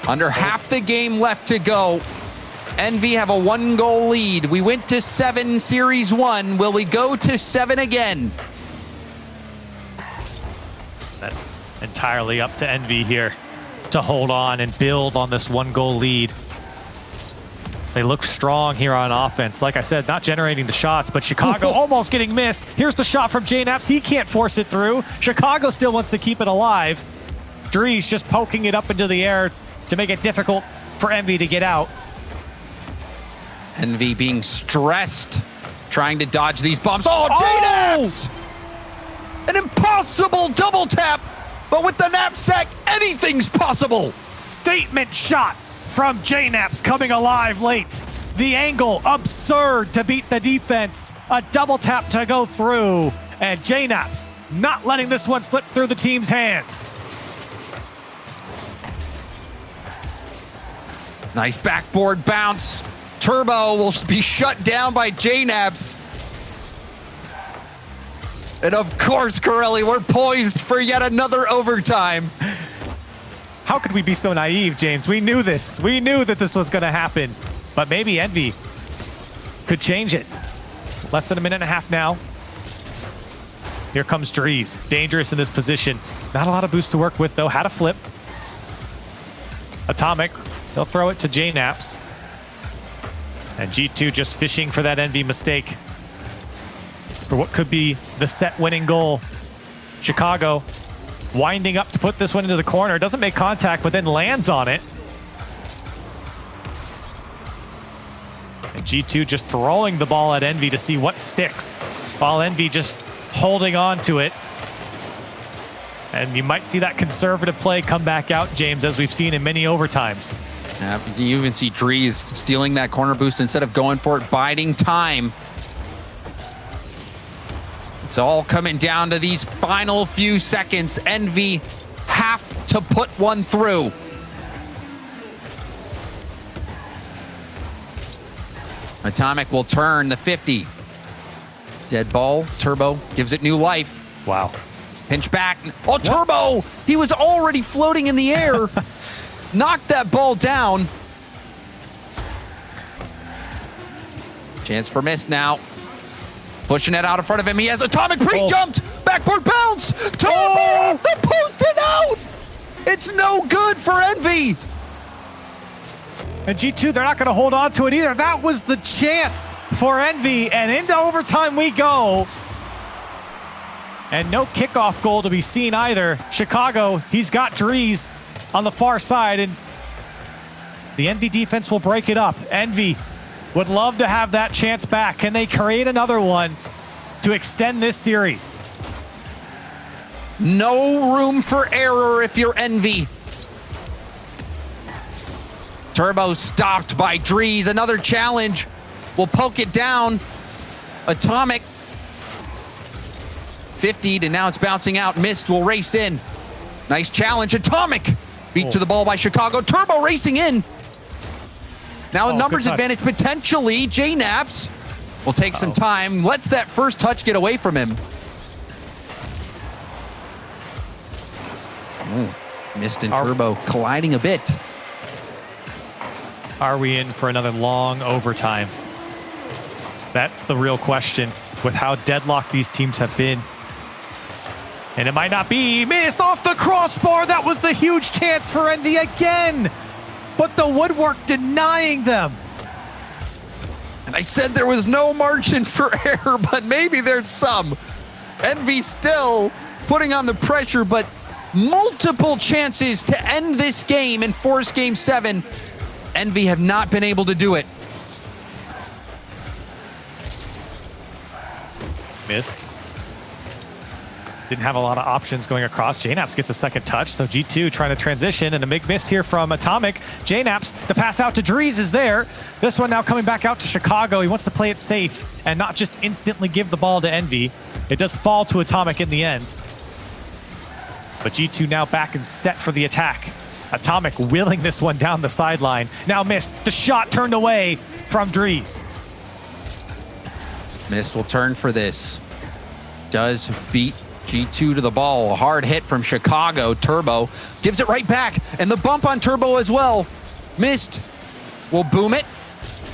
Under half the game left to go. Envy have a 1-goal lead. We went to 7 Series 1. Will we go to 7 again?
That's entirely up to Envy here to hold on and build on this 1-goal lead. They look strong here on offense. Like I said, not generating the shots, but Chicago almost getting missed. Here's the shot from JNAPS. He can't force it through. Chicago still wants to keep it alive. Drees just poking it up into the air to make it difficult for Envy to get out.
Envy being stressed, trying to dodge these bombs. Oh, JNAPS! An impossible double tap, but with the knapsack, anything's possible.
Statement shot from JNAPS coming alive late. The angle, absurd to beat the defense. A double tap to go through, and JNAPS not letting this one slip through the team's hands.
Nice backboard bounce. Turbo will be shut down by JNAPS. And of course, Corelli, we're poised for yet another overtime.
How could we be so naive, James? We knew this. We knew that this was going to happen. But maybe Envy could change it. Less than a minute and a half now. Here comes Drees. Dangerous in this position. Not a lot of boost to work with, though. Had a flip. Atomic. They'll throw it to JNaps. And G2 just fishing for that Envy mistake. For what could be the set-winning goal. Chicago winding up to put this one into the corner. Doesn't make contact, but then lands on it. And G2 just throwing the ball at Envy to see what sticks. While Envy just holding on to it. And you might see that conservative play come back out, James, as we've seen in many overtimes.
You even see Drees stealing that corner boost instead of going for it, biding time. It's all coming down to these final few seconds. Envy have to put one through. Atomic will turn the 50. Dead ball. Turbo gives it new life.
Wow.
Pinch back. Oh, Turbo! He was already floating in the air. Knocked that ball down. Chance for Mist now. Pushing it out in front of him. He has Atomic pre-jumped. Backboard bounce. Turbo off the post and out. It's no good for Envy.
And G2, they're not going to hold on to it either. That was the chance for Envy, and into overtime we go. And no kickoff goal to be seen either. Chicago, he's got Drees on the far side, and the Envy defense will break it up. Envy would love to have that chance back. Can they create another one to extend this series?
No room for error if you're Envy. Turbo stopped by Drees. Another challenge. Will poke it down. Atomic. 50 to now it's bouncing out. Mist will race in. Nice challenge. Atomic beat to the ball by Chicago. Turbo racing in. Now a numbers advantage potentially. JNaps will take some time. Lets that first touch get away from him. Mist and Turbo colliding a bit.
Are we in for another long overtime? That's the real question with how deadlocked these teams have been. And it might not be. Missed off the crossbar. That was the huge chance for Envy again. But the woodwork denying them.
And I said there was no margin for error, but maybe there's some. Envy still putting on the pressure, but multiple chances to end this game and force game 7. Envy have not been able to do it.
Missed. Didn't have a lot of options going across. JNaps gets a second touch, so G2 trying to transition, and a big miss here from Atomic. JNaps, the pass out to Drees is there. This one now coming back out to Chicago. He wants to play it safe and not just instantly give the ball to Envy. It does fall to Atomic in the end. But G2 now back and set for the attack. Atomic willing this one down the sideline. Now missed. The shot turned away from Drees.
Mist will turn for this. Does beat G2 to the ball. A hard hit from Chicago. Turbo gives it right back. And the bump on Turbo as well. Mist will boom it.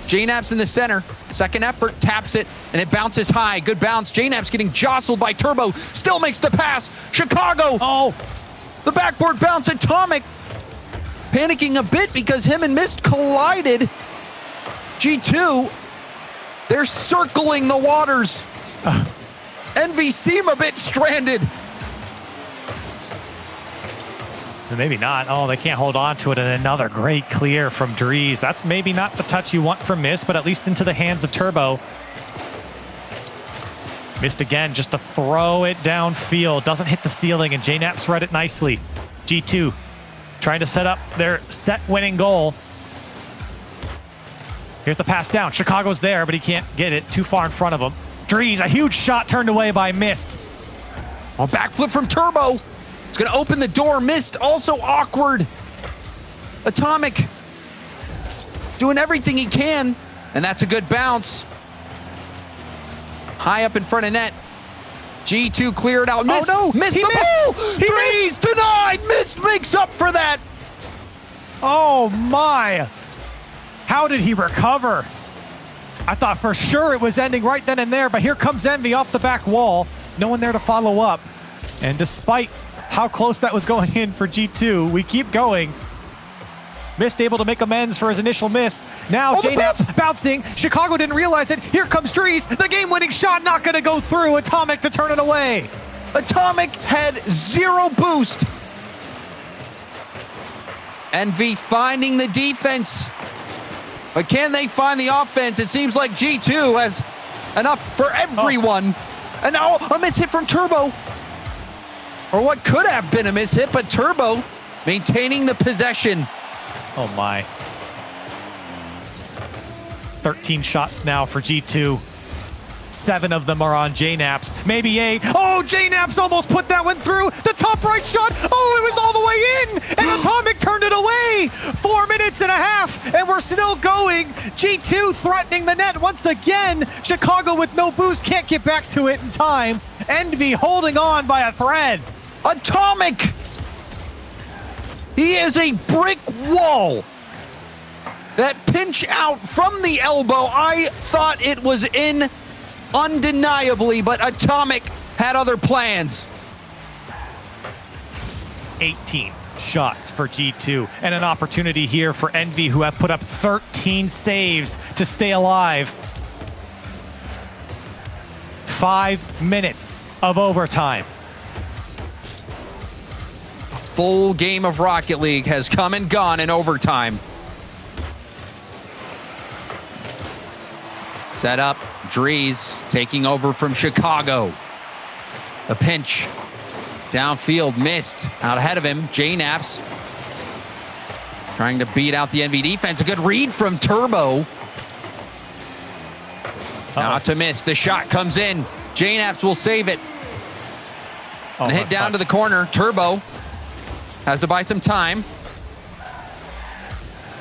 JNaps in the center. Second effort, taps it, and it bounces high. Good bounce. JNaps getting jostled by Turbo. Still makes the pass. Chicago. Oh, the backboard bounce. Atomic panicking a bit because him and Mist collided. G2, they're circling the waters. Envy seem a bit stranded.
Maybe not. Oh, they can't hold on to it. And another great clear from Drees. That's maybe not the touch you want from Mist, but at least into the hands of Turbo. Mist again, just to throw it downfield. Doesn't hit the ceiling, and JNaps read it nicely. G2 trying to set up their set-winning goal. Here's the pass down. Chicago's there, but he can't get it. Too far in front of him. Drees, a huge shot turned away by Mist.
Oh, backflip from Turbo. It's going to open the door. Mist also awkward. Atomic doing everything he can, and that's a good bounce. High up in front of net. G2 cleared out. Mist,
oh no!
Missed the ball! Drees denied! Mist makes up for that!
Oh my! How did he recover? I thought for sure it was ending right then and there, but here comes Envy off the back wall. no one there to follow up. And despite how close that was going in for G2, we keep going. Mist able to make amends for his initial miss. Now JNAP bouncing. Chicago didn't realize it. Here comes Dries. The game-winning shot not going to go through. Atomic to turn it away.
Atomic had 0 boost. Envy finding the defense. But can they find the offense? It seems like G2 has enough for everyone. And now a miss hit from Turbo. Or what could have been a miss hit, but Turbo maintaining the possession.
Oh my. 13 shots now for G2. 7 of them are on JNAPs, maybe 8. Oh, JNAPs almost put that one through. The top right shot. Oh, it was all the way in. And Atomic turned it away. 4 minutes and a half, and we're still going. G2 threatening the net once again. Chicago with no boost can't get back to it in time. Envy holding on by a thread.
Atomic! He is a brick wall. That pinch out from the elbow, I thought it was in undeniably, but Atomic had other plans.
18 shots for G2, and an opportunity here for Envy, who have put up 13 saves to stay alive. 5 minutes of overtime.
Full game of Rocket League has come and gone in overtime. Set up, Dries taking over from Chicago. The pinch. Downfield, missed. Out ahead of him, JNAPs. Trying to beat out the Envy defense. A good read from Turbo. Not to miss. The shot comes in. JNAPs will save it. And hit down to the corner. Turbo has to buy some time.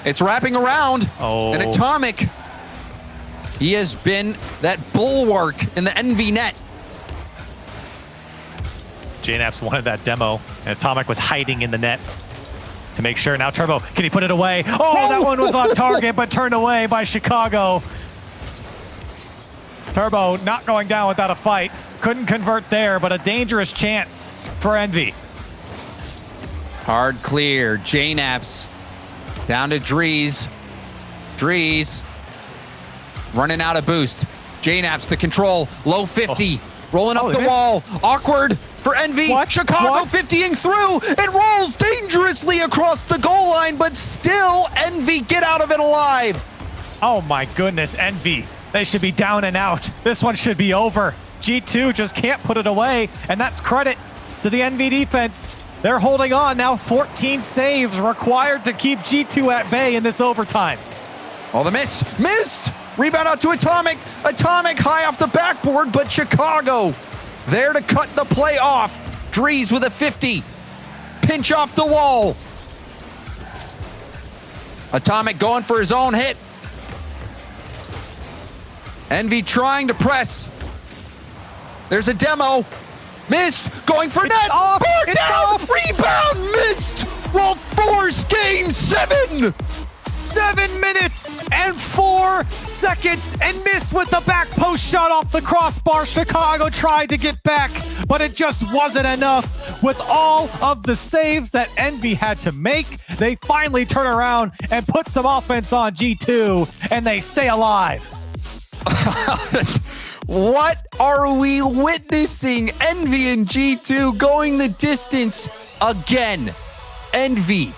It's wrapping around. And Atomic, he has been that bulwark in the Envy net.
JNAPs wanted that demo, and Atomic was hiding in the net to make sure. Now Turbo, can he put it away? Oh, that one was on target, but turned away by Chicago. Turbo not going down without a fight. Couldn't convert there, but a dangerous chance for Envy.
Hard clear. JNAPs down to Dries. Dries running out of boost. JNAPs the control. Low 50. Rolling up the wall. Awkward for Envy. Chicago 50ing through. It rolls dangerously across the goal line, but still Envy get out of it alive.
Oh my goodness, Envy. They should be down and out. This one should be over. G2 just can't put it away, and that's credit to the Envy defense. They're holding on now. 14 saves required to keep G2 at bay in this overtime.
Oh, the miss. Missed. Rebound out to Atomic. Atomic high off the backboard, but Chicago there to cut the play off. Dries with a 50. Pinch off the wall. Atomic going for his own hit. Envy trying to press. There's a demo. Missed. Going for net.
Off.
It's down. Rebound. Missed. Will force game 7.
7 minutes and 4 seconds, and missed with the back post shot off the crossbar. Chicago tried to get back, but it just wasn't enough. With all of the saves that Envy had to make, they finally turn around and put some offense on G2, and they stay alive.
What are we witnessing? Envy and G2 going the distance again. Envy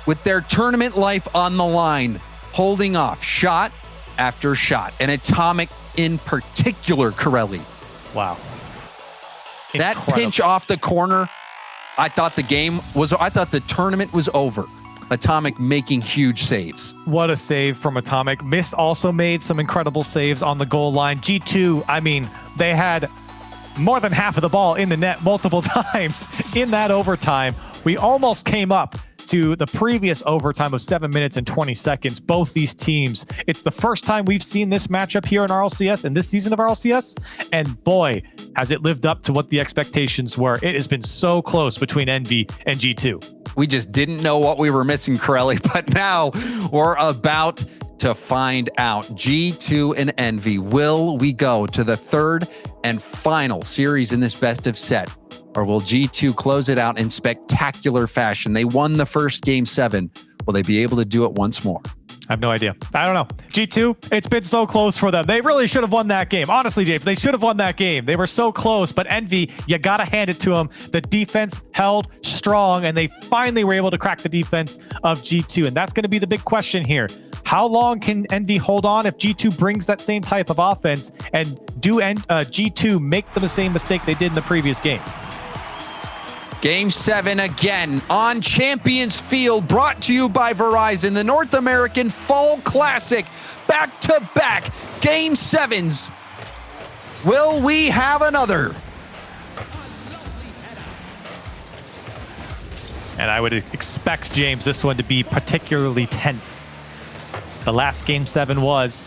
with their tournament life on the line, holding off shot after shot, and Atomic in particular, Corelli.
Wow.
That pinch off the corner, I thought the tournament was over. Atomic making huge saves.
What a save from Atomic. Mist also made some incredible saves on the goal line. G2, I mean, they had more than half of the ball in the net multiple times in that overtime. We almost came up to the previous overtime of 7 minutes and 20 seconds. Both these teams, it's the first time we've seen this matchup here in RLCS, in this season of RLCS, and boy, has it lived up to what the expectations were. It has been so close between Envy and G2.
We just didn't know what we were missing, Corelli, but now we're about to find out. G2 and Envy, will we go to the third and final series in this best of set? Or will G2 close it out in spectacular fashion? They won the first Game 7. Will they be able to do it once more?
I have no idea. I don't know. G2, it's been so close for them. They really should have won that game. Honestly, James, they should have won that game. They were so close, but Envy, you got to hand it to them. The defense held strong, and they finally were able to crack the defense of G2, and that's going to be the big question here. How long can Envy hold on if G2 brings that same type of offense, and do G2 make the same mistake they did in the previous game?
Game 7 again on Champions Field, brought to you by Verizon, the North American Fall Classic. Back-to-back Game 7s. Will we have another?
And I would expect, James, this one to be particularly tense. The last Game 7 was,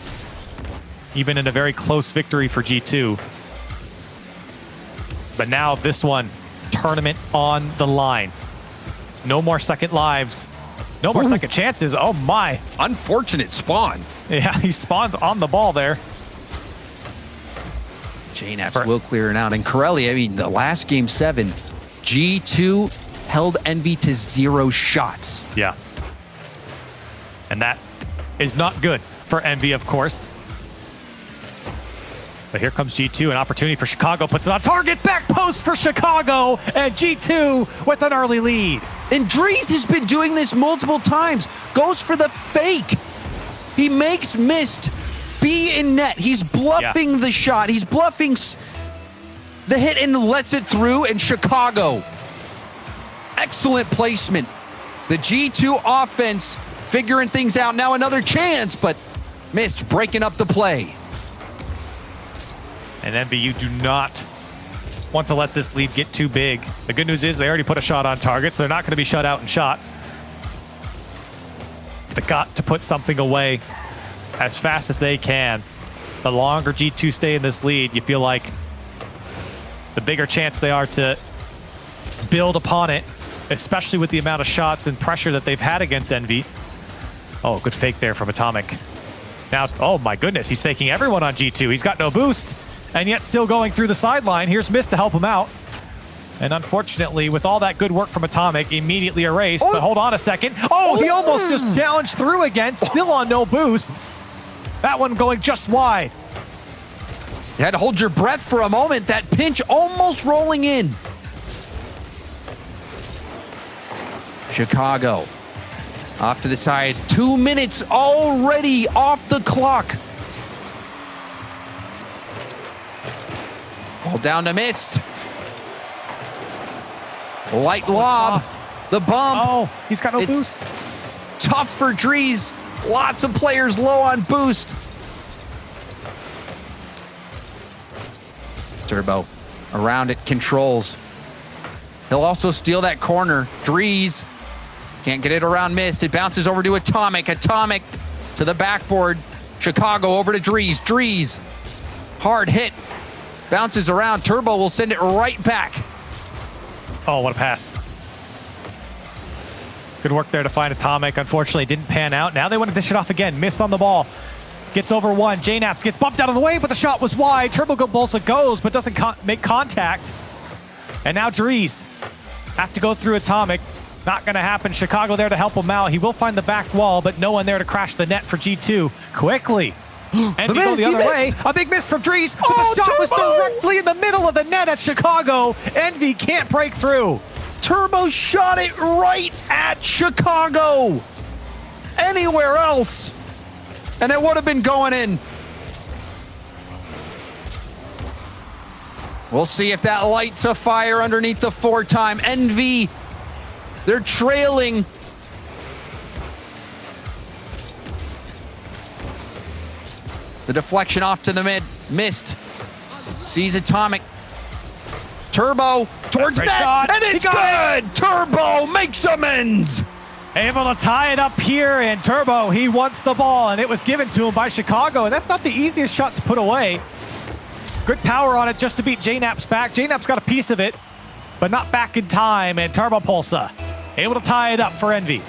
even in a very close victory for G2. But now this one, tournament on the line. No more second lives. No more second chances. Oh my.
Unfortunate spawn.
Yeah, he spawned on the ball there.
JNAPS will clear it out. And Corelli, I mean, the last Game 7, G2 held Envy to 0 shots.
Yeah. And that is not good for Envy, of course. But here comes G2, an opportunity for Chicago, puts it on target, back post for Chicago, and G2 with an early lead.
And Dries has been doing this multiple times, goes for the fake. He makes Mist be in net. He's bluffing the shot. He's bluffing the hit and lets it through, and Chicago. Excellent placement. The G2 offense figuring things out. Now another chance, but Mist breaking up the play.
And Envy, you do not want to let this lead get too big. The good news is they already put a shot on target, so they're not going to be shut out in shots. They got to put something away as fast as they can. The longer G2 stay in this lead, you feel like the bigger chance they are to build upon it, especially with the amount of shots and pressure that they've had against Envy. Oh, good fake there from Atomic. Now, oh my goodness, he's faking everyone on G2. He's got no boost, and yet still going through the sideline. Here's Mist to help him out. And unfortunately, with all that good work from Atomic, immediately erased. But hold on a second. Oh, he almost just challenged through again, still on no boost. That one going just wide.
You had to hold your breath for a moment. That pinch almost rolling in. Chicago off to the side. 2 minutes already off the clock. Ball down to Mist. Light lob. The bump.
Oh, he's got no boost.
Tough for Dries. Lots of players low on boost. Turbo around it, controls. He'll also steal that corner. Dries can't get it around Mist. It bounces over to Atomic. Atomic to the backboard. Chicago over to Dries. Dries, hard hit. Bounces around. Turbo will send it right back.
Oh, what a pass. Good work there to find Atomic. Unfortunately, didn't pan out. Now they want to dish it off again. Mist on the ball. Gets over one. JNAPS gets bumped out of the way, but the shot was wide. Turbo Bolsa goes, but doesn't make contact. And now Dries have to go through Atomic. Not going to happen. Chicago there to help him out. He will find the back wall, but no one there to crash the net for G2. Quickly. And go the other way. A big miss from Dries. But the shot was directly in the middle of the net at Chicago. Envy can't break through.
Turbo shot it right at Chicago. Anywhere else, and it would have been going in. We'll see if that lights a fire underneath the 4-time. Envy, they're trailing. The deflection off to the mid. Mist. Sees Atomic. Turbo towards net, and it's good! Turbo makes amends!
Able to tie it up here, and Turbo, he wants the ball, and it was given to him by Chicago, and that's not the easiest shot to put away. Good power on it just to beat JNAPS back. JNAPS got a piece of it, but not back in time, and Turbo Pulsa able to tie it up for Envy.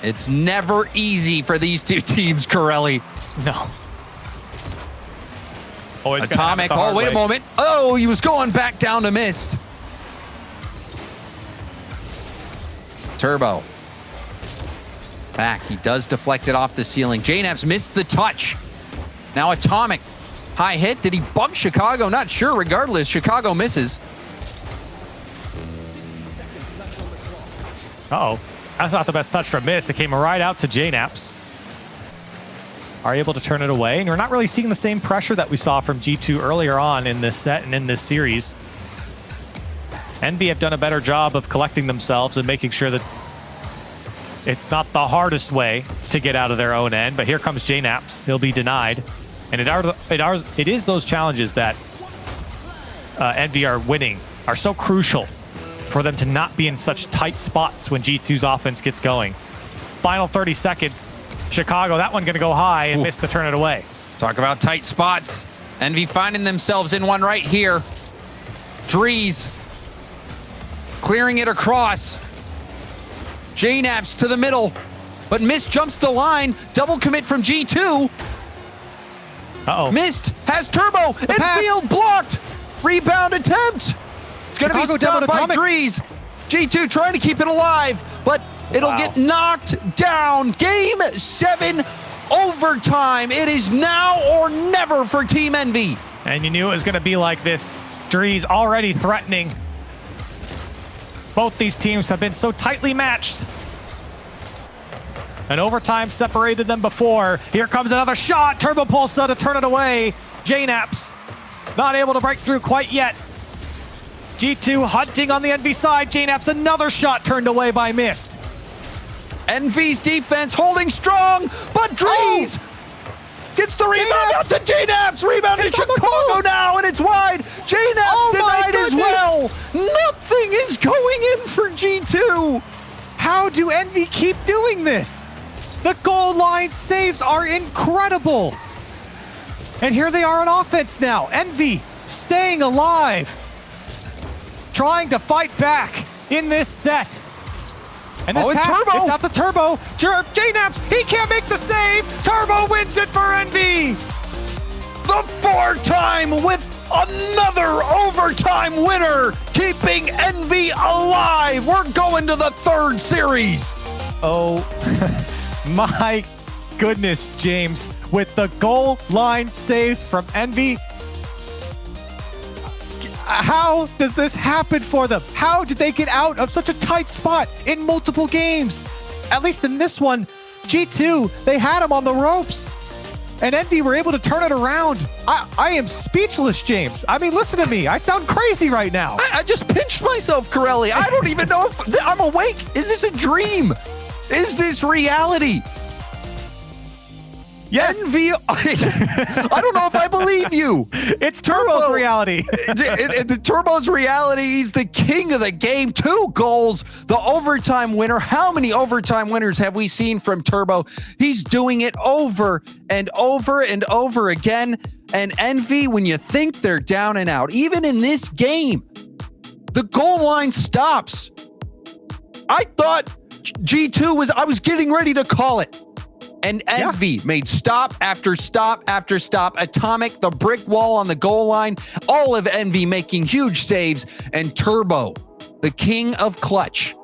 It's never easy for these two teams, Corelli.
No. Oh, it's
Atomic. Oh, wait a moment. Oh, he was going back down to Mist. Turbo. Back. He does deflect it off the ceiling. JNAPS missed the touch. Now Atomic. High hit. Did he bump Chicago? Not sure. Regardless, Chicago misses.
Uh-oh. That's not the best touch from Mist. It came right out to JNAPS. Are able to turn it away. And we're not really seeing the same pressure that we saw from G2 earlier on in this set and in this series. NB have done a better job of collecting themselves and making sure that it's not the hardest way to get out of their own end. But here comes JNAPS. He'll be denied. And it is those challenges that NB are winning are so crucial for them to not be in such tight spots when G2's offense gets going. Final 30 seconds. Chicago, that one going to go high and miss to turn it away.
Talk about tight spots. Envy finding themselves in one right here. Drees clearing it across. JNAPS to the middle, but Mist jumps the line. Double commit from G2.
Uh-oh.
Mist has Turbo and field blocked. Rebound attempt. It's going to be stopped by Drees. G2 trying to keep it alive, but it'll get knocked down. Game 7 overtime. It is now or never for Team Envy.
And you knew it was going to be like this. Drees already threatening. Both these teams have been so tightly matched. And overtime separated them before. Here comes another shot. Turbo Pulsa to turn it away. JNAPS not able to break through quite yet. G2 hunting on the Envy side. JNAPS another shot turned away by Mist.
Envy's defense holding strong, but Drees gets the rebound out to JNAPS. Rebound to Chicago now, and it's wide. JNAPS denied as well. Nothing is going in for G2.
How do Envy keep doing this? The goal line saves are incredible. And here they are on offense now. Envy staying alive. Trying to fight back in this set. And this
Turbo.
It's not the Turbo. JNAPS, he can't make the save. Turbo wins it for Envy.
The 4-time with another overtime winner, keeping Envy alive. We're going to the 3rd series.
Oh my goodness, James. With the goal line saves from Envy, how does this happen for them? How did they get out of such a tight spot in multiple games? At least in this one, G2, they had him on the ropes. And Envy were able to turn it around. I am speechless, James. I mean, listen to me. I sound crazy right now.
I just pinched myself, Corelli. I don't even know if I'm awake. Is this a dream? Is this reality?
Yes.
Envy, I don't know if I believe you.
It's Turbo's reality.
The Turbo's reality. He's the king of the game. 2 goals, the overtime winner. How many overtime winners have we seen from Turbo? He's doing it over and over and over again. And Envy, when you think they're down and out, even in this game, the goal line stops. I thought G2 I was getting ready to call it. And Envy made stop after stop after stop. Atomic, the brick wall on the goal line. All of Envy making huge saves. And Turbo, the king of clutch,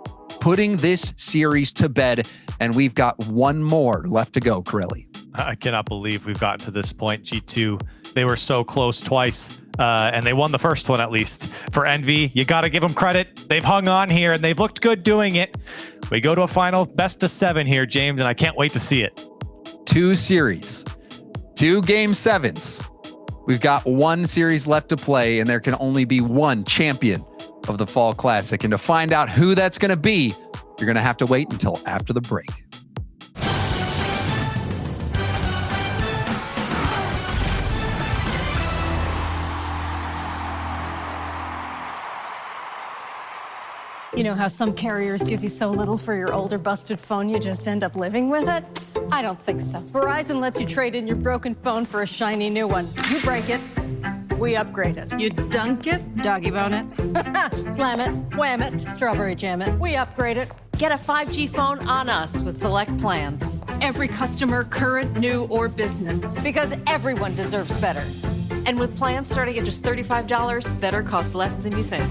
putting this series to bed. And we've got one more left to go, Corelli.
I cannot believe we've gotten to this point. G2, they were so close twice. And they won the first one, at least. For Envy, you got to give them credit. They've hung on here, and they've looked good doing it. We go to a final best of 7 here, James, and I can't wait to see it.
2 series, 2 game 7s. We've got 1 series left to play, and there can only be 1 champion of the Fall Classic. And to find out who that's going to be, you're going to have to wait until after the break.
You know how some carriers give you so little for your older busted phone you just end up living with it? I don't think so. Verizon lets you trade in your broken phone for a shiny new one. You break it, we upgrade it. You dunk it, doggy bone it, slam it, wham it, strawberry jam it. We upgrade it,
Get a 5G phone on us with select plans.
Every customer, current, new, or business.
Because everyone deserves better. And with plans starting at just $35, better costs less than you think.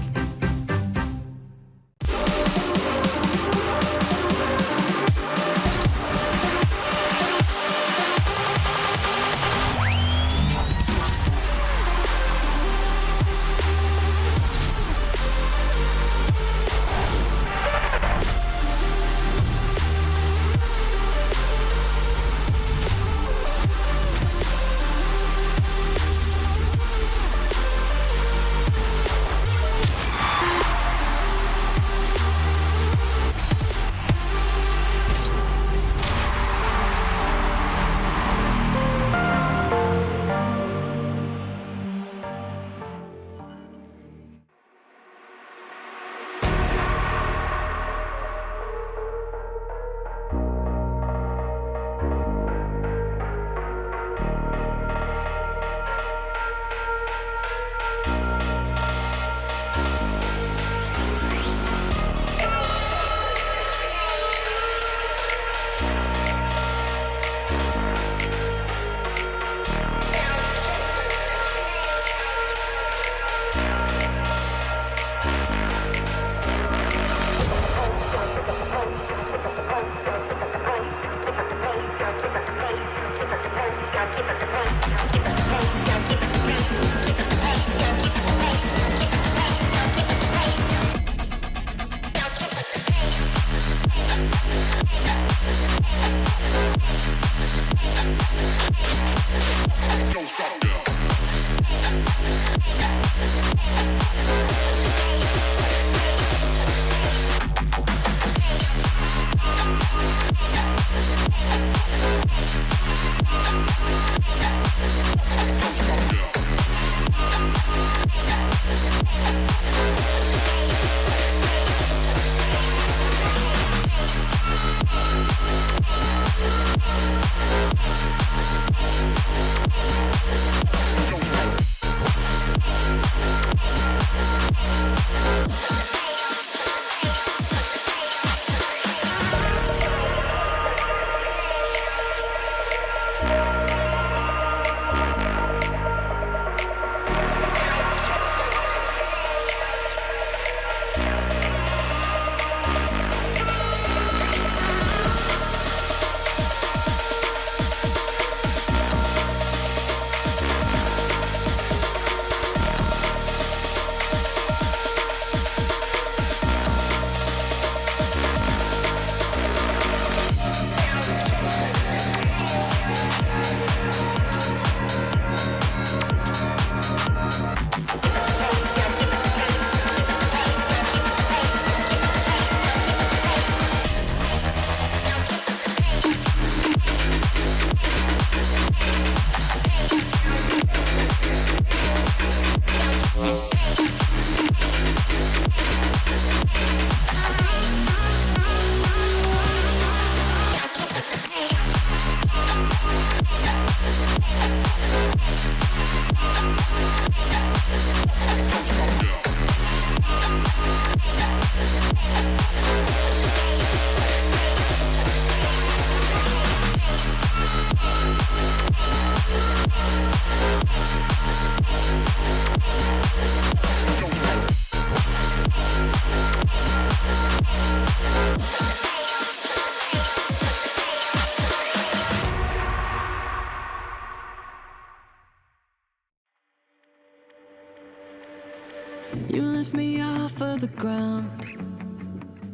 You lift me off of the ground.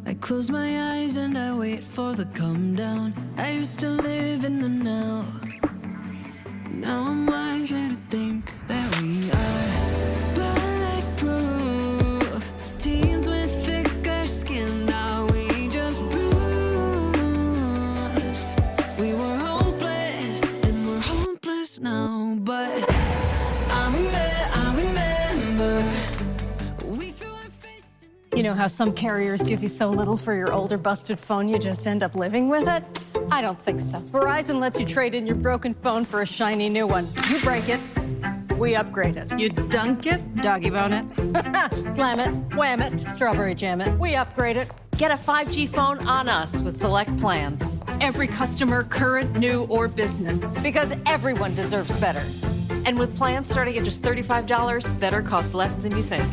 I close my eyes and I wait for the come down. I used to live in the now. Now I'm wiser to think that we are bulletproof. Teens with thicker skin, now we just bruise. We were hopeless and we're hopeless now, but I remember we threw our face in.
You know how some carriers give you so little for your older busted phone you just end up living with it? I don't think so. Verizon lets you trade in your broken phone for a shiny new one. You break it, we upgrade it. You dunk it, doggy bone it, slam it, wham it, strawberry jam it. We upgrade it,
Get a 5G phone on us with select plans.
Every customer, current, new, or business.
Because everyone deserves better. And with plans starting at just $35, better costs less than you think.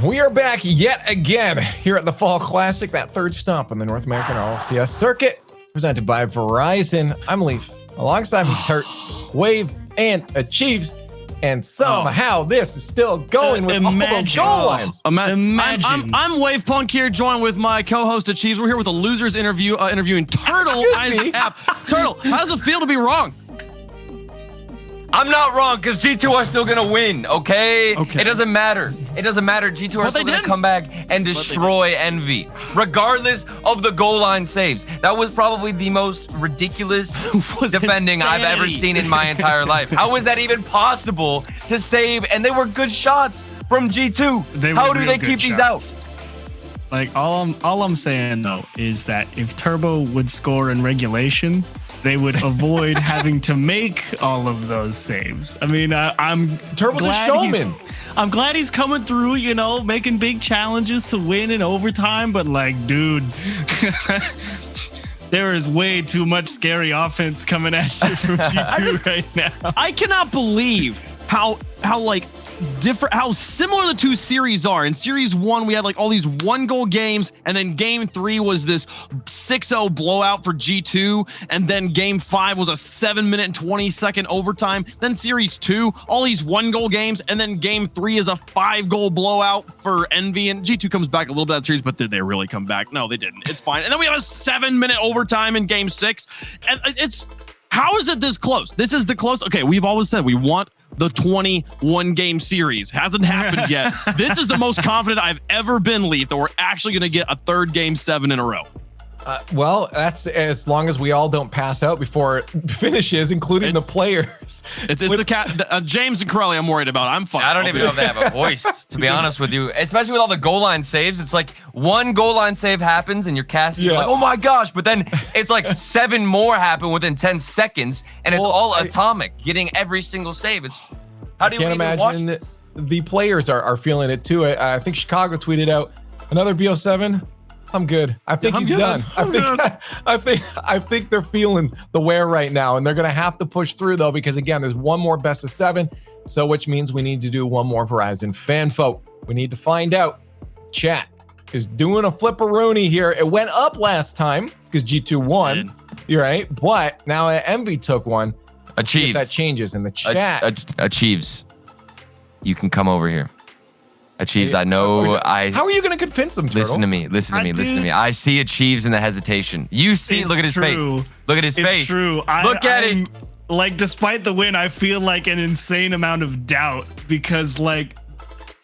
We are back yet again here at the Fall Classic, that third stop on the North American RLCS circuit, presented by Verizon. I'm Leaf, alongside me, Turt, Wave, and Achieves. And somehow this is still going with all those goal lines.
Imagine. I'm Wave Punk here, joined with my co-host Achieves. We're here with a losers interview, interviewing Turtle Isaac App. Turtle, how does it feel to be wrong?
I'm not wrong, because G2 are still gonna win, okay? It doesn't matter. It doesn't matter. G2 are still gonna come back and destroy Envy, regardless of the goal line saves. That was probably the most ridiculous defending I've ever seen in my entire life. How is that even possible to save? And they were good shots from G2. How do they keep these out?
Like, all I'm saying though is that if Turbo would score in regulation, they would avoid having to make all of those saves. I mean, I'm
Turbo's a showman.
I'm glad he's coming through, you know, making big challenges to win in overtime. But like, dude, there is way too much scary offense coming at you from G2 right now.
I cannot believe how like different, how similar the two series are. In series 1, we had like all these 1-goal games, and then game 3 was this 6-0 blowout for G2, and then game 5 was a 7-minute and 20-second overtime. Then series 2, all these 1-goal games, and then game 3 is a 5-goal blowout for Envy, and G2 comes back a little bit of that series, but did they really come back? No, they didn't. It's fine. And then we have a 7-minute overtime in game 6, and it's, how is it this close? This is the close. Okay, we've always said we want the 21 game series. Hasn't happened yet. This is the most confident I've ever been, Leaf, that we're actually going to get a third game 7 in a row.
Well, that's as long as we all don't pass out before it finishes, including the players.
It's the James and Corelli I'm worried about. I'm fine.
I don't even know if they have a voice, to be honest with you. Especially with all the goal line saves. It's like one goal line save happens and you're casting, you're like, oh my gosh. But then it's like 7 more happen within 10 seconds, and it's all atomic, getting every single save. It's how do you even watch this?
The players are feeling it too. I think Chicago tweeted out another BO7. I'm good. I think he's done. I think they're feeling the wear right now, and they're gonna have to push through though, because again, there's one more best of 7, so which means we need to do one more Verizon fan vote. We need to find out. Chat is doing a flipperoonie here. It went up last time because G2 won. You're right, but now Envy took one.
Achieves.
That changes in the chat.
Achieves. You can come over here. Achieves, I know.
How are you going to convince them, Turtle?
Listen to me. Listen to me. I see Achieves in the hesitation. You see, look at his face. Look at his face.
It's true.
Look at it.
Like, despite the win, I feel like an insane amount of doubt because, like,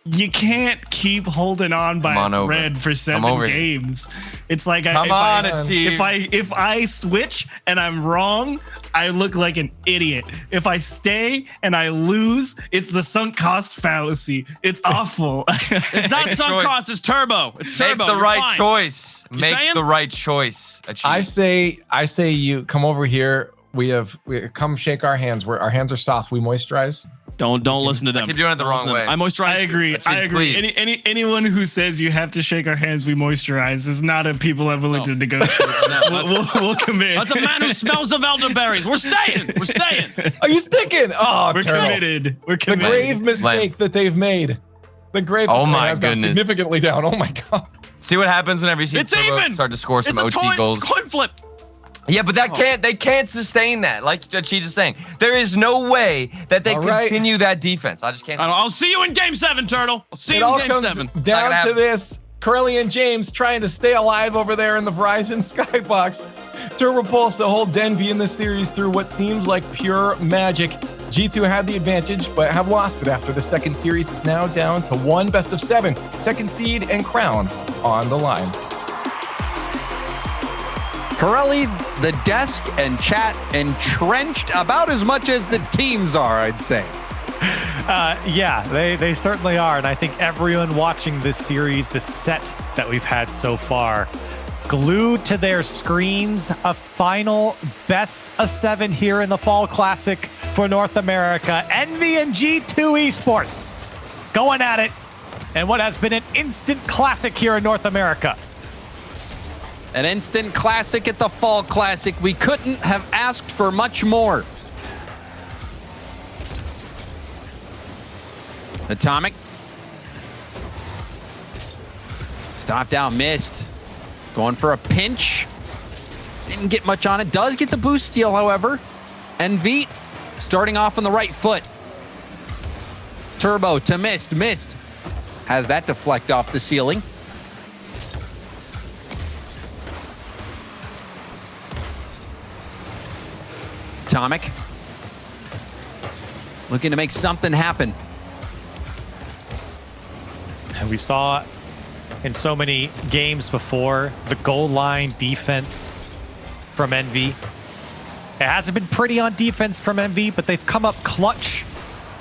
you can't keep holding on by a thread for 7 games. It's like if I switch and I'm wrong, I look like an idiot. If I stay and I lose, it's the sunk cost fallacy. It's awful.
It's not sunk cost, it's Turbo. It's Turbo.
Make the right choice. Make the right choice.
I say you come over here. We come shake our hands. Our hands are soft. We moisturize.
Don't listen to them.
I keep doing it the wrong way.
I moisturize.
I agree. I agree. Anyone who says you have to shake our hands, we moisturize, is not a people I'm willing to negotiate. We'll commit.
That's a man who smells of elderberries. We're staying. We're staying.
Are you sticking? Oh,
we're committed. We're committed.
The grave mistake that they've made. The grave mistake has gone significantly down. Oh my god.
See what happens whenever you see Turbo start to score some OT goals.
It's a coin flip.
Yeah, but they can't sustain that. Like Cheech is saying, there is no way that they continue that defense. I just can't.
I'll see you in game 7, Turtle. I'll see you in game 7.
Down to this. Corelli and James trying to stay alive over there in the Verizon skybox. Turbo Pulsa holds Envy in this series through what seems like pure magic. G2 had the advantage, but have lost it after the second series is now down to 1 best of 7. Second seed and crown on the line.
Corelli, the desk and chat entrenched about as much as the teams are, I'd say.
Yeah, they certainly are. And I think everyone watching this series, the set that we've had so far, glued to their screens a final best of 7 here in the Fall Classic for North America. Envy and G2 Esports going at it, and what has been an instant classic here in North America.
An instant classic at the Fall Classic. We couldn't have asked for much more. Atomic. Stopped out, missed. Going for a pinch. Didn't get much on it. Does get the boost steal, however. Envy starting off on the right foot. Turbo to missed. Missed. Has that deflect off the ceiling. Atomic. Looking to make something happen.
And we saw in so many games before the goal line defense from Envy. It hasn't been pretty on defense from Envy, but they've come up clutch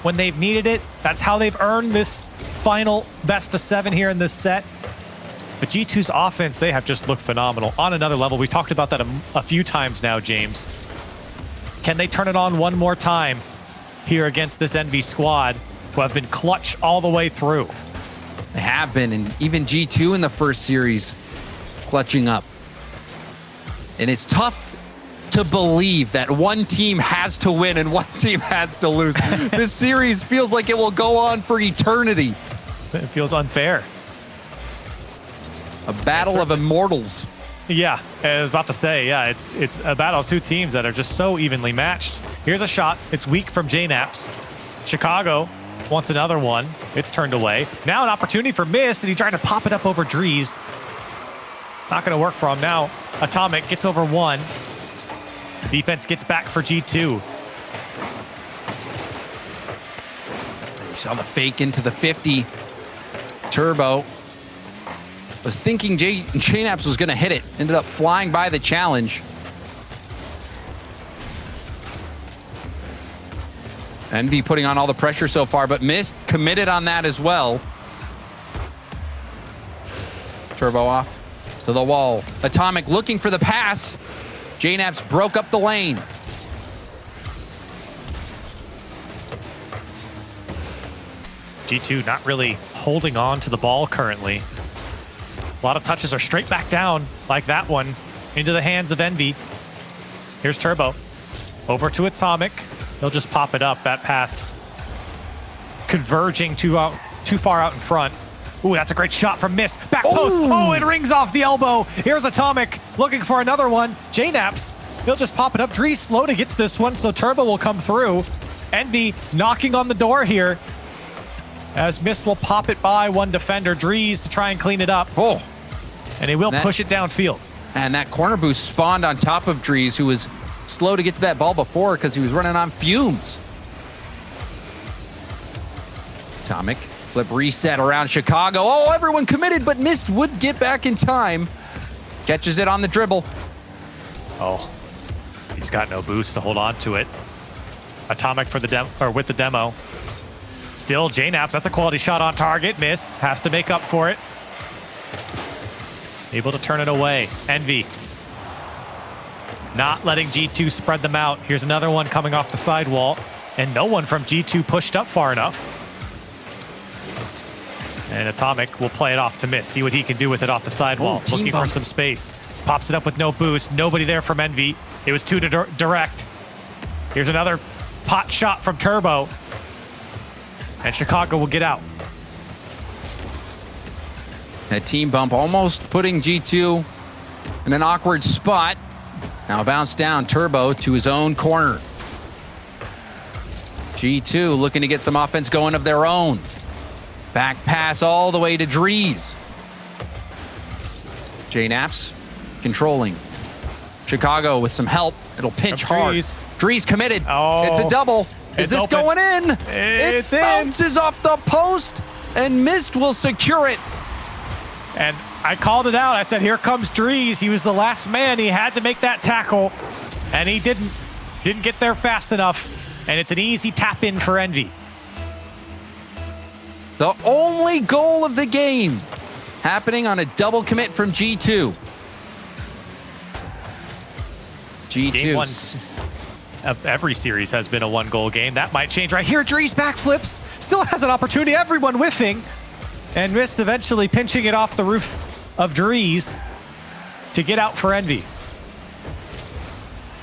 when they've needed it. That's how they've earned this final best of 7 here in this set. But G2's offense, they have just looked phenomenal on another level. We talked about that a few times now, James. Can they turn it on one more time here against this Envy squad who have been clutch all the way through?
They have been, and even G2 in the first series clutching up. And it's tough to believe that one team has to win and one team has to lose. This series feels like it will go on for eternity.
It feels unfair.
A battle of immortals.
Yeah, I was about to say, yeah, it's a battle of two teams that are just so evenly matched. Here's a shot. It's weak from JNaps. Chicago wants another one. It's turned away. Now an opportunity for Mist, and he's trying to pop it up over Drees. Not going to work for him now. Atomic gets over one. The defense gets back for G2.
You saw the fake into the 50. Turbo was thinking JNaps was going to hit it. Ended up flying by the challenge. Envy putting on all the pressure so far, but Mist committed on that as well. Turbo off to the wall. Atomic looking for the pass. JNaps broke up the lane.
G2 not really holding on to the ball currently. A lot of touches are straight back down, like that one, into the hands of Envy. Here's Turbo. Over to Atomic. He'll just pop it up. That pass converging too far out in front. Ooh, that's a great shot from Mist. Back post. Oh, it rings off the elbow. Here's Atomic looking for another one. JNaps, he'll just pop it up. Drees slow to get to this one, so Turbo will come through. Envy knocking on the door here as Mist will pop it by one defender. Drees to try and clean it up.
Oh.
And he will push it downfield.
And that corner boost spawned on top of Drees, who was slow to get to that ball before because he was running on fumes. Atomic, flip reset around Chicago. Oh, everyone committed, but Mist would get back in time. Catches it on the dribble.
Oh, he's got no boost to hold on to it. Atomic for the with the demo. Still JNaps, that's a quality shot on target. Mist has to make up for it. Able to turn it away. Envy not letting G2 spread them out. Here's another one coming off the sidewall, and no one from G2 pushed up far enough. And Atomic will play it off to Mist. See what he can do with it off the sidewall. Looking for some space. Pops it up with no boost. Nobody there from Envy. It was too direct. Here's another pot shot from Turbo. And Chicago will get out.
That team bump almost putting G2 in an awkward spot. Now bounce down, Turbo to his own corner. G2 looking to get some offense going of their own. Back pass all the way to Drees. JNaps controlling. Chicago with some help. It'll pinch hard. Drees committed.
Oh,
it's a double. Is this
open.
going in?
It's
it
in.
Bounces off the post, and Mist will secure it.
And I called it out. I said, here comes Drees. He was the last man. He had to make that tackle, and he didn't get there fast enough. And it's an easy tap in for Envy.
The only goal of the game happening on a double commit from G2. G2.
Game 1 of every series has been a 1-goal game. That might change right here. Drees backflips. Still has an opportunity. Everyone whiffing. And Mist eventually pinching it off the roof of Drees to get out for Envy.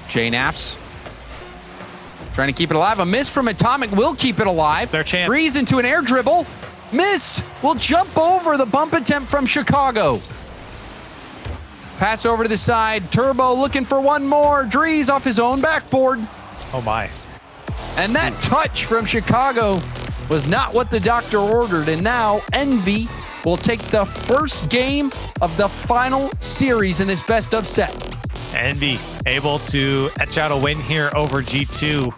JNaps trying to keep it alive. A miss from Atomic will keep it alive.
Their chance.
Drees into an air dribble. Missed. Will jump over the bump attempt from Chicago. Pass over to the side. Turbo looking for one more. Drees off his own backboard.
Oh my.
And that touch from Chicago was not what the doctor ordered. And now Envy will take the first game of the final series in this best of set.
Envy able to etch out a win here over G2.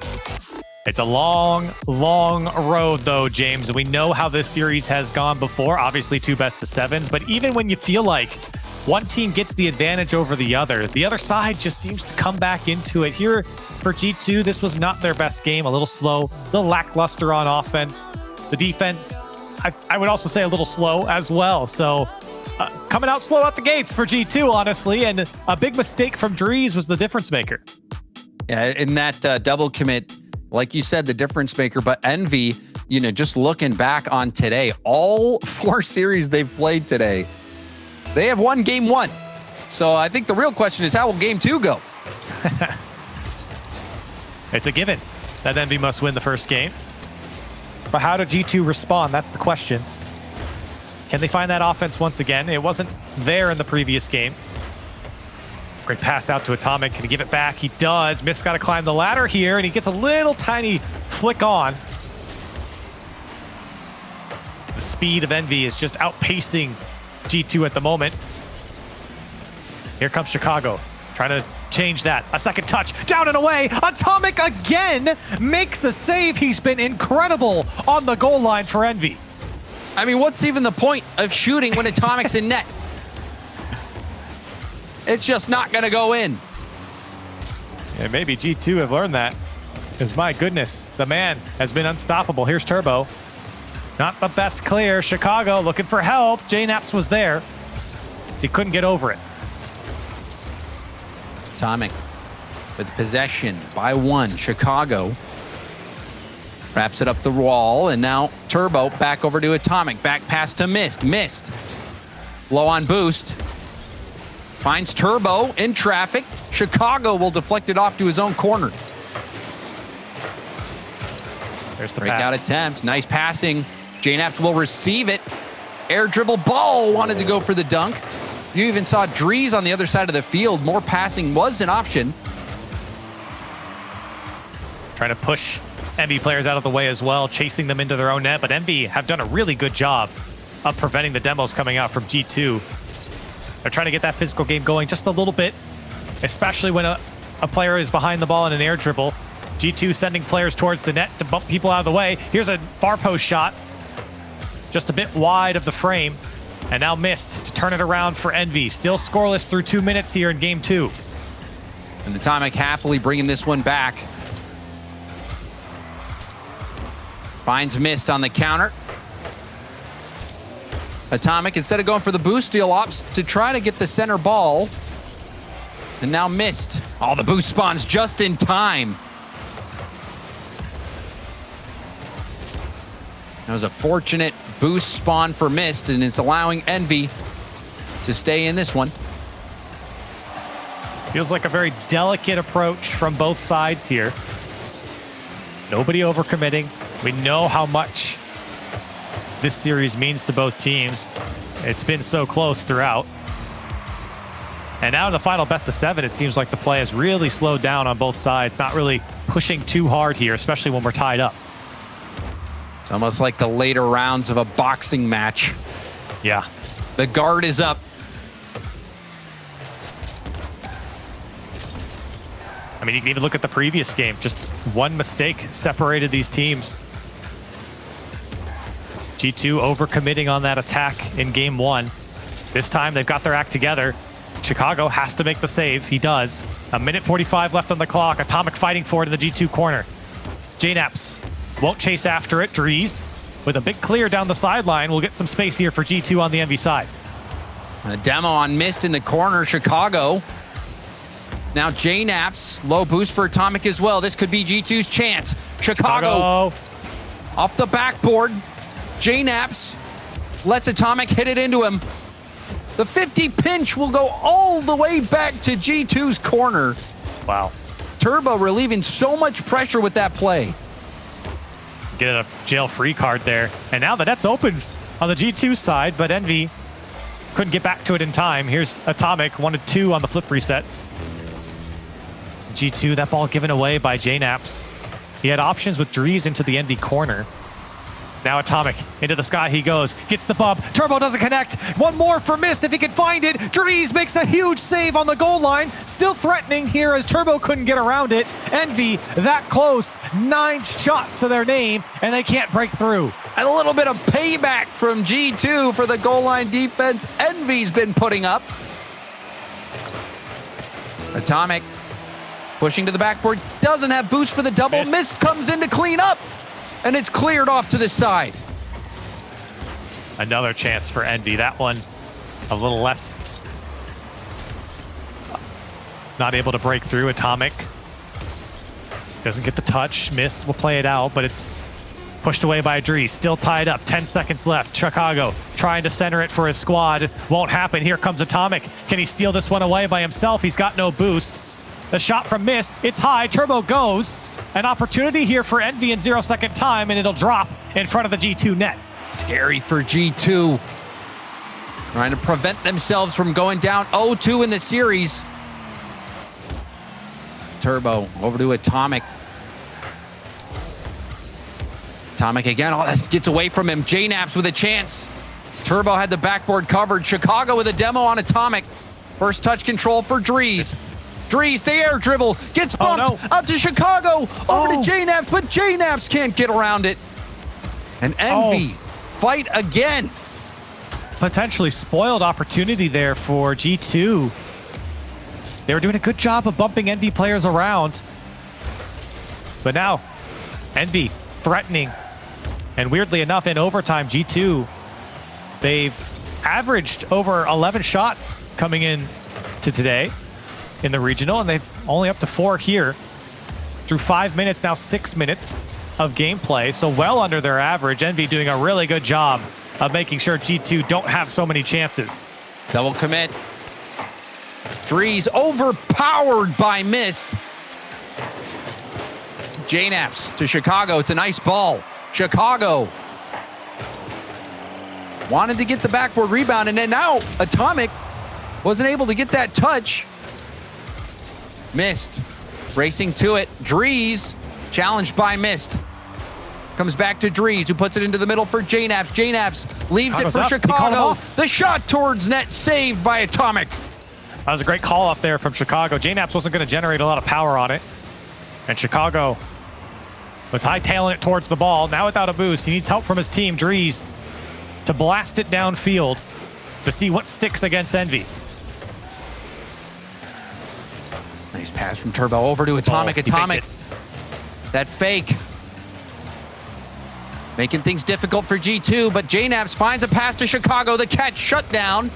It's a long, long road though, James. We know how this series has gone before. Obviously 2 best-of-7s, but even when you feel like one team gets the advantage over the other side just seems to come back into it. Here for G2, this was not their best game. A little slow, a little lackluster on offense. The defense, I would also say a little slow as well. So coming out slow out the gates for G2, honestly, and a big mistake from Drees was the difference maker.
Yeah, in that double commit, like you said, the difference maker, but Envy, you know, just looking back on today, all 4 series they've played today, they have won game 1. So I think the real question is, how will game 2 go?
It's a given that Envy must win the first game. But how did G2 respond? That's the question. Can they find that offense once again? It wasn't there in the previous game. Great pass out to Atomic. Can he give it back? He does. Mist got to climb the ladder here, and he gets a little tiny flick on. The speed of Envy is just outpacing G2 at the moment. Here comes Chicago, trying to change that. A second touch, down and away. Atomic again makes a save. He's been incredible on the goal line for Envy.
I mean, what's even the point of shooting when Atomic's in net? It's just not going to go in.
And maybe G2 have learned that, because my goodness, the man has been unstoppable. Here's Turbo. Not the best clear. Chicago looking for help. JNaps was there. He couldn't get over it.
Atomic with possession by 1. Chicago wraps it up the wall, and now Turbo back over to Atomic. Back pass to Mist. Mist low on boost. Finds Turbo in traffic. Chicago will deflect it off to his own corner.
There's the
breakout attempt. Nice passing. JNaps will receive it. Air dribble ball. Wanted to go for the dunk. You even saw Drees on the other side of the field. More passing was an option.
Trying to push Envy players out of the way as well, chasing them into their own net. But Envy have done a really good job of preventing the demos coming out from G2. They're trying to get that physical game going just a little bit, especially when a player is behind the ball in an air dribble. G2 sending players towards the net to bump people out of the way. Here's a far post shot, just a bit wide of the frame. And now Mist to turn it around for Envy. Still scoreless through 2 minutes here in game 2.
And Atomic happily bringing this one back. Finds Mist on the counter. Atomic, instead of going for the boost steal, opts to try to get the center ball. And now Mist. Oh, the boost spawns just in time. That was a fortunate boost spawn for Mist, and it's allowing Envy to stay in this one.
Feels like a very delicate approach from both sides here. Nobody overcommitting. We know how much this series means to both teams. It's been so close throughout. And now in the final best-of-7, it seems like the play has really slowed down on both sides. Not really pushing too hard here, especially when we're tied up.
It's almost like the later rounds of a boxing match.
Yeah.
The guard is up.
I mean, you can even look at the previous game. Just one mistake separated these teams. G2 overcommitting on that attack in game 1. This time they've got their act together. Chicago has to make the save. He does. 1:45 left on the clock. Atomic fighting for it in the G2 corner. JNaps won't chase after it. Drees with a big clear down the sideline. We'll get some space here for G2 on the Envy side.
A demo on Mist in the corner. Chicago Now JNaps, low boost for Atomic as well. This could be G2's chance. Chicago off the backboard. JNaps lets Atomic hit it into him. The 50 pinch will go all the way back to G2's corner.
Wow.
Turbo relieving so much pressure with that play.
Get a jail free card there. And now the net's open on the G2 side, but Envy couldn't get back to it in time. Here's Atomic, 1-2 on the flip resets. G2, that ball given away by JNaps. He had options with Drees into the Envy corner. Now Atomic, into the sky he goes, gets the bump. Turbo doesn't connect. One more for Mist if he can find it. Drees makes a huge save on the goal line. Still threatening here as Turbo couldn't get around it. Envy that close. 9 shots to their name, and they can't break through.
And a little bit of payback from G2 for the goal line defense Envy's been putting up. Atomic pushing to the backboard, doesn't have boost for the double. Mist comes in to clean up, and it's cleared off to the side.
Another chance for Envy. That one a little less. Not able to break through. Atomic doesn't get the touch. Mist will play it out, but it's pushed away by Drees. Still tied up. 10 seconds left. Chicago trying to center it for his squad. Won't happen. Here comes Atomic. Can he steal this one away by himself? He's got no boost. The shot from Mist. It's high. Turbo goes. An opportunity here for Envy in 0-second time, and it'll drop in front of the G2 net.
Scary for G2. Trying to prevent themselves from going down 0-2 in the series. Turbo over to Atomic. Atomic again. Oh, that gets away from him. JNaps with a chance. Turbo had the backboard covered. Chicago with a demo on Atomic. First touch control for Drees. Drees, the air dribble, gets bumped out to Chicago, over to JNaps, but JNaps can't get around it. And Envy fight again.
Potentially spoiled opportunity there for G2. They were doing a good job of bumping Envy players around. But now, Envy threatening. And weirdly enough, in overtime, G2, they've averaged over 11 shots coming in to today in the regional, and they've only up to 4 here. Through 5 minutes, now 6 minutes of gameplay, so well under their average. Envy doing a really good job of making sure G2 don't have so many chances.
Double commit. Drees overpowered by Mist. JNaps to Chicago. It's a nice ball. Chicago wanted to get the backboard rebound, and then now Atomic wasn't able to get that touch. Mist racing to it. Drees challenged by Mist. Comes back to Drees, who puts it into the middle for JNaps. JNaps leaves it for Chicago. The shot towards net saved by Atomic.
That was a great call off there from Chicago. JNaps wasn't going to generate a lot of power on it. And Chicago was hightailing it towards the ball. Now without a boost, he needs help from his team, Drees, to blast it downfield to see what sticks against Envy.
Nice pass from Turbo over to Atomic. Atomic, that fake. Making things difficult for G2, but JNaps finds a pass to Chicago. The catch shut down.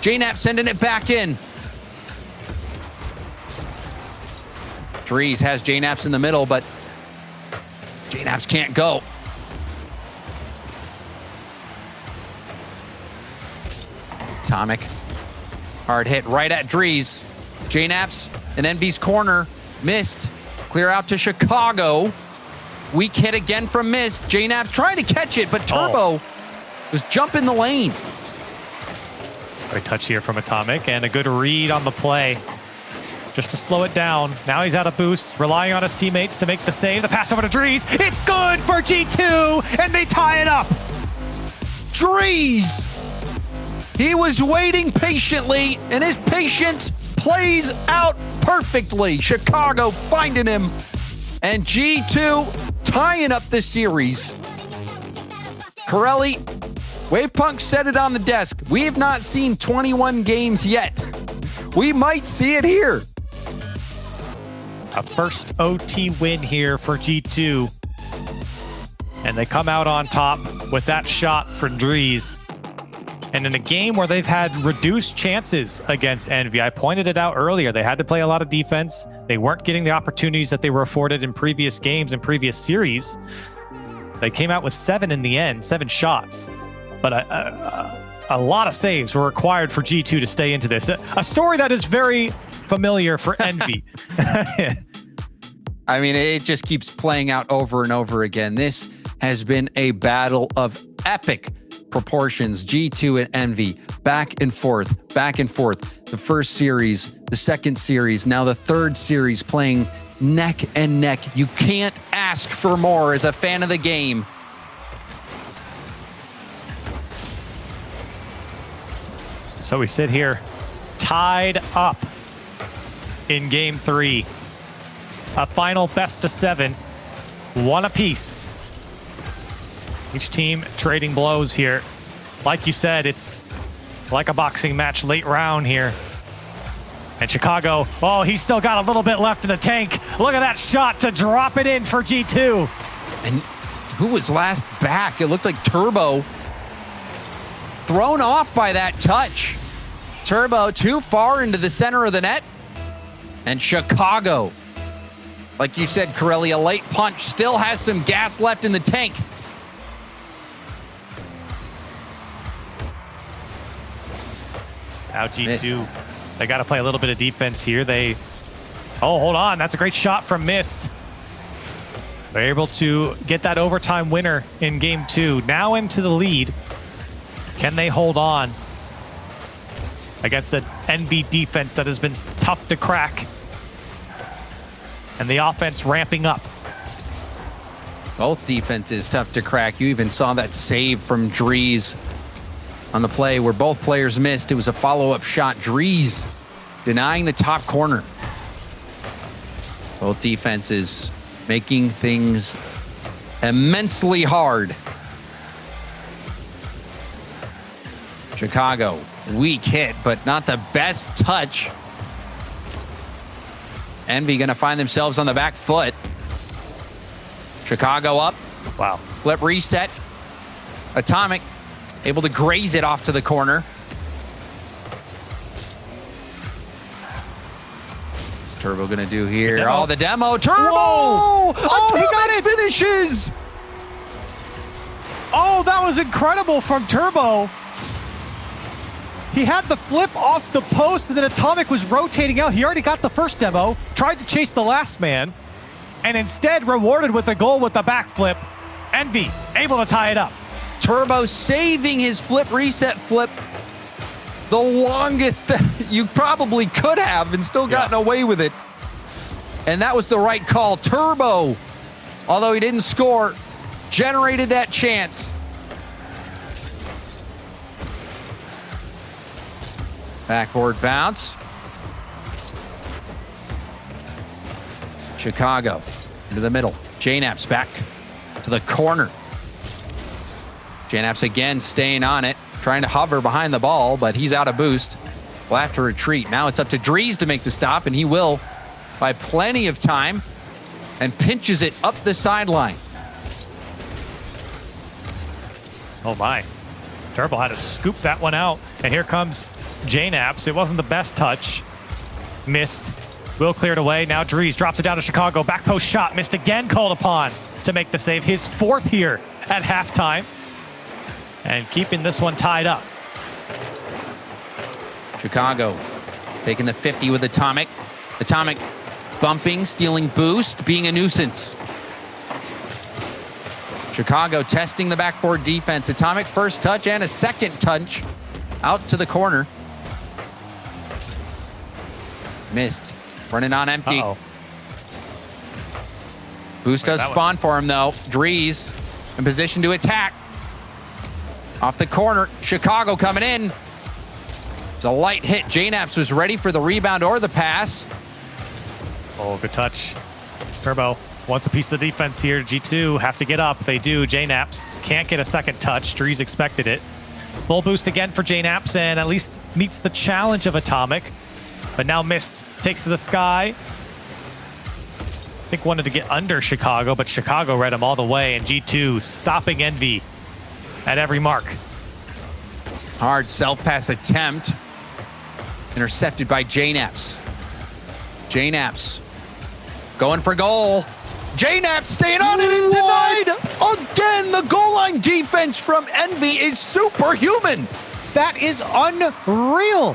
JNaps sending it back in. Drees has JNaps in the middle, but JNaps can't go. Atomic, hard hit right at Drees. JNaps in Envy's corner. Mist, clear out to Chicago. Weak hit again from Mist. JNaps trying to catch it, but Turbo was jumping the lane.
Great touch here from Atomic, and a good read on the play just to slow it down. Now he's out of boost, relying on his teammates to make the save. The pass over to Drees. It's good for G2, and they tie it up.
Drees! He was waiting patiently, and his patience plays out perfectly. Chicago finding him, and G2 tying up this series. Corelli, Wavepunk said it on the desk. We have not seen 21 games yet. We might see it here.
A first OT win here for G2. And they come out on top with that shot for Drees. And in a game where they've had reduced chances against Envy, I pointed it out earlier, they had to play a lot of defense. They weren't getting the opportunities that they were afforded in previous games and previous series. They came out with 7 in the end, 7 shots. But a lot of saves were required for G2 to stay into this. A story that is very familiar for Envy.
I mean, it just keeps playing out over and over again. This has been a battle of epic proportions. G2 and Envy, back and forth, back and forth. The first series, the second series, now the third series, playing neck and neck. You can't ask for more as a fan of the game.
So we sit here tied up in game 3. A final best of 7, 1 apiece. Each team trading blows here. Like you said, it's like a boxing match late round here. And Chicago, oh, he's still got a little bit left in the tank. Look at that shot to drop it in for G2.
And who was last back? It looked like Turbo. Thrown off by that touch. Turbo too far into the center of the net. And Chicago, like you said, Corelli, a late punch, still has some gas left in the tank.
Now G2, they got to play a little bit of defense here. Oh, hold on. That's a great shot from Mist. They're able to get that overtime winner in game 2. Now into the lead. Can they hold on against the Envy defense that has been tough to crack? And the offense ramping up.
Both defenses tough to crack. You even saw that save from Drees on the play where both players missed. It was a follow-up shot. Drees denying the top corner. Both defenses making things immensely hard. Chicago, weak hit, but not the best touch. Envy gonna find themselves on the back foot. Chicago up.
Wow.
Flip reset. Atomic able to graze it off to the corner. What's Turbo gonna do here? Oh, the demo. Turbo!
Whoa! Oh, he got it!
Finishes!
Oh, that was incredible from Turbo. He had the flip off the post, and then Atomic was rotating out. He already got the first demo, tried to chase the last man, and instead rewarded with a goal with the backflip. Envy able to tie it up.
Turbo saving his flip reset flip the longest that you probably could have and still gotten away with it. And that was the right call. Turbo, although he didn't score, generated that chance. Backboard bounce. Chicago into the middle. JNAP's back to the corner. JNAP's again staying on it, trying to hover behind the ball, but he's out of boost. Will have to retreat. Now it's up to Drees to make the stop, and he will by plenty of time, and pinches it up the sideline.
Oh my. Turbo had to scoop that one out. And here comes JNAPS. It wasn't the best touch. Missed. Will cleared away. Now Drees drops it down to Chicago. Back post shot. Missed again. Called upon to make the save. His 4th here at halftime. And keeping this one tied up.
Chicago taking the 50 with Atomic. Atomic bumping, stealing boost, being a nuisance. Chicago testing the backboard defense. Atomic first touch and a second touch out to the corner. Missed. Running on empty.
Uh-oh.
Boost does spawn for him though. Drees in position to attack. Off the corner. Chicago coming in. It's a light hit. JNAPS was ready for the rebound or the pass.
Oh, good touch. Turbo wants a piece of the defense here. G2 have to get up. They do. JNAPS can't get a second touch. Drees expected it. Full boost again for JNAPS, and at least meets the challenge of Atomic. But now Mist takes to the sky. I think wanted to get under Chicago, but Chicago read him all the way, and G2 stopping Envy at every mark.
Hard self-pass attempt. Intercepted by JNaps. JNaps going for goal. JNaps staying on it and denied. Again, the goal line defense from Envy is superhuman.
That is unreal.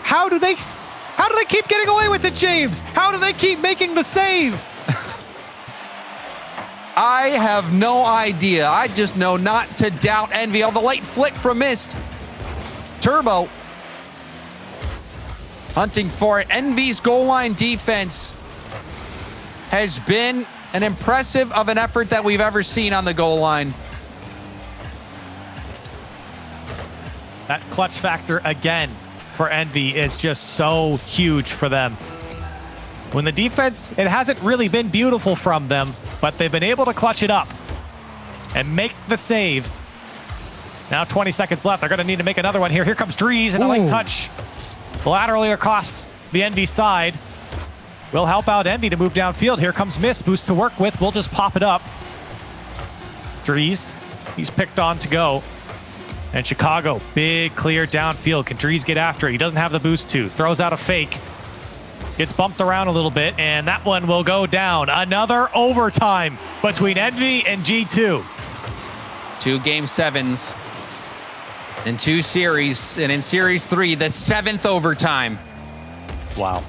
How do they keep getting away with it, James? How do they keep making the save?
I have no idea. I just know not to doubt Envy. Oh, the late flick from Mist. Turbo hunting for it. Envy's goal line defense has been an impressive of an effort that we've ever seen on the goal line.
That clutch factor again for Envy is just so huge for them. When the defense, it hasn't really been beautiful from them, but they've been able to clutch it up and make the saves. Now 20 seconds left. They're going to need to make another one here. Here comes Drees and a light touch laterally across the Envy side. Will help out Envy to move downfield. Here comes Mist. Boost to work with. We'll just pop it up. Drees, he's picked on to go. And Chicago, big clear downfield. Can Drees get after it? He doesn't have the boost to. Throws out a fake. Gets bumped around a little bit, and that one will go down. Another overtime between Envy and G2.
2 game 7s in 2 series, and in series 3, the 7th overtime.
Wow.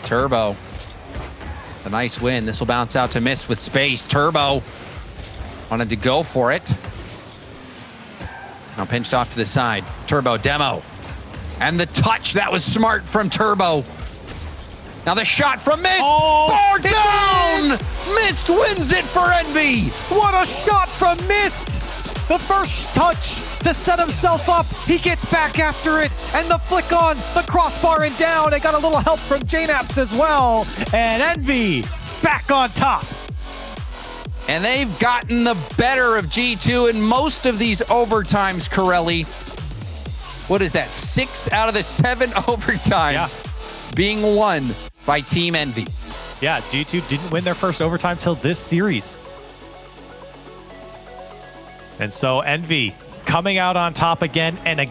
Turbo, a nice win. This will bounce out to Mist with space. Turbo wanted to go for it. Now pinched off to the side. Turbo demo. And the touch, that was smart from Turbo. Now the shot from Mist. Far down! Mist wins it for Envy.
What a shot from Mist! The first touch to set himself up. He gets back after it, and the flick on the crossbar and down. They got a little help from JNaps as well. And Envy back on top.
And they've gotten the better of G2 in most of these overtimes, Corelli. What is that? 6 out of the 7 overtimes being won by Team Envy.
Yeah, G2 didn't win their first overtime till this series. And so Envy coming out on top again. And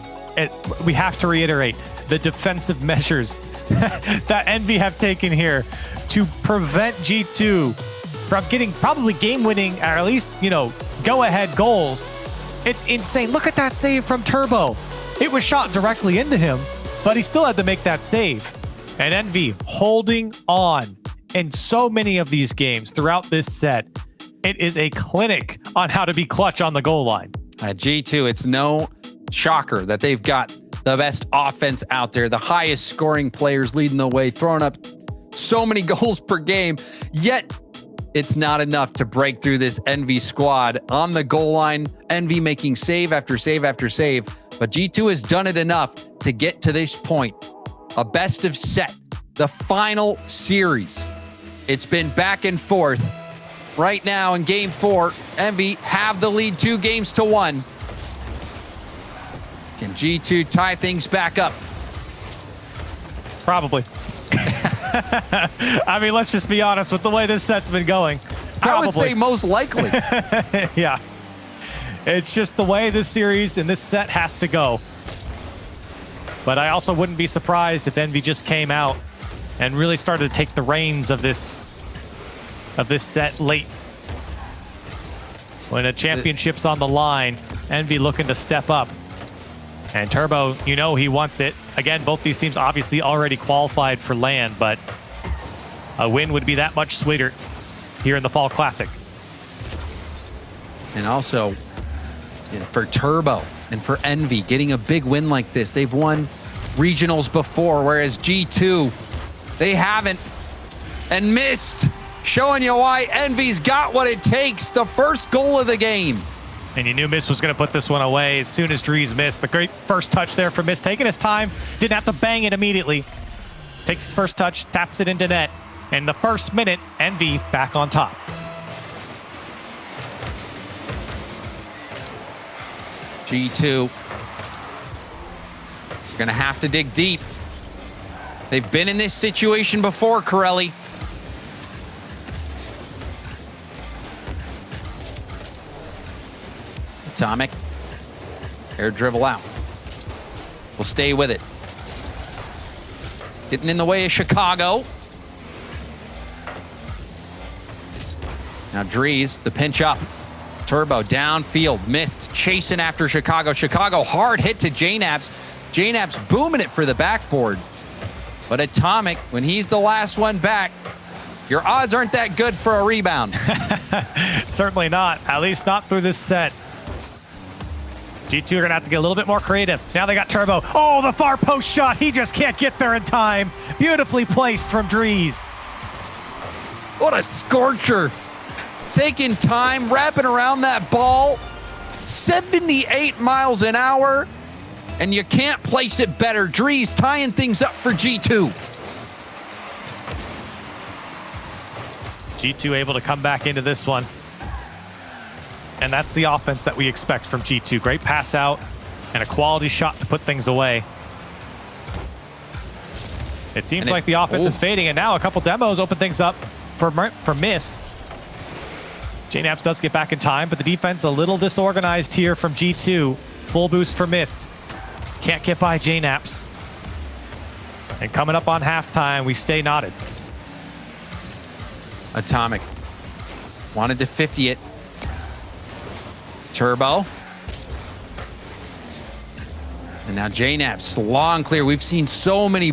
we have to reiterate the defensive measures that Envy have taken here to prevent G2 from getting probably game-winning, or at least, go-ahead goals. It's insane. Look at that save from Turbo. It was shot directly into him, but he still had to make that save. And Envy holding on in so many of these games throughout this set. It is a clinic on how to be clutch on the goal line.
At G2, it's no shocker that they've got the best offense out there, the highest scoring players leading the way, throwing up so many goals per game, yet it's not enough to break through this Envy squad on the goal line. Envy making save after save after save, but G2 has done it enough to get to this point. A best of set, the final series. It's been back and forth. Right now in game 4, Envy have the lead 2-1. Can G2 tie things back up?
Probably. I mean, let's just be honest with the way this set's been going. Probably.
I would say most likely.
Yeah. It's just the way this series and this set has to go. But I also wouldn't be surprised if Envy just came out and really started to take the reins of this set late. When a championship's on the line, Envy looking to step up. And Turbo, he wants it. Again, both these teams obviously already qualified for LAN, but a win would be that much sweeter here in the Fall Classic.
And also, for Turbo and for Envy, getting a big win like this. They've won regionals before, whereas G2, they haven't. And Mist, showing you why Envy's got what it takes. The first goal of the game.
And you knew Mist was going to put this one away as soon as Drees missed. The great first touch there for Mist, taking his time. Didn't have to bang it immediately. Takes his first touch, taps it into net. And the first minute, Envy back on top.
G2, you're going to have to dig deep. They've been in this situation before, Corelli. Atomic. Air dribble out. We'll stay with it. Getting in the way of Chicago. Now Drees, the pinch up. Turbo downfield, missed, chasing after Chicago. Chicago hard hit to JNAPS. JNAPS booming it for the backboard. But Atomic, when he's the last one back, your odds aren't that good for a rebound.
Certainly not, at least not through this set. G2 are gonna have to get a little bit more creative. Now they got Turbo. Oh, the far post shot. He just can't get there in time. Beautifully placed from Drees.
What a scorcher. Taking time, wrapping around that ball. 78 miles an hour. And you can't place it better. Drees tying things up for G2.
G2 able to come back into this one. And that's the offense that we expect from G2. Great pass out and a quality shot to put things away. It seems like the offense is fading, and now a couple demos open things up for Mist. JNAPS does get back in time, but the defense a little disorganized here from G2. Full boost for Mist. Can't get by JNAPS. And coming up on halftime, we stay knotted.
Atomic wanted to 50 it. Turbo. And now JNAPS, long clear. We've seen so many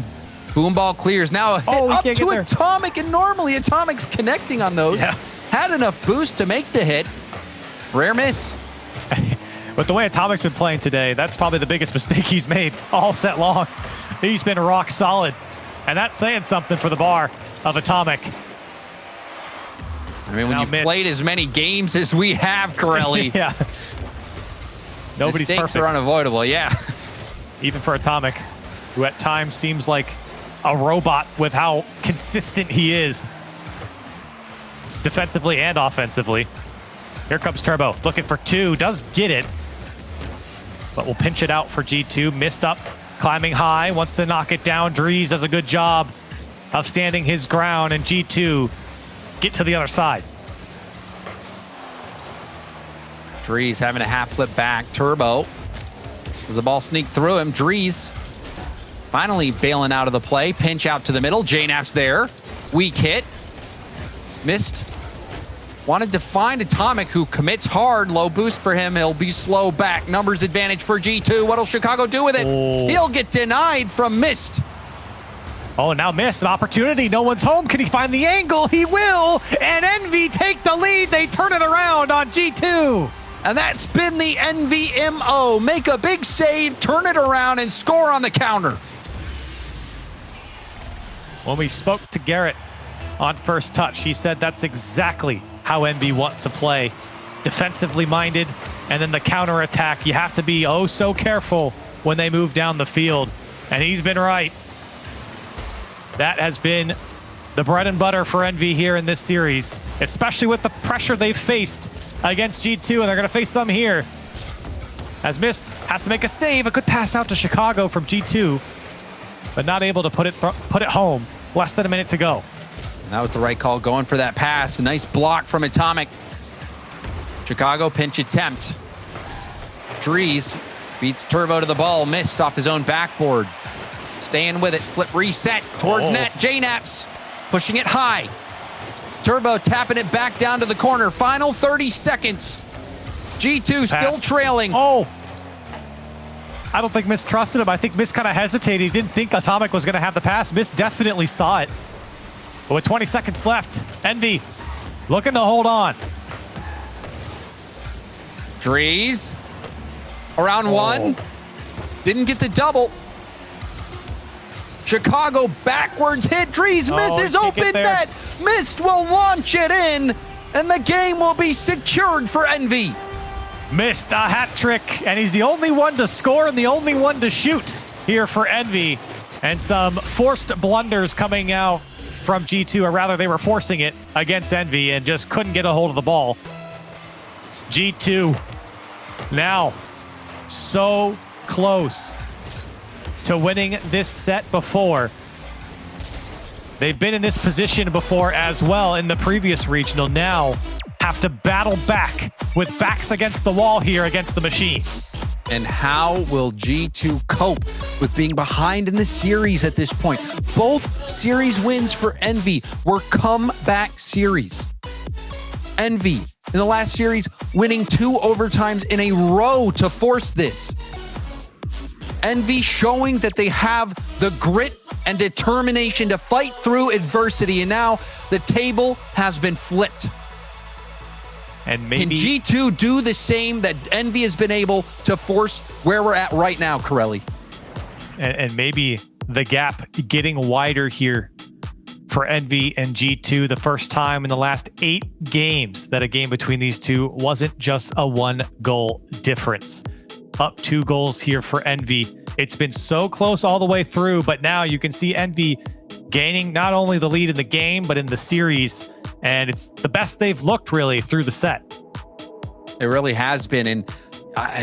boom ball clears. Now a hit up to Atomic, and normally Atomic's connecting on those. Yeah. Had enough boost to make the hit. Rare miss.
But the way Atomic's been playing today, that's probably the biggest mistake he's made all set long. He's been rock solid. And that's saying something for the bar of Atomic.
I mean, when you've played as many games as we have, Corelli.
Yeah. Nobody's
mistakes
perfect.
are unavoidable, yeah.
Even for Atomic, who at times seems like a robot with how consistent he is. Defensively and offensively. Here comes Turbo, looking for two, does get it. But we'll pinch it out for G2. Missed up, climbing high, wants to knock it down. Drees does a good job of standing his ground, and G2 get to the other side.
Drees having a half flip back. Turbo. As the ball sneaked through him. Drees finally bailing out of the play. Pinch out to the middle. JNAP's there. Weak hit. Missed. Wanted to find Atomic, who commits hard. Low boost for him. He'll be slow back. Numbers advantage for G2. What'll Chicago do with it? Oh. He'll get denied from Mist.
Oh, now Mist, an opportunity. No one's home. Can he find the angle? He will. And Envy take the lead. They turn it around on G2.
And that's been the Envy MO. Make a big save, turn it around, and score on the counter.
When we spoke to Garrett on First Touch, he said that's exactly how Envy want to play. Defensively minded, and then the counter attack. You have to be oh so careful when they move down the field. And he's been right. That has been the bread and butter for Envy here in this series, especially with the pressure they've faced against G2, and they're going to face some here. As Mist has to make a save. A good pass out to Chicago from G2, but not able to put it home. Less than a minute to go.
And that was the right call, going for that pass. A nice block from Atomic. Chicago pinch attempt. Drees beats Turbo to the ball. Missed off his own backboard. Staying with it. Flip reset towards net. JNAPS pushing it high. Turbo tapping it back down to the corner. Final 30 seconds. G2 still trailing.
Oh. I don't think Mist trusted him. I think Mist kind of hesitated. He didn't think Atomic was going to have the pass. Mist definitely saw it. But with 20 seconds left, Envy looking to hold on.
Drees around one. Didn't get the double. Chicago backwards hit. Drees misses open net. Mist will launch it in, and the game will be secured for Envy.
Mist a hat trick, and he's the only one to score and the only one to shoot here for Envy. And some forced blunders coming out from G2, or rather they were forcing it against Envy and just couldn't get a hold of the ball. G2 now so close to winning this set before. They've been in this position before as well in the previous regional. Now have to battle back with backs against the wall here against the machine.
And how will G2 cope with being behind in the series at this point? Both series wins for Envy were comeback series. Envy, in the last series, winning 2 overtimes in a row to force this. Envy showing that they have the grit and determination to fight through adversity, and now the table has been flipped.
And maybe
can G2 do the same that Envy has been able to force where we're at right now, Corelli?
And maybe the gap getting wider here for Envy and G2, the first time in the last 8 games that a game between these two wasn't just a 1-goal difference. Up 2 goals here for Envy. It's been so close all the way through, but now you can see Envy gaining not only the lead in the game, but in the series. And it's the best they've looked really through the set.
It really has been. And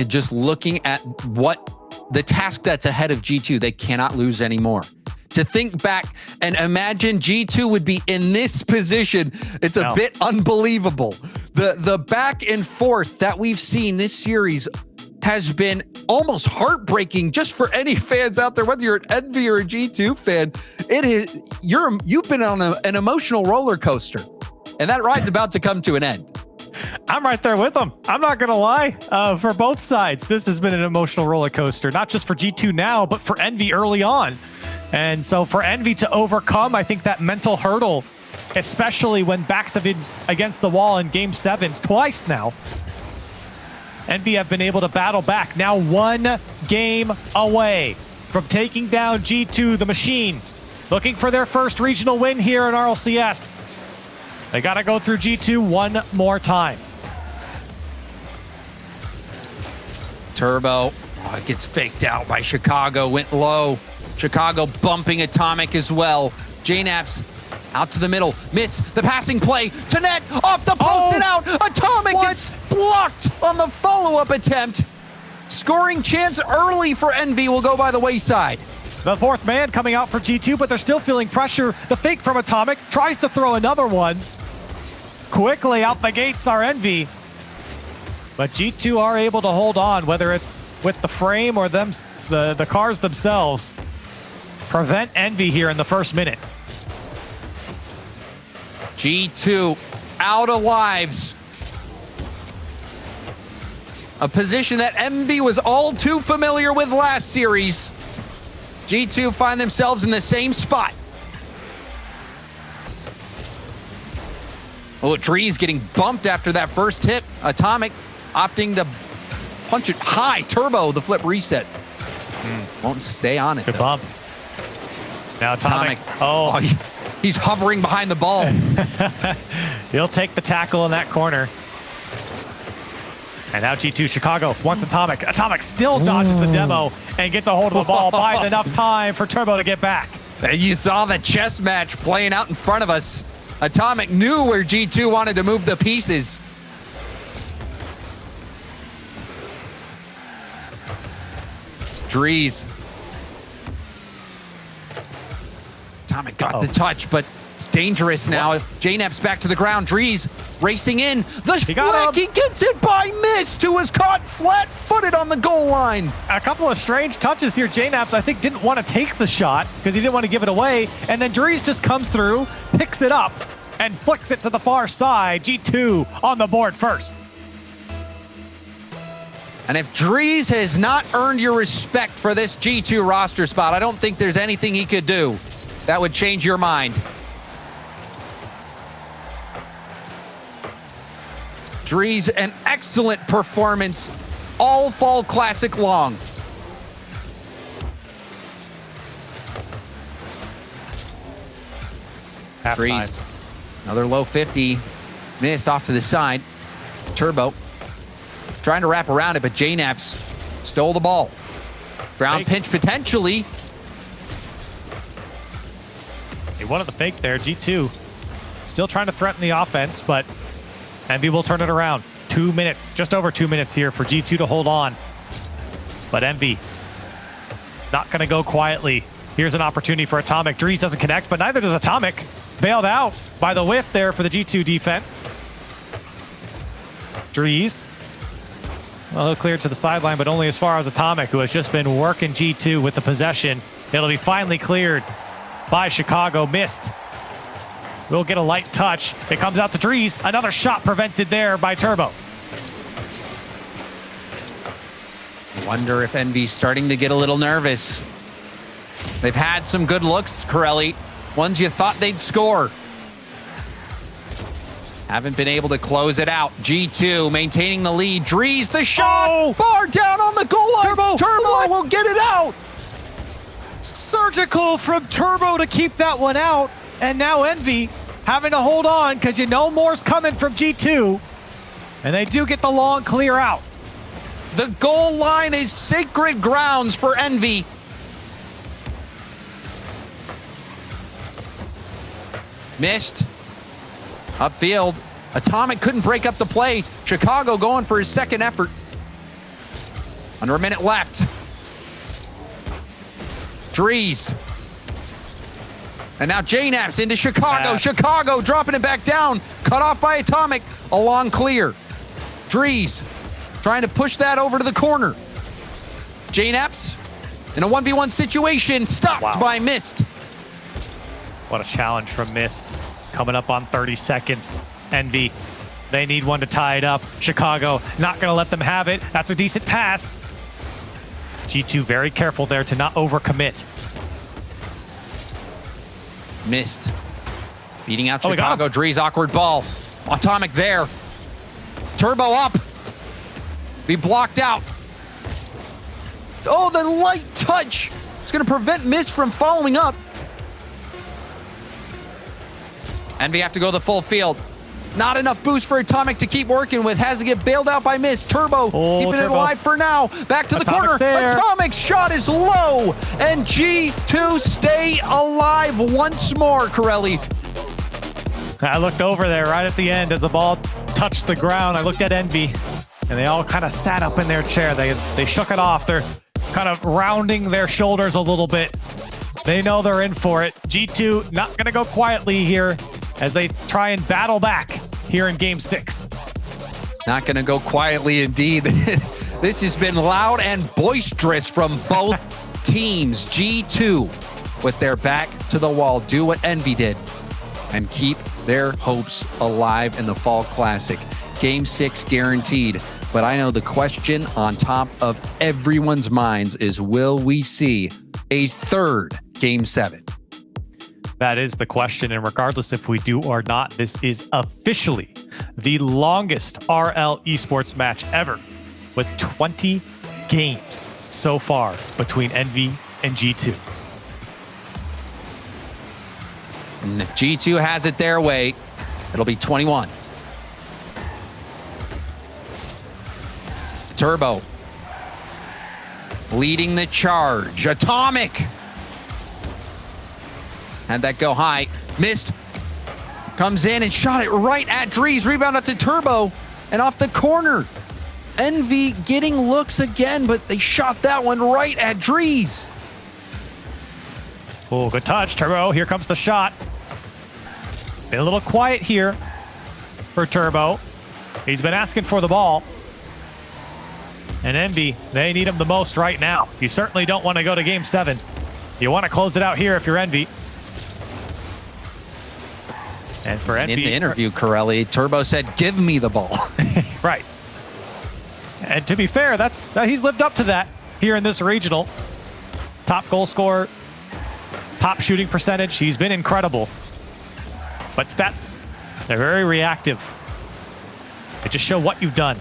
just looking at what the task that's ahead of G2, they cannot lose anymore. To think back and imagine G2 would be in this position, it's a bit unbelievable. The back and forth that we've seen this series has been almost heartbreaking just for any fans out there, whether you're an Envy or a G2 fan. It is you've been on an emotional roller coaster, and that ride's about to come to an end.
I'm right there with them. I'm not going to lie. For both sides, this has been an emotional roller coaster, not just for G2 now, but for Envy early on. And so for Envy to overcome, I think that mental hurdle, especially when backs have been against the wall in game 7s twice now, Envy have been able to battle back. Now 1 game away from taking down G2, the machine, looking for their first regional win here in RLCS. They got to go through G2 one more time.
Turbo gets faked out by Chicago, went low. Chicago bumping Atomic as well. JNAPS out to the middle, miss the passing play to net, off the post and out. Atomic gets blocked on the follow-up attempt. Scoring chance early for Envy will go by the wayside.
The 4th man coming out for G2, but they're still feeling pressure. The fake from Atomic tries to throw another one. Quickly out the gates are Envy. But G2 are able to hold on, whether it's with the frame or the cars themselves. Prevent Envy here in the first minute.
G2 out of lives. A position that Envy was all too familiar with last series. G2 find themselves in the same spot. Oh, Tree's getting bumped after that first hit. Atomic opting to punch it high. Turbo, the flip reset. Won't stay on it.
Good
though.
bump. Now Atomic. Oh,
he's hovering behind the ball.
He'll take the tackle in that corner. And now G2 Chicago wants Atomic. Atomic still dodges the demo and gets a hold of the ball, buys enough time for Turbo to get back.
You saw the chess match playing out in front of us. Atomic knew where G2 wanted to move the pieces. Drees. Atomic got the touch, but it's dangerous now. JNAP's back to the ground. Drees racing in. The flick, he gets it by Mist, who was caught flat-footed on the goal line.
A couple of strange touches here. JNAPS, I think, didn't want to take the shot because he didn't want to give it away. And then Drees just comes through, picks it up, and flicks it to the far side. G2 on the board first.
And if Drees has not earned your respect for this G2 roster spot, I don't think there's anything he could do that would change your mind. Drees, an excellent performance all Fall Classic long. Drees, another low 50. Miss off to the side. Turbo trying to wrap around it, but JNAPS stole the ball. Ground pinch potentially.
He wanted the fake there. G2 still trying to threaten the offense, but Envy will turn it around. 2 minutes, just over 2 minutes here for G2 to hold on. But Envy not going to go quietly. Here's an opportunity for Atomic. Drees doesn't connect, but neither does Atomic. Bailed out by the whiff there for the G2 defense. Drees. Well, he'll clear to the sideline, but only as far as Atomic, who has just been working G2 with the possession. It'll be finally cleared by Chicago. Missed. We'll get a light touch. It comes out to Drees. Another shot prevented there by Turbo.
Wonder if Envy's starting to get a little nervous. They've had some good looks, Corelli. Ones you thought they'd score. Haven't been able to close it out. G2 maintaining the lead. Drees the shot.
Oh.
Bar down on the goal line. Turbo will get it out.
Surgical from Turbo to keep that one out. And now Envy having to hold on because you know more's coming from G2. And they do get the long clear out.
The goal line is sacred grounds for Envy. Missed. Upfield. Atomic couldn't break up the play. Chicago going for his second effort. Under a minute left. Drees. And now J-Naps into Chicago. Chicago dropping it back down. Cut off by Atomic. A long clear. Drees trying to push that over to the corner. J-Naps in a 1v1 situation. Stopped by Mist.
What a challenge from Mist. Coming up on 30 seconds. Envy, they need one to tie it up. Chicago not going to let them have it. That's a decent pass. G2 very careful there to not overcommit.
Missed. Beating out Chicago. Drees awkward ball. Atomic there. Turbo up. Be blocked out. Oh, the light touch. It's going to prevent Mist from following up. Envy have to go the full field. Not enough boost for Atomic to keep working with. Has to get bailed out by Mist. Turbo keeping it alive for now. Back to the corner. Atomic's shot is low. And G2 stay alive once more, Corelli.
I looked over there right at the end as the ball touched the ground. I looked at Envy, and they all kind of sat up in their chair. They shook it off. They're kind of rounding their shoulders a little bit. They know they're in for it. G2 not going to go quietly here as they try and battle back here in Game 6.
Not going to go quietly indeed. This has been loud and boisterous from both teams. G2 with their back to the wall. Do what Envy did and keep their hopes alive in the Fall Classic. Game 6 guaranteed. But I know the question on top of everyone's minds is, will we see a third Game 7?
That is the question, and regardless if we do or not, this is officially the longest RL Esports match ever, with 20 games so far between Envy and G2.
And if G2 has it their way, it'll be 21. Turbo leading the charge. Atomic had that go high. Missed. Comes in and shot it right at Drees. Rebound up to Turbo and off the corner. Envy getting looks again, but they shot that one right at Drees.
Oh, good touch, Turbo. Here comes the shot. Been a little quiet here for Turbo. He's been asking for the ball. And Envy, they need him the most right now. You certainly don't want to go to Game 7. You want to close it out here if you're Envy. And for Envy,
in the interview, Corelli, Turbo said, "Give me the ball."
Right. And to be fair, he's lived up to that here in this regional. Top goal scorer, top shooting percentage. He's been incredible. But stats, they're very reactive. They just show what you've done.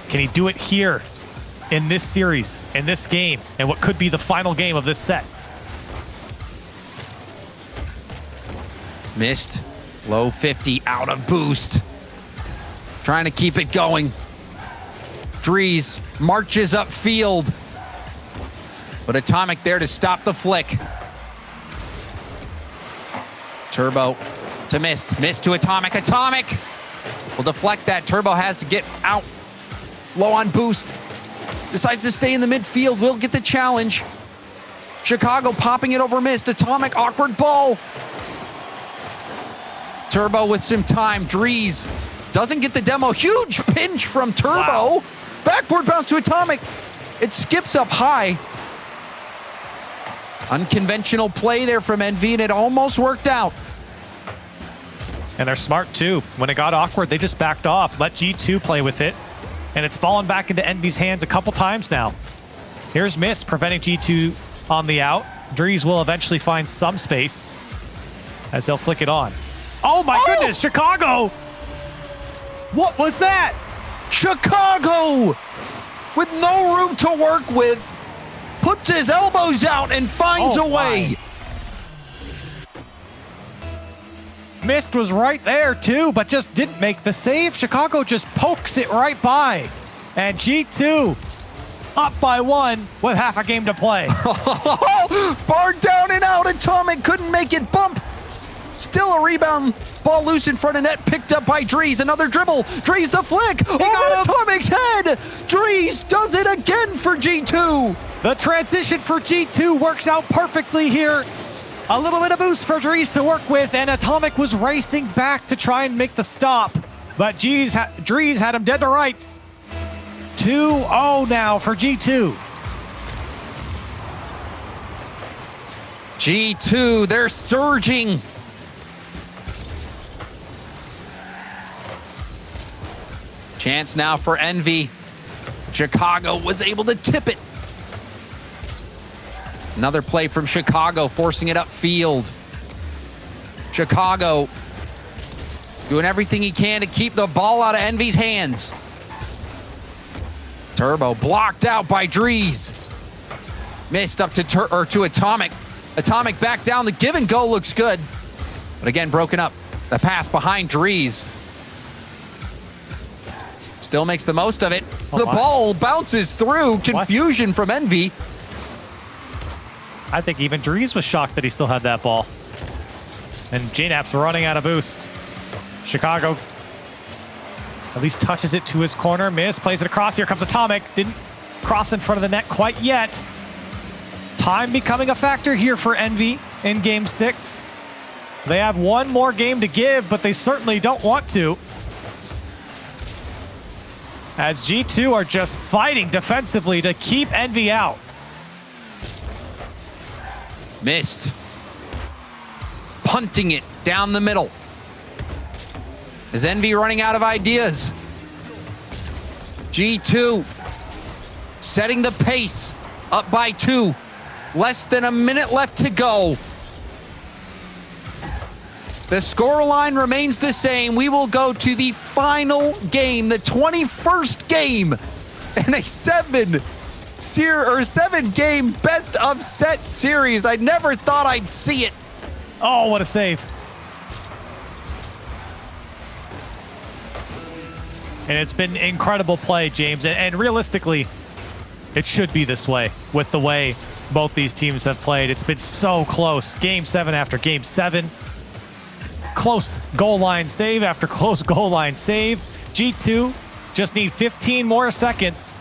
Can he do it here in this series, in this game, and what could be the final game of this set?
Missed. Low 50 out of boost. Trying to keep it going. Drees marches upfield. But Atomic there to stop the flick. Turbo to Mist. Mist to Atomic. Atomic will deflect that. Turbo has to get out. Low on boost. Decides to stay in the midfield. Will get the challenge. Chicago popping it over Mist. Atomic, awkward ball. Turbo with some time. Drees Doesn't get the demo. Huge pinch from Turbo.
Wow.
Backboard bounce to Atomic. It skips up high. Unconventional play there from Envy, and it almost worked out.
And they're smart too. When it got awkward, they just backed off, let G2 play with it. And it's fallen back into Envy's hands a couple times now. Here's Mist preventing G2 on the out. Drees will eventually find some space as he'll flick it on. Oh my goodness, Chicago! What was that?
Chicago, with no room to work with, puts his elbows out and finds a way.
Mist was right there too, but just didn't make the save. Chicago just pokes it right by. And G2 up by 1 with half a game to play.
Bar down and out. Atomic couldn't make it bump. Still a rebound. Ball loose in front of net, picked up by Drees. Another dribble. Drees the flick. Over Atomic's head. Drees does it again for G2.
The transition for G2 works out perfectly here. A little bit of boost for Drees to work with, and Atomic was racing back to try and make the stop. But Drees had him dead to rights. 2-0 now for G2.
G2, they're surging. Chance now for Envy. Chicago was able to tip it. Another play from Chicago, forcing it upfield. Chicago doing everything he can to keep the ball out of Envy's hands. Turbo blocked out by Drees. Missed up to Atomic. Atomic back down. The give and go looks good. But again, broken up. The pass behind Drees. Still makes the most of it. The ball bounces through. Confusion from Envy.
I think even Drees was shocked that he still had that ball. And JNAP's running out of boost. Chicago at least touches it to his corner. Miss plays it across. Here comes Atomic. Didn't cross in front of the net quite yet. Time becoming a factor here for Envy in Game 6. They have one more game to give, but they certainly don't want to. As G2 are just fighting defensively to keep Envy out.
Missed. Punting it down the middle. Is Envy running out of ideas? G2 setting the pace, up by 2. Less than a minute left to go. The scoreline remains the same. We will go to the final game, the 21st game in a 7-game best of set series. I never thought I'd see it.
Oh, what a save. And it's been incredible play, James. And realistically, it should be this way with the way both these teams have played. It's been so close. Game 7 after Game 7. Close goal line save after close goal line save. G2 just need 15 more seconds.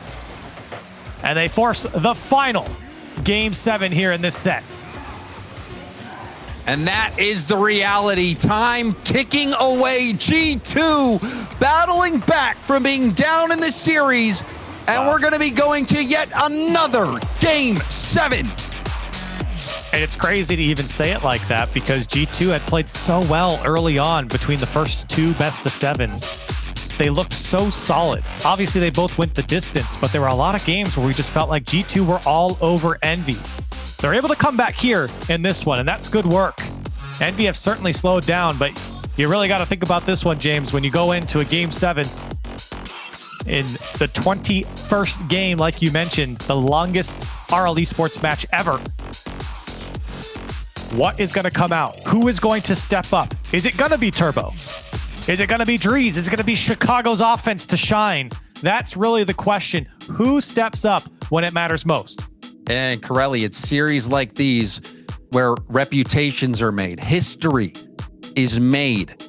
And they force the final Game 7 here in this set.
And that is the reality. Time ticking away. G2 battling back from being down in the series. And we're going to be going to yet another Game 7.
And it's crazy to even say it like that because G2 had played so well early on between the first 2 best of 7s. They looked so solid. Obviously, they both went the distance, but there were a lot of games where we just felt like G2 were all over Envy. They're able to come back here in this one, and that's good work. Envy have certainly slowed down, but you really got to think about this one, James, when you go into a Game 7 in the 21st game, like you mentioned, the longest RL Esports match ever. What is going to come out? Who is going to step up? Is it going to be Turbo? Is it going to be Drees? Is it going to be Chicago's offense to shine? That's really the question. Who steps up when it matters most?
And Corelli, it's series like these where reputations are made. History is made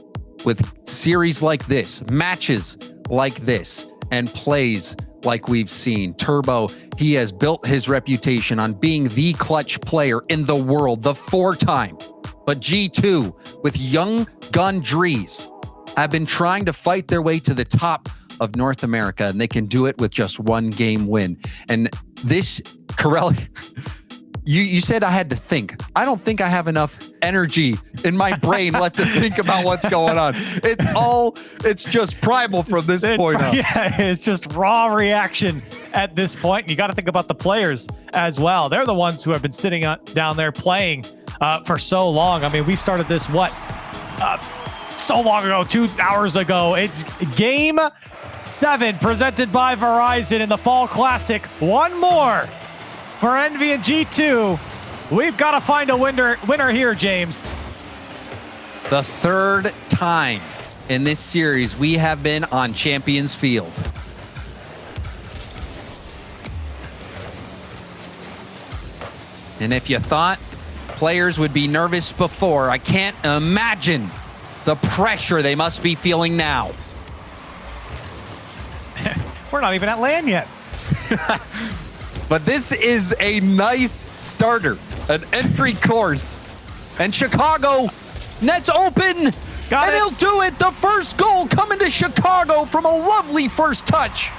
with series like this, matches like this, and plays like we've seen. Turbo, he has built his reputation on being the clutch player in the world, the 4-time. But G2 with young gun Drees have been trying to fight their way to the top of North America, and they can do it with just one game win. And this, Corelli, you said I had to think. I don't think I have enough energy in my brain left to think about what's going on. It's just primal from this point on.
Yeah, it's just raw reaction at this point. You got to think about the players as well. They're the ones who have been sitting down there playing for so long. I mean, we started this, so long ago, 2 hours ago. It's Game 7 presented by Verizon in the Fall Classic. One more for Envy and G2. We've got to find a winner here, James.
The third time in this series we have been on Champions Field. And if you thought players would be nervous before, I can't imagine the pressure they must be feeling now.
We're not even at LAN yet.
But this is a nice starter, an entry course. And Chicago, net's open, and he'll do it. The first goal coming to Chicago from a lovely first touch.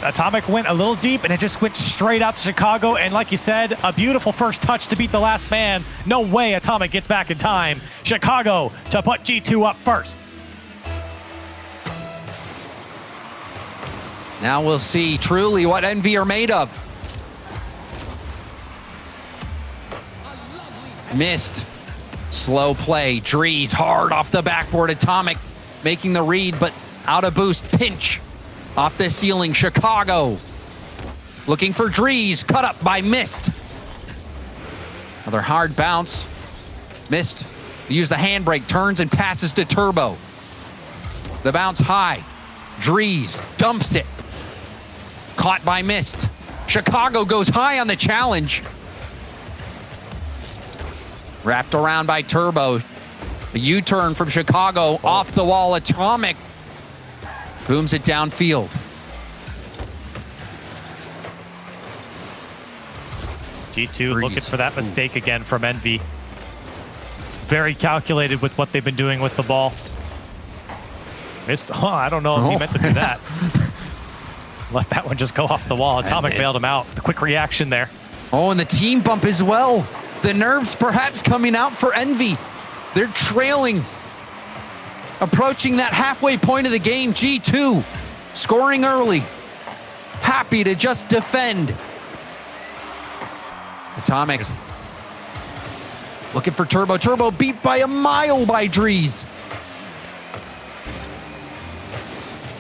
Atomic went a little deep, and it just went straight out to Chicago. And like you said, a beautiful first touch to beat the last man. No way Atomic gets back in time. Chicago to put G2 up first.
Now we'll see truly what Envy are made of. Missed. Slow play. Drees hard off the backboard. Atomic making the read, but out of boost. Pinch off the ceiling. Chicago looking for Drees. Cut up by Mist. Another hard bounce. Mist. Use the handbrake. Turns and passes to Turbo. The bounce high. Drees dumps it. Caught by Mist. Chicago goes high on the challenge. Wrapped around by Turbo. A U-turn from Chicago off the wall. Atomic booms it downfield.
G2 looking for that mistake again from Envy. Very calculated with what they've been doing with the ball. Missed. Oh, I don't know if he meant to do that. Let that one just go off the wall. Atomic bailed him out. The quick reaction there.
Oh, and the team bump as well. The nerves perhaps coming out for Envy. They're trailing. Approaching that halfway point of the game. G2 scoring early. Happy to just defend. Atomic looking for Turbo. Turbo beat by a mile by Drees.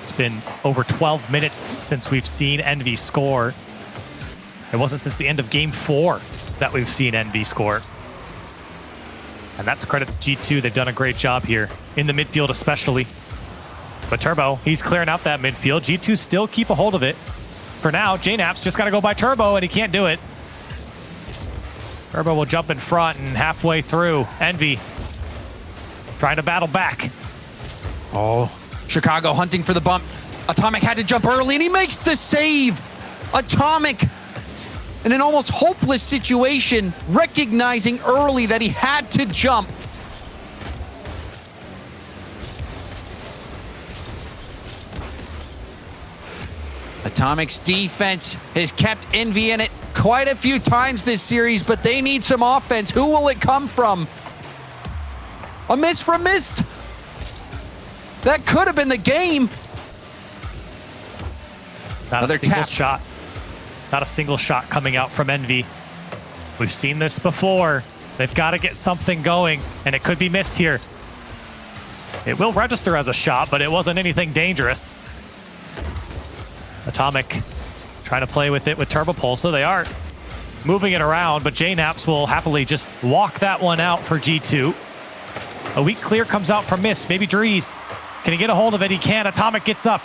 It's been over 12 minutes since we've seen Envy score. It wasn't since the end of Game 4 that we've seen Envy score. And that's credit to G2. They've done a great job here, in the midfield especially. But Turbo, he's clearing out that midfield. G2 still keep a hold of it. For now, JNap's just got to go by Turbo, and he can't do it. Turbo will jump in front, and halfway through, Envy trying to battle back.
Oh, Chicago hunting for the bump. Atomic had to jump early, and he makes the save. Atomic, in an almost hopeless situation, recognizing early that he had to jump. Atomic's defense has kept Envy in it quite a few times this series, but they need some offense. Who will it come from? A miss from Mist. That could have been the game.
Another tap shot. Not a single shot coming out from Envy. We've seen this before. They've got to get something going, and it could be missed here. It will register as a shot, but it wasn't anything dangerous. Atomic trying to play with it with Turbo Pulse, so they are moving it around, but JNaps will happily just walk that one out for G2. A weak clear comes out from Mist. Maybe Drees. Can he get a hold of it? He can. Atomic gets up.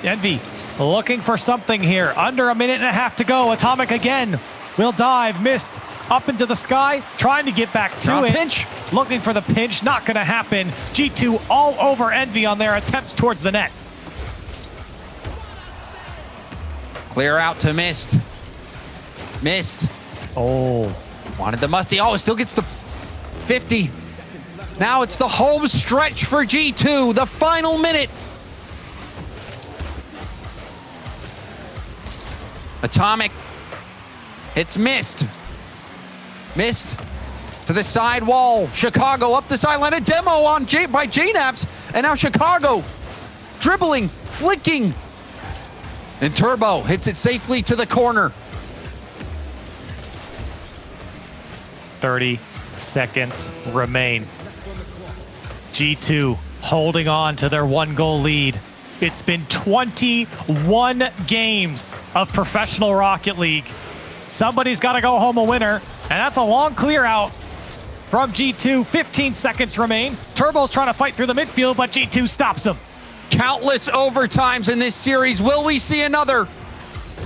Envy looking for something here. Under a minute and a half to go. Atomic again will dive. Mist up into the sky, trying to get back to it.
Pinch.
Looking for the pinch. Not going to happen. G2 all over Envy on their attempts towards the net.
Clear out to Mist. Mist.
Oh.
Wanted the musty. Oh, still gets the 50. Now it's the home stretch for G2, the final minute. Atomic. It's missed. Missed to the side wall. Chicago up the sideline. A demo on by JNAPS. And now Chicago dribbling, flicking. And Turbo hits it safely to the corner.
30 seconds remain. G2 holding on to their 1-goal lead. It's been 21 games of professional Rocket League. Somebody's got to go home a winner, and that's a long clear out from G2. 15 seconds remain. Turbo's trying to fight through the midfield, but G2 stops him.
Countless overtimes in this series. Will we see another?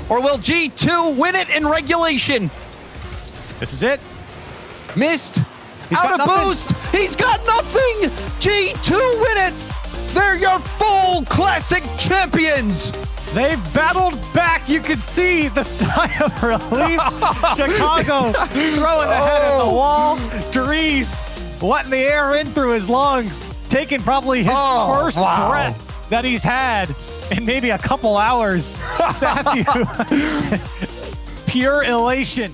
Or will G2 win it in regulation?
This is it.
Missed.
He's
out
got
of
nothing.
boost. He's got nothing. G2 win it. They're your Fall Classic champions.
They've battled back. You can see the sigh of relief. Chicago throwing the head at the wall. Dries letting the air in through his lungs, taking probably his first breath that he's had in maybe a couple hours. Matthew, pure elation.